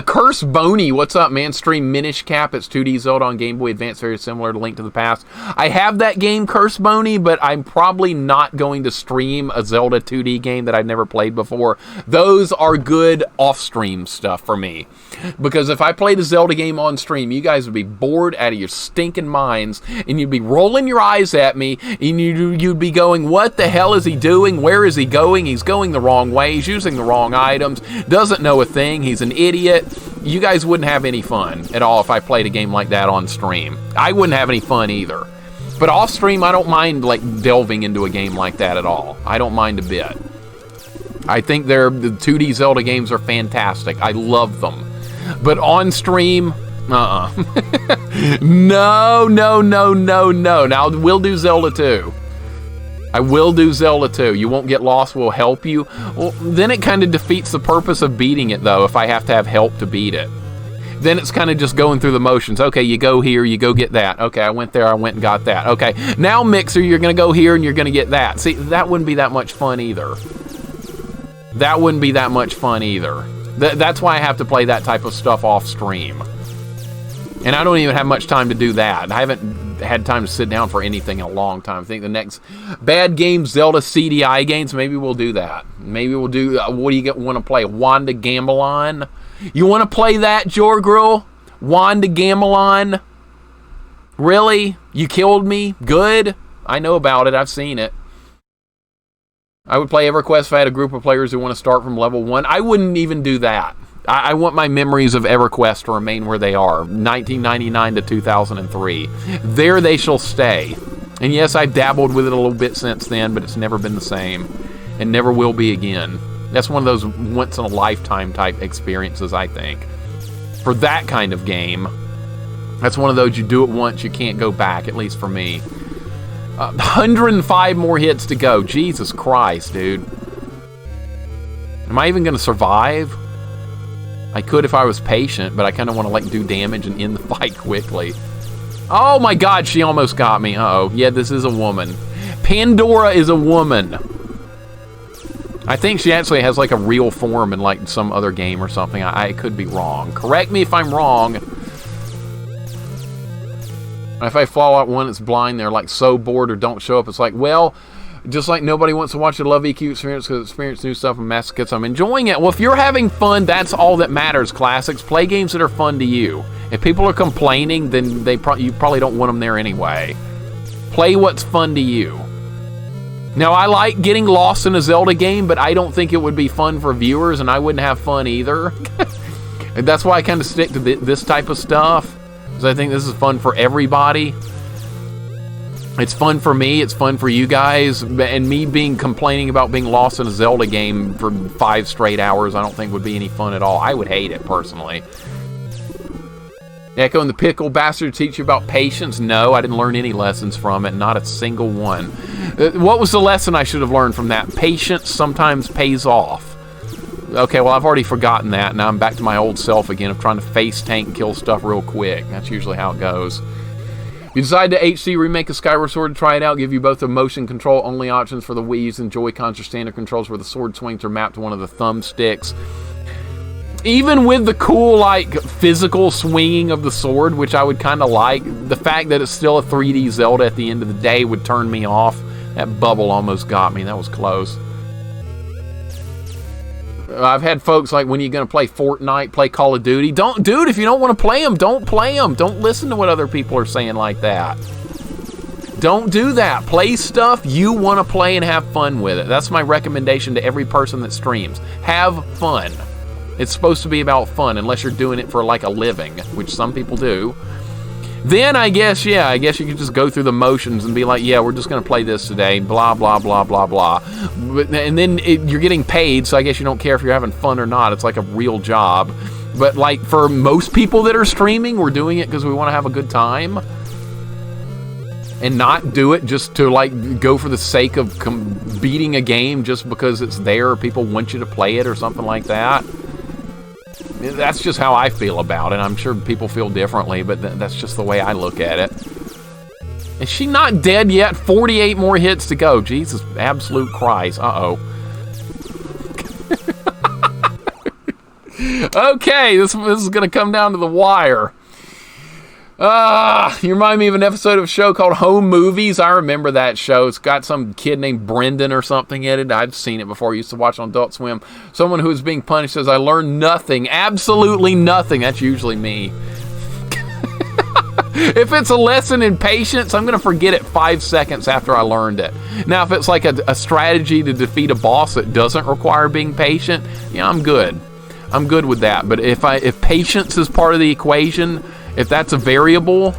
Curse Boney, what's up, man? Stream Minish Cap. It's 2D Zelda on Game Boy Advance, very similar to Link to the Past. I have that game, Curse Boney, but I'm probably not going to stream a Zelda 2D game that I've never played before. Those are good off-stream stuff for me. Because if I played a Zelda game on stream, you guys would be bored out of your stinking minds, and you'd be rolling your eyes at me, and you'd be going, what the hell is he doing? Where is he going? He's going the wrong way. He's using the wrong items. Doesn't know a thing. He's an idiot. You guys wouldn't have any fun at all if I played a game like that on stream. I wouldn't have any fun either. But off stream, I don't mind like delving into a game like that at all. I don't mind a bit. I think the 2D Zelda games are fantastic. I love them. But on stream, no. Now, we'll do Zelda 2. I will do Zelda 2. You won't get lost, we'll help you. Well, then it kind of defeats the purpose of beating it, though, if I have to have help to beat it. Then it's kind of just going through the motions. Okay, you go here, you go get that. Okay, I went there, I went and got that. Okay, now, Mixer, you're going to go here and you're going to get that. See, that wouldn't be that much fun either. That wouldn't be that much fun either. That's why I have to play that type of stuff off stream. And I don't even have much time to do that. I haven't had time to sit down for anything in a long time. I think the next Bad Game Zelda CDI games, maybe we'll do that. Maybe we'll do, what do you want to play? Wanda Gamelon? You want to play that, Jorgril? Wanda Gamelon? Really? You killed me? Good? I know about it. I've seen it. I would play EverQuest if I had a group of players who want to start from level 1. I wouldn't even do that. I want my memories of EverQuest to remain where they are, 1999 to 2003. There they shall stay. And yes, I've dabbled with it a little bit since then, but it's never been the same, and never will be again. That's one of those once-in-a-lifetime type experiences, I think. For that kind of game, that's one of those you do it once, you can't go back, at least for me. 105 more hits to go. Jesus Christ, dude. Am I even going to survive? I could if I was patient, but I kind of want to like do damage and end the fight quickly. Oh my god, she almost got me. Uh-oh. Yeah, this is a woman. Pandora is a woman. I think she actually has like a real form in like some other game or something. I could be wrong. Correct me if I'm wrong. If I follow out one that's blind, they're like so bored or don't show up. It's like, well, just like nobody wants to watch a Love EQ experience because experience new stuff and masochists. I'm enjoying it. Well, if you're having fun, that's all that matters, classics. Play games that are fun to you. If people are complaining, then you probably don't want them there anyway. Play what's fun to you. Now, I like getting lost in a Zelda game, but I don't think it would be fun for viewers, and I wouldn't have fun either. And that's why I kind of stick to this type of stuff, because I think this is fun for everybody. It's fun for me, it's fun for you guys, and me complaining about being lost in a Zelda game for 5 straight hours, I don't think would be any fun at all. I would hate it, personally. Echo and the Pickle Bastard teach you about patience? No, I didn't learn any lessons from it, not a single one. What was the lesson I should have learned from that? Patience sometimes pays off. Okay, well, I've already forgotten that, and now I'm back to my old self again of trying to face tank and kill stuff real quick. That's usually how it goes. You decide to HD remake a Skyward Sword to try it out, give you both the motion control only options for the Wii's and Joy-Cons or standard controls where the sword swings are mapped to one of the thumbsticks. Even with the cool, like, physical swinging of the sword, which I would kind of like, the fact that it's still a 3D Zelda at the end of the day would turn me off. That bubble almost got me. That was close. I've had folks like, when are you going to play Fortnite, play Call of Duty? Dude, if you don't want to play them, don't play them. Don't listen to what other people are saying like that. Don't do that. Play stuff you want to play and have fun with it. That's my recommendation to every person that streams. Have fun. It's supposed to be about fun, unless you're doing it for like a living, which some people do. Then I guess you could just go through the motions and be like, yeah, we're just going to play this today, blah, blah, blah, blah, blah. And then you're getting paid, so I guess you don't care if you're having fun or not. It's like a real job. But like for most people that are streaming, we're doing it because we want to have a good time. And not do it just to like go for the sake of beating a game just because it's there or people want you to play it or something like that. That's just how I feel about it. I'm sure people feel differently, but that's just the way I look at it. Is she not dead yet? 48 more hits to go. Jesus, absolute Christ. Uh-oh. Okay, this is going to come down to the wire. You remind me of an episode of a show called Home Movies. I remember that show. It's got some kid named Brendan or something in it. I've seen it before. I used to watch it on Adult Swim. Someone who is being punished says, I learned nothing. Absolutely nothing. That's usually me. If it's a lesson in patience, I'm going to forget it 5 seconds after I learned it. Now, if it's like a strategy to defeat a boss that doesn't require being patient, yeah, I'm good. I'm good with that. But if patience is part of the equation, if that's a variable,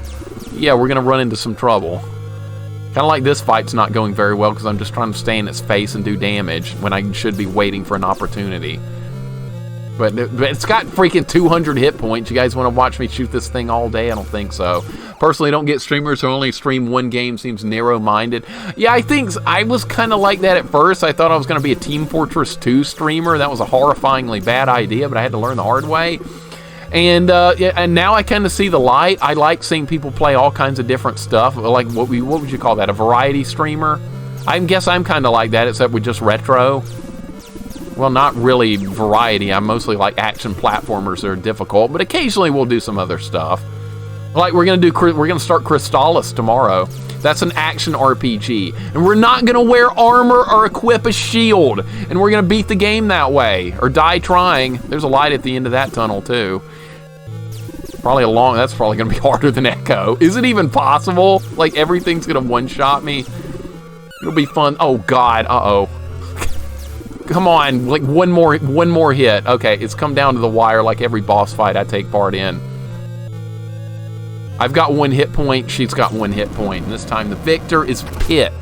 yeah, we're going to run into some trouble. Kind of like this fight's not going very well because I'm just trying to stay in its face and do damage when I should be waiting for an opportunity. But it's got freaking 200 hit points. You guys want to watch me shoot this thing all day? I don't think so. Personally, don't get streamers who only stream one game. Seems narrow-minded. Yeah, I think I was kind of like that at first. I thought I was going to be a Team Fortress 2 streamer. That was a horrifyingly bad idea, but I had to learn the hard way. And now I kind of see the light. I like seeing people play all kinds of different stuff. Like, what would you call that? A variety streamer? I guess I'm kind of like that, except with just retro. Well, not really variety. I'm mostly like action platformers that are difficult, but occasionally we'll do some other stuff. Like we're gonna start Crystallis tomorrow. That's an action RPG, and we're not gonna wear armor or equip a shield, and we're gonna beat the game that way or die trying. There's a light at the end of that tunnel too. That's probably gonna be harder than Echo. Is it even possible? Like everything's gonna one-shot me. It'll be fun. Oh God. Uh-oh. Come on, like one more hit. Okay, it's come down to the wire like every boss fight I take part in. I've got 1 hit point, she's got 1 hit point, and this time the victor is Pit.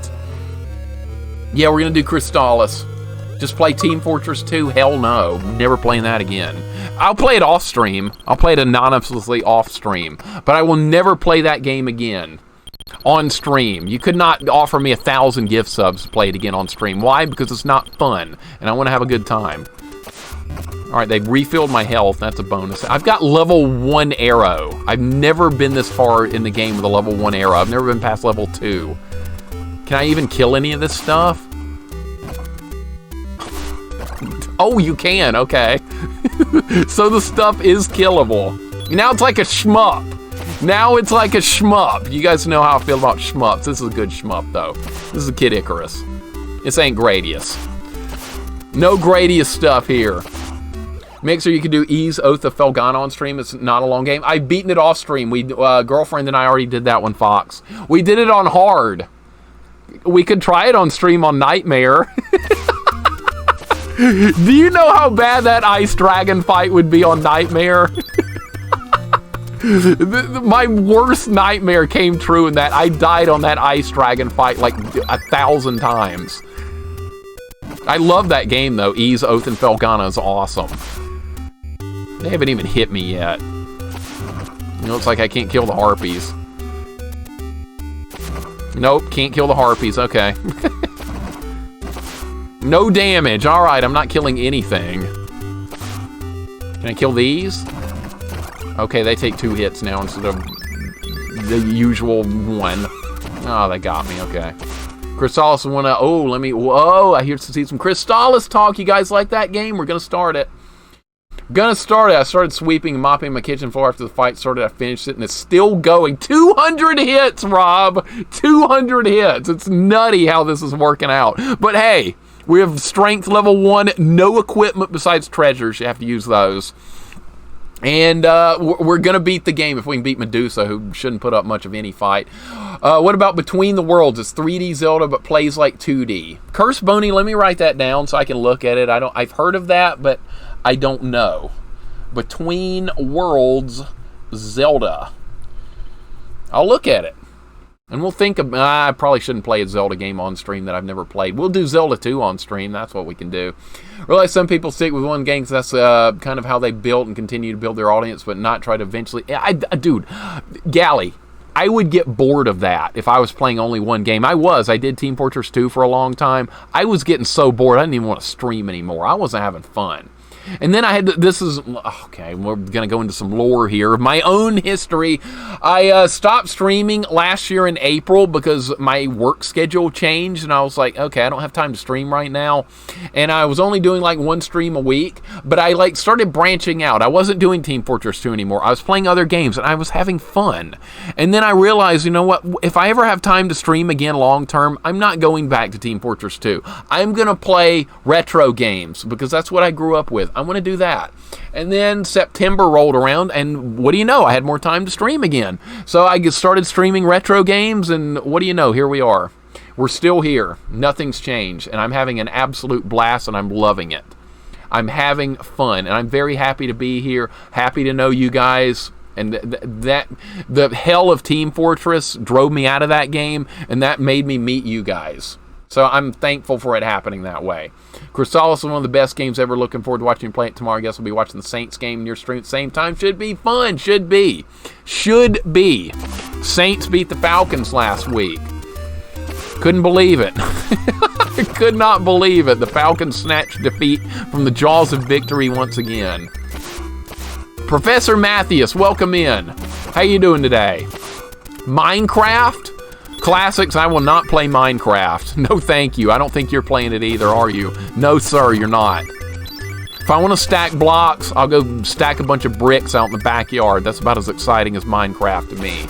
Yeah, we're gonna do Crystallis. Just play Team Fortress 2? Hell no. Never playing that again. I'll play it off stream. I'll play it anonymously off stream. But I will never play that game again. On stream. You could not offer me 1,000 gift subs to play it again on stream. Why? Because it's not fun, and I want to have a good time. Alright, they've refilled my health. That's a bonus. I've got level 1 arrow. I've never been this far in the game with a level 1 arrow. I've never been past level 2. Can I even kill any of this stuff? Oh, you can, okay. So the stuff is killable. Now it's like a shmup. Now it's like a shmup. You guys know how I feel about shmups. This is a good shmup, though. This is Kid Icarus. This ain't Gradius. No Gradius stuff here. Mixer, you can do Ease Oath of Felghana on stream. It's not a long game. I've beaten it off stream. Girlfriend and I already did that one, Fox. We did it on hard. We could try it on stream on Nightmare. Do you know how bad that ice dragon fight would be on Nightmare? My worst nightmare came true in that I died on that ice dragon fight like 1,000 times. I love that game though. Ease Oath and Felghana is awesome. They haven't even hit me yet. You know, it's like I can't kill the harpies. Nope, can't kill the harpies. Okay. No damage. All right, I'm not killing anything. Can I kill these? Okay, they take 2 hits now instead of the usual 1. Oh, they got me. Okay. Crystallis wanna. Oh, let me. Whoa! I hear to see some Crystallis talk. You guys like that game? We're gonna start it. I started sweeping and mopping my kitchen floor after the fight started. I finished it, and it's still going. 200 hits, Rob. 200 hits. It's nutty how this is working out. But hey, we have strength level 1. No equipment besides treasures. You have to use those. And we're going to beat the game if we can beat Medusa, who shouldn't put up much of any fight. What about Between the Worlds? It's 3D Zelda, but plays like 2D. Curse Boney, let me write that down so I can look at it. I've heard of that, but I don't know. Between Worlds Zelda. I'll look at it. And we'll think of... I probably shouldn't play a Zelda game on stream that I've never played. We'll do Zelda 2 on stream. That's what we can do. Realize some people stick with one game because that's kind of how they built and continue to build their audience, but not try to eventually... Dude, Gally, I would get bored of that if I was playing only one game. I did Team Fortress 2 for a long time. I was getting so bored, I didn't even want to stream anymore. I wasn't having fun. And then I had this is okay. We're gonna go into some lore here. My own history. I stopped streaming last year in April because my work schedule changed, and I was like, okay, I don't have time to stream right now. And I was only doing like 1 stream a week, but I started branching out. I wasn't doing Team Fortress 2 anymore. I was playing other games, and I was having fun. And then I realized, you know what? If I ever have time to stream again long term, I'm not going back to Team Fortress 2. I'm gonna play retro games because that's what I grew up with. I want to do that. And then September rolled around, and what do you know? I had more time to stream again. So I started streaming retro games, and what do you know? Here we are. We're still here. Nothing's changed, and I'm having an absolute blast, and I'm loving it. I'm having fun, and I'm very happy to be here, happy to know you guys. And the hell of Team Fortress drove me out of that game, and that made me meet you guys. So I'm thankful for it happening that way. Crystallis is one of the best games ever. Looking forward to watching you play it tomorrow. I guess we'll be watching the Saints game in your stream at the same time. Should be fun. Should be. Saints beat the Falcons last week. Couldn't believe it. I could not believe it. The Falcons snatched defeat from the jaws of victory once again. Professor Matthias, welcome in. How you doing today? Minecraft? Classics, I will not play Minecraft. No, thank you. I don't think you're playing it either, are you? No, sir, you're not. If I want to stack blocks, I'll go stack a bunch of bricks out in the backyard. That's about as exciting as Minecraft to me.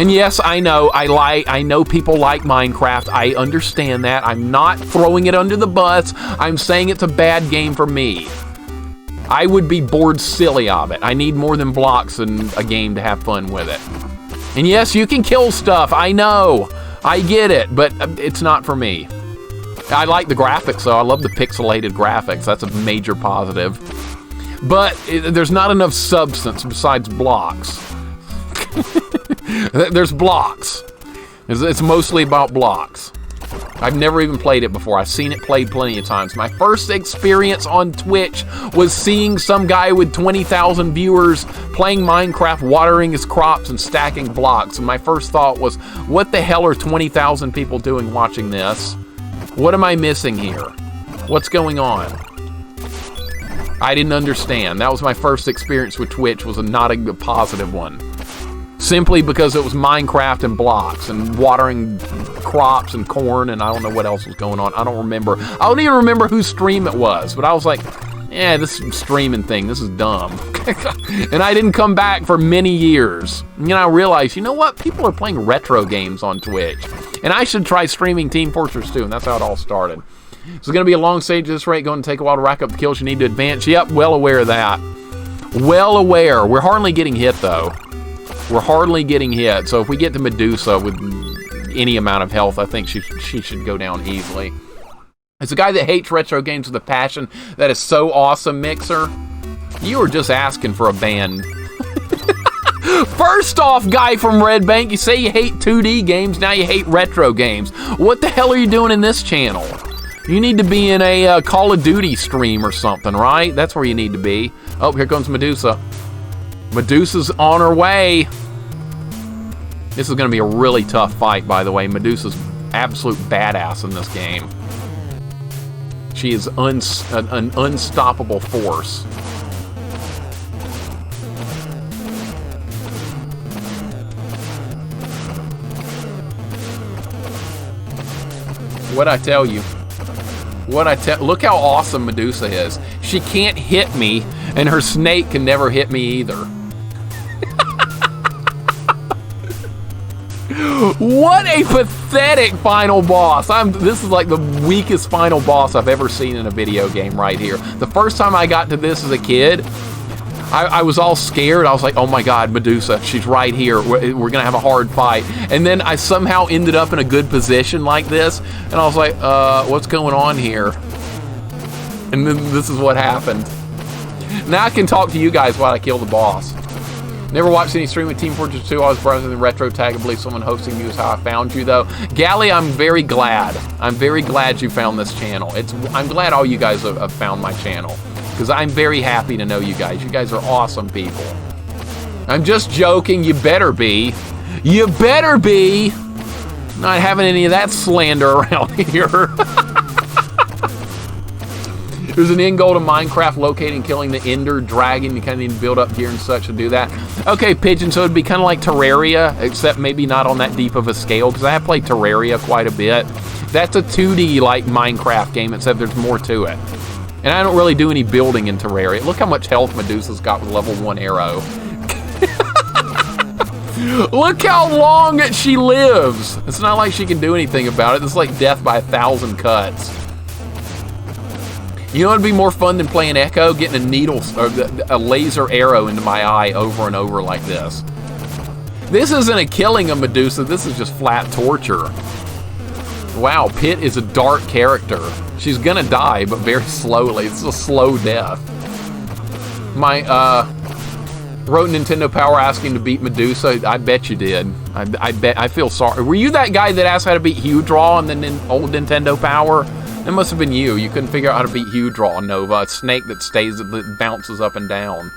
And yes, I know people like Minecraft. I understand that. I'm not throwing it under the bus. I'm saying it's a bad game for me. I would be bored silly of it. I need more than blocks in a game to have fun with it. And yes, you can kill stuff. I know. I get it, but it's not for me. I like the graphics, though. I love the pixelated graphics. That's a major positive. But there's not enough substance besides blocks. There's blocks. It's mostly about blocks. I've never even played it before. I've seen it played plenty of times. My first experience on Twitch was seeing some guy with 20,000 viewers playing Minecraft, watering his crops and stacking blocks. And my first thought was, what the hell are 20,000 people doing watching this? What am I missing here? What's going on? I didn't understand. That was my first experience with Twitch, was not a positive one. simply because it was Minecraft and blocks and watering crops and corn, and I don't know what else was going on. I don't remember. I don't even remember whose stream it was, but I was like, yeah, this streaming thing, this is dumb. And I didn't come back for many years. And I realized, you know what? People are playing retro games on Twitch. And I should try streaming Team Fortress 2, and that's how it all started. It's going to be a long stage at this rate, going to take a while to rack up the kills you need to advance. Yep, well aware of that. Well aware. We're hardly getting hit, though. We're hardly getting hit. So if we get to Medusa with any amount of health, I think she should go down easily. It's a guy that hates retro games with a passion. That is so awesome, Mixer. You were just asking for a ban. First off, guy from Red Bank, you say you hate 2D games, now you hate retro games. What the hell are you doing in this channel? You need to be in a Call of Duty stream or something, right? That's where you need to be. Oh, here comes Medusa. Medusa's on her way. This is going to be a really tough fight, by the way. Medusa's absolute badass in this game. She is an unstoppable force. What'd I tell you? Look how awesome Medusa is. She can't hit me, and her snake can never hit me either. What a pathetic final boss. This is like the weakest final boss I've ever seen in a video game right here. The first time I got to this as a kid, I was all scared. I was like, oh my God, Medusa, she's right here. We're gonna have a hard fight. And then I somehow ended up in a good position like this, and I was like, what's going on here? And then this is what happened. Now I can talk to you guys while I kill the boss. Never watched any stream with Team Fortress 2. I was browsing the retro tag. I believe someone hosting you is how I found you, though. Gally, I'm very glad. I'm very glad you found this channel. I'm glad all you guys have found my channel, because I'm very happy to know you guys. You guys are awesome people. I'm just joking. You better be. You better be. Not having any of that slander around here. There's an end goal to Minecraft, locating and killing the Ender Dragon. You kind of need to build up gear and such to do that. Okay, Pigeon, so it'd be kind of like Terraria, except maybe not on that deep of a scale, because I have played Terraria quite a bit. That's a 2D like Minecraft game, except there's more to it. And I don't really do any building in Terraria. Look how much health Medusa's got with level 1 arrow. Look how long she lives. It's not like she can do anything about it. It's like death by 1,000 cuts. You know what would be more fun than playing Echo? Getting a needle, or a laser arrow into my eye over and over like this. This isn't a killing of Medusa. This is just flat torture. Wow, Pit is a dark character. She's gonna die, but very slowly. It's a slow death. Wrote Nintendo Power asking to beat Medusa. I bet you did. I feel sorry. Were you that guy that asked how to beat Hue Draw on the old Nintendo Power? It must have been you. You couldn't figure out how to beat Hue Draw, Nova. A snake that bounces up and down.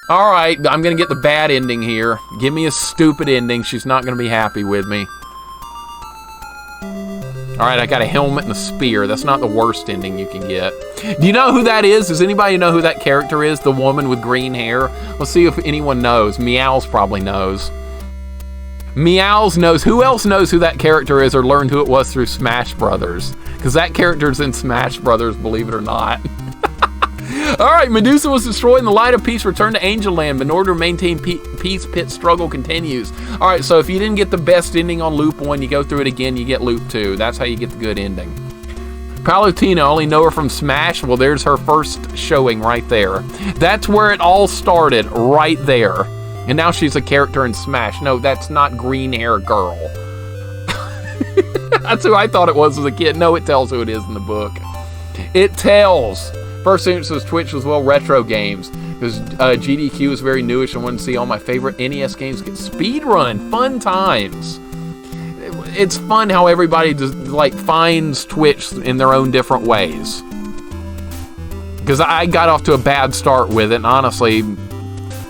Alright, I'm gonna get the bad ending here. Give me a stupid ending. She's not gonna be happy with me. Alright, I got a helmet and a spear. That's not the worst ending you can get. Do you know who that is? Does anybody know who that character is? The woman with green hair? Let's see if anyone knows. Meows probably knows. Meows knows. Who else knows who that character is or learned who it was through Smash Brothers? Because that character's in Smash Brothers, believe it or not. Alright, Medusa was destroyed and the light of peace returned to Angel Land. But in order to maintain peace, Pit's struggle continues. Alright, so if you didn't get the best ending on Loop 1, you go through it again, you get Loop 2. That's how you get the good ending. Palutena, only know her from Smash. Well, there's her first showing right there. That's where it all started, right there. And now she's a character in Smash. No, that's not Green Hair Girl. That's who I thought it was as a kid. No, it tells who it is in the book. It tells. First thing was Twitch was, well, retro games. Because GDQ is very newish and wanted to see all my favorite NES games get speedrun. Fun times. It's fun how everybody just, like, finds Twitch in their own different ways. Because I got off to a bad start with it, and honestly,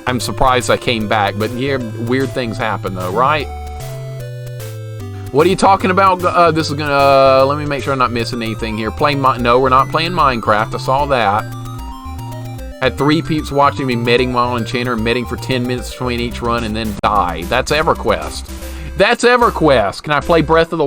I'm surprised I came back. But yeah, weird things happen though, right? What are you talking about? This is gonna, let me make sure I'm not missing anything here. No, we're not playing Minecraft. I saw that. Had 3 peeps watching me medding while enchanter, medding for 10 minutes between each run, and then die. That's EverQuest. That's EverQuest. Can I play Breath of the Wild?